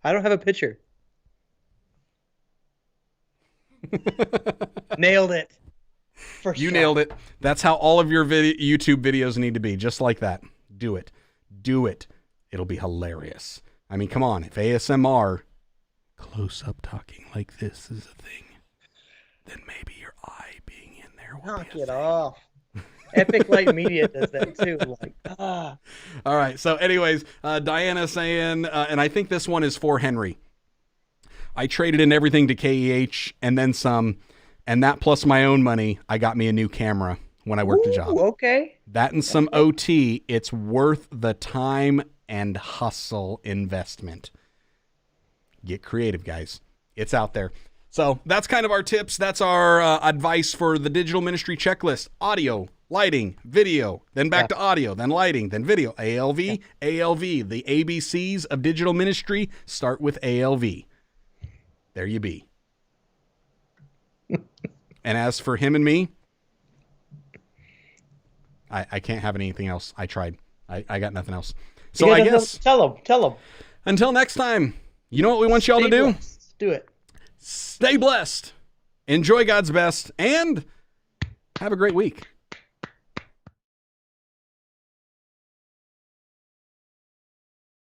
I don't have a picture. Nailed it. You nailed it. That's how all of your YouTube videos need to be, just like that. Do it. Do it. It'll be hilarious. I mean, come on. If ASMR, close-up talking like this is a thing, then maybe your eye being in there will Knock be a it thing. off. Epic Light Media does that too. Like, All right. So anyways, Diana saying, and I think this one is for Henry. I traded in everything to KEH and then some, and that plus my own money, I got me a new camera when I worked a job. Okay. That and some OT, it's worth the time and hustle investment. Get creative, guys. It's out there. So that's kind of our tips. That's our advice for the digital ministry checklist. Audio, lighting, video, then back to audio, then lighting, then video. ALV, ALV. The ABCs of digital ministry start with ALV. There you be. And as for him and me, I can't have anything else. I tried. I got nothing else. So I guess tell them. until next time, you know what we want y'all to do? Do it. Stay blessed, enjoy God's best, and have a great week.